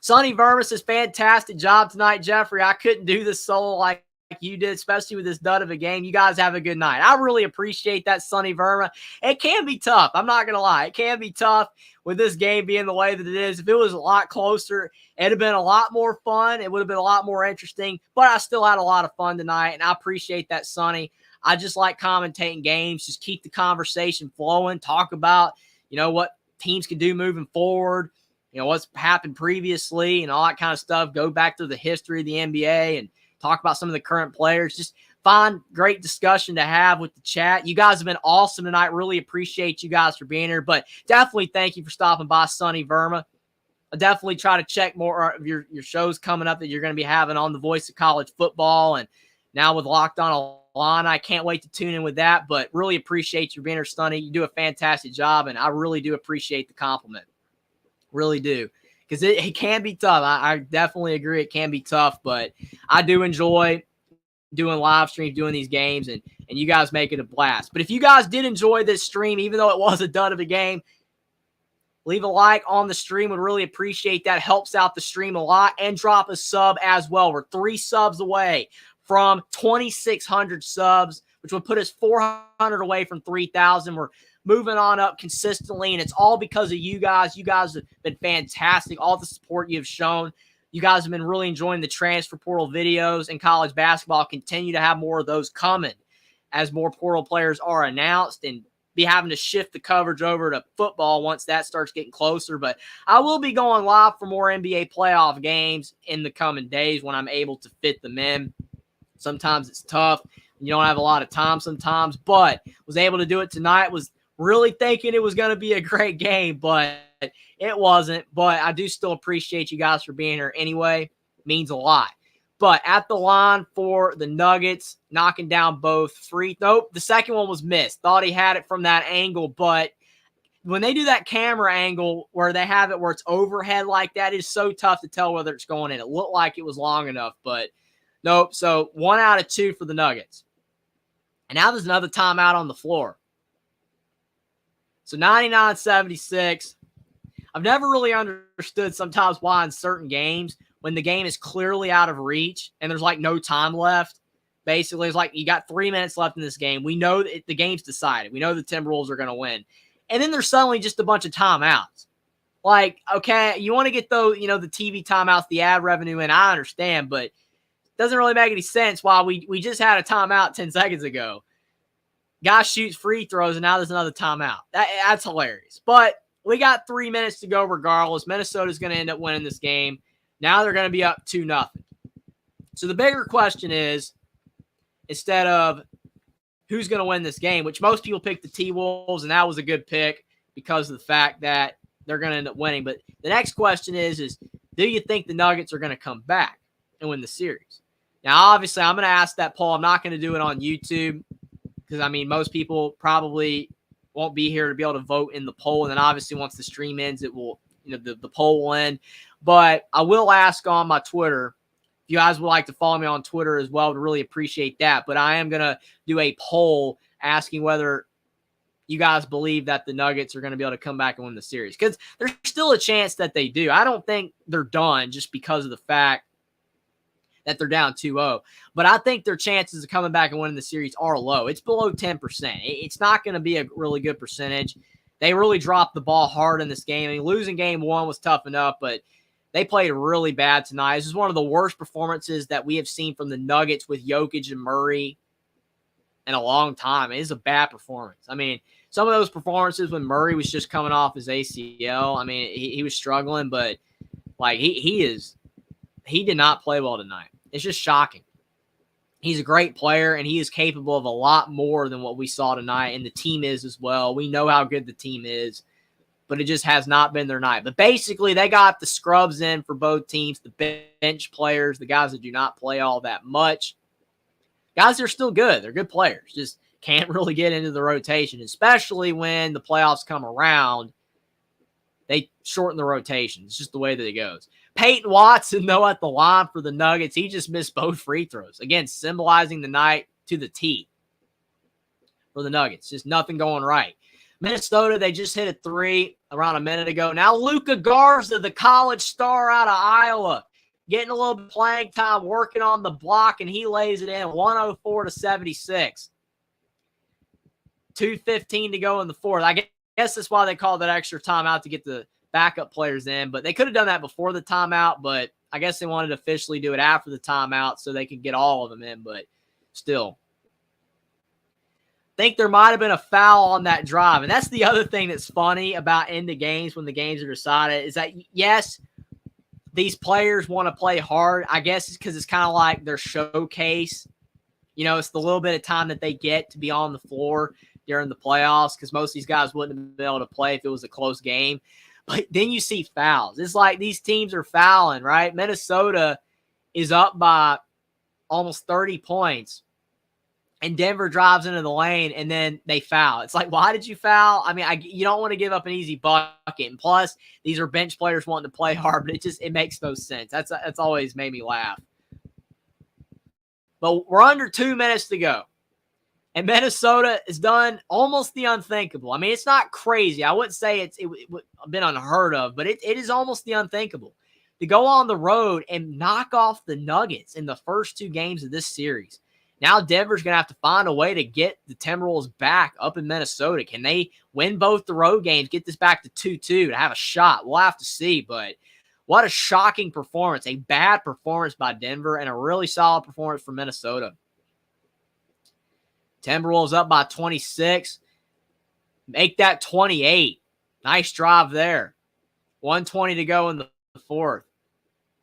Sonny Verma says, fantastic job tonight, Jeffrey. I couldn't do this solo like you did, especially with this dud of a game. You guys have a good night. I really appreciate that, Sonny Verma. It can be tough. I'm not going to lie. It can be tough with this game being the way that it is. If it was a lot closer, it'd have been a lot more fun. It would have been a lot more interesting, but I still had a lot of fun tonight, and I appreciate that, Sonny. I just like commentating games. Just keep the conversation flowing. Talk about, what teams can do moving forward, what's happened previously and all that kind of stuff. Go back to the history of the NBA and talk about some of the current players. Just find great discussion to have with the chat. You guys have been awesome tonight. Really appreciate you guys for being here, but definitely thank you for stopping by, Sonny Verma. I'll definitely try to check more of your shows coming up that you're going to be having on the Voice of College Football and now with Locked On Illini. I can't wait to tune in with that, but really appreciate you being here, Sonny. You do a fantastic job, and I really do appreciate the compliment. Really do. Because it can be tough. I definitely agree it can be tough, but I do enjoy doing live streams, doing these games, and you guys make it a blast. But if you guys did enjoy this stream, even though it was a dud of a game, leave a like on the stream. Would really appreciate that. Helps out the stream a lot. And drop a sub as well. We're 3 subs away from 2,600 subs, which would put us 400 away from 3,000. We're moving on up consistently, and it's all because of you guys. You guys have been fantastic. All the support you've shown. You guys have been really enjoying the transfer portal videos in college basketball. Continue to have more of those coming as more portal players are announced and be having to shift the coverage over to football once that starts getting closer. But I will be going live for more NBA playoff games in the coming days when I'm able to fit them in. Sometimes it's tough. You don't have a lot of time sometimes, but was able to do it tonight. Was really thinking it was going to be a great game, but it wasn't. But I do still appreciate you guys for being here anyway. It means a lot. But at the line for the Nuggets, knocking down both free. Nope, the second one was missed. Thought he had it from that angle, but when they do that camera angle where they have it where it's overhead like that, it's so tough to tell whether it's going in. It looked like it was long enough, but nope. So 1 out of 2 for the Nuggets. And now there's another timeout on the floor. So 99-76. I've never really understood sometimes why in certain games when the game is clearly out of reach and there's like no time left, basically it's like you got 3 minutes left in this game. We know that the game's decided. We know the Timberwolves are going to win. And then there's suddenly just a bunch of timeouts. Like, okay, you want to get those, the TV timeouts, the ad revenue in, I understand, but it doesn't really make any sense why we just had a timeout 10 seconds ago. Guy shoots free throws, and now there's another timeout. That's hilarious. But we got 3 minutes to go regardless. Minnesota's going to end up winning this game. Now they're going to be up 2-0. So the bigger question is, instead of who's going to win this game, which most people pick the T-Wolves, and that was a good pick because of the fact that they're going to end up winning. But the next question is do you think the Nuggets are going to come back and win the series? Now, obviously, I'm going to ask that poll. I'm not going to do it on YouTube because, most people probably won't be here to be able to vote in the poll. And then obviously once the stream ends, it will, the poll will end. But I will ask on my Twitter, if you guys would like to follow me on Twitter as well, to really appreciate that. But I am going to do a poll asking whether you guys believe that the Nuggets are going to be able to come back and win the series. Because there's still a chance that they do. I don't think they're done just because of the fact that they're down 2-0. But I think their chances of coming back and winning the series are low. It's below 10%. It's not going to be a really good percentage. They really dropped the ball hard in this game. I mean, losing game one was tough enough, but they played really bad tonight. This is one of the worst performances that we have seen from the Nuggets with Jokic and Murray in a long time. It is a bad performance. I mean, some of those performances when Murray was just coming off his ACL, I mean, he was struggling, but like he did not play well tonight. It's just shocking. He's a great player, and he is capable of a lot more than what we saw tonight, and the team is as well. We know how good the team is, but it just has not been their night. But basically, they got the scrubs in for both teams, the bench players, the guys that do not play all that much. Guys are still good. They're good players. Just can't really get into the rotation, especially when the playoffs come around. They shorten the rotation. It's just the way that it goes. Peyton Watson, though, at the line for the Nuggets, he just missed both free throws. Again, symbolizing the night to the T for the Nuggets. Just nothing going right. Minnesota, they just hit a three around a minute ago. Now Luka Garza, the college star out of Iowa, getting a little bit of playing time, working on the block, and he lays it in 104-76. 2:15 to go in the fourth. I guess that's why they called that extra timeout to get the backup players in, but they could have done that before the timeout, but I guess they wanted to officially do it after the timeout so they could get all of them in, but still. I think there might have been a foul on that drive, and that's the other thing that's funny about end of games when the games are decided is that, yes, these players want to play hard. I guess it's because it's kind of like their showcase. You know, it's the little bit of time that they get to be on the floor during the playoffs because most of these guys wouldn't have been able to play if it was a close game. But then you see fouls. It's like these teams are fouling, right? Minnesota is up by almost 30 points, and Denver drives into the lane, and then they foul. It's like, why did you foul? I mean, you don't want to give up an easy bucket. And plus, these are bench players wanting to play hard, but it makes no sense. That's always made me laugh. But we're under 2 minutes to go. And Minnesota has done almost the unthinkable. I mean, it's not crazy. I wouldn't say it would have been unheard of, but it is almost the unthinkable. To go on the road and knock off the Nuggets in the first 2 games of this series. Now Denver's going to have to find a way to get the Timberwolves back up in Minnesota. Can they win both the road games, get this back to 2-2 to have a shot? We'll have to see, but what a shocking performance. A bad performance by Denver and a really solid performance from Minnesota. Timberwolves up by 26. Make that 28. Nice drive there. 1:20 to go in the fourth.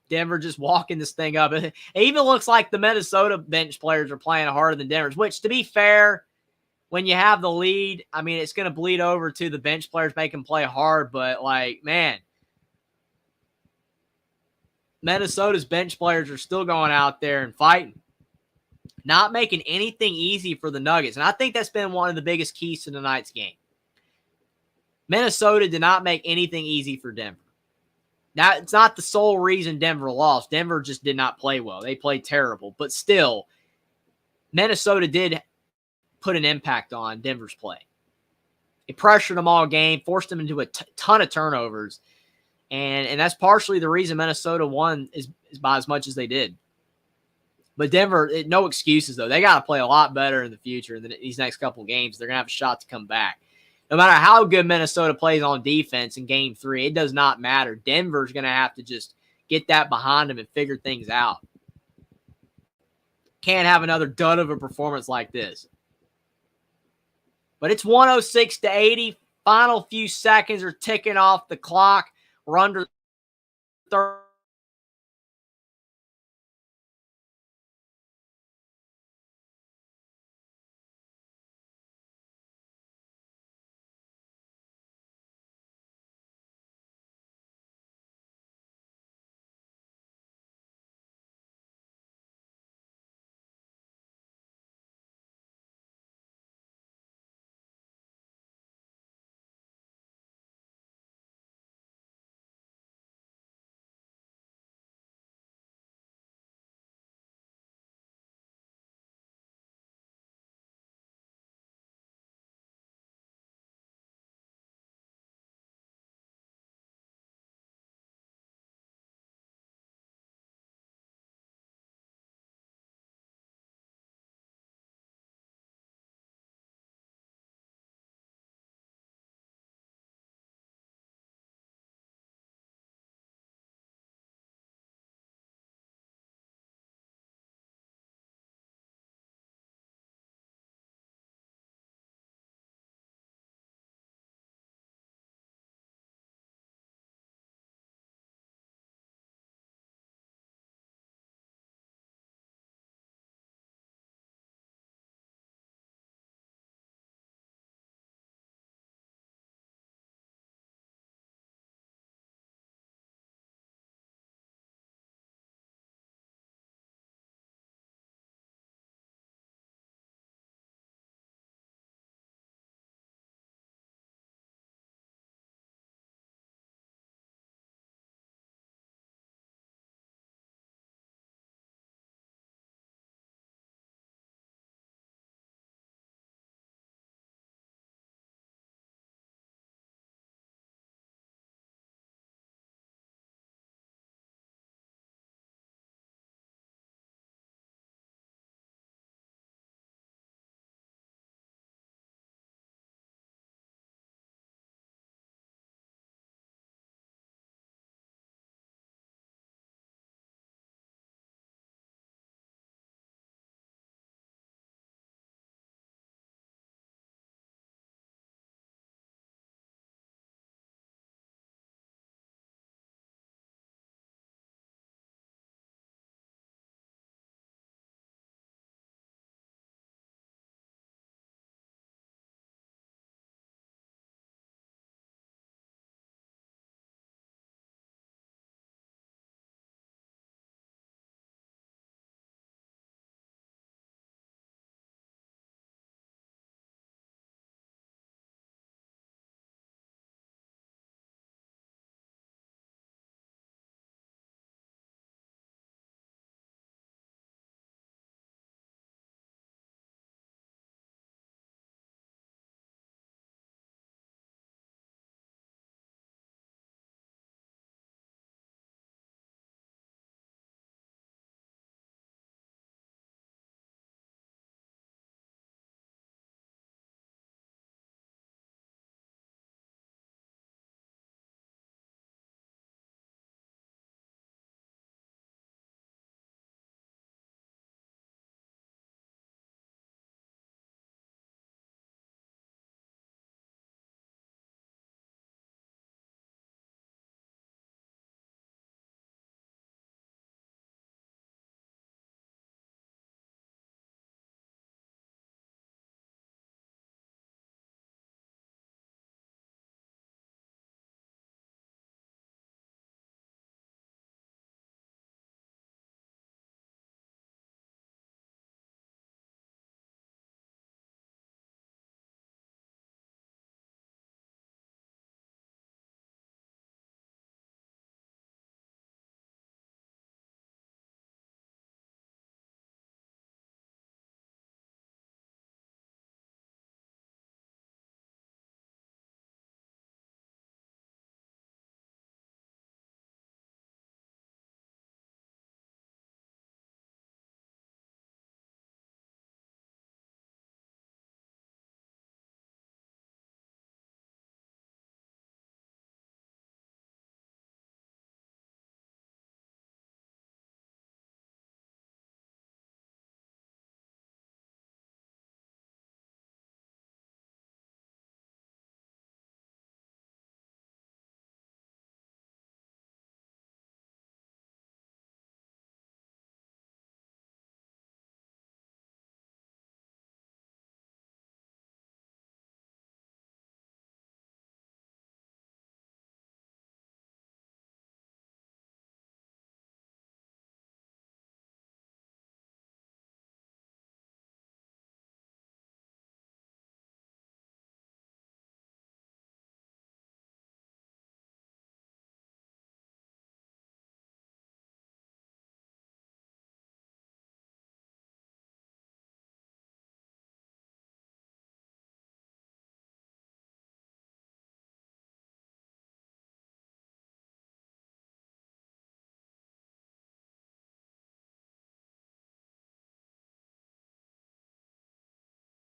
Denver just walking this thing up. It even looks like the Minnesota bench players are playing harder than Denver's, which, to be fair, when you have the lead, I mean, it's going to bleed over to the bench players making them play hard, but, like, man, Minnesota's bench players are still going out there and fighting. Not making anything easy for the Nuggets. And I think that's been one of the biggest keys to tonight's game. Minnesota did not make anything easy for Denver. Now, it's not the sole reason Denver lost. Denver just did not play well. They played terrible. But still, Minnesota did put an impact on Denver's play. It pressured them all game, forced them into a ton of turnovers. And that's partially the reason Minnesota won is by as much as they did. But Denver, no excuses, though. They got to play a lot better in the future. In these next couple of games, they're going to have a shot to come back. No matter how good Minnesota plays on defense in Game 3, it does not matter. Denver's going to have to just get that behind them and figure things out. Can't have another dud of a performance like this. But it's 106-80. Final few seconds are ticking off the clock. We're under 30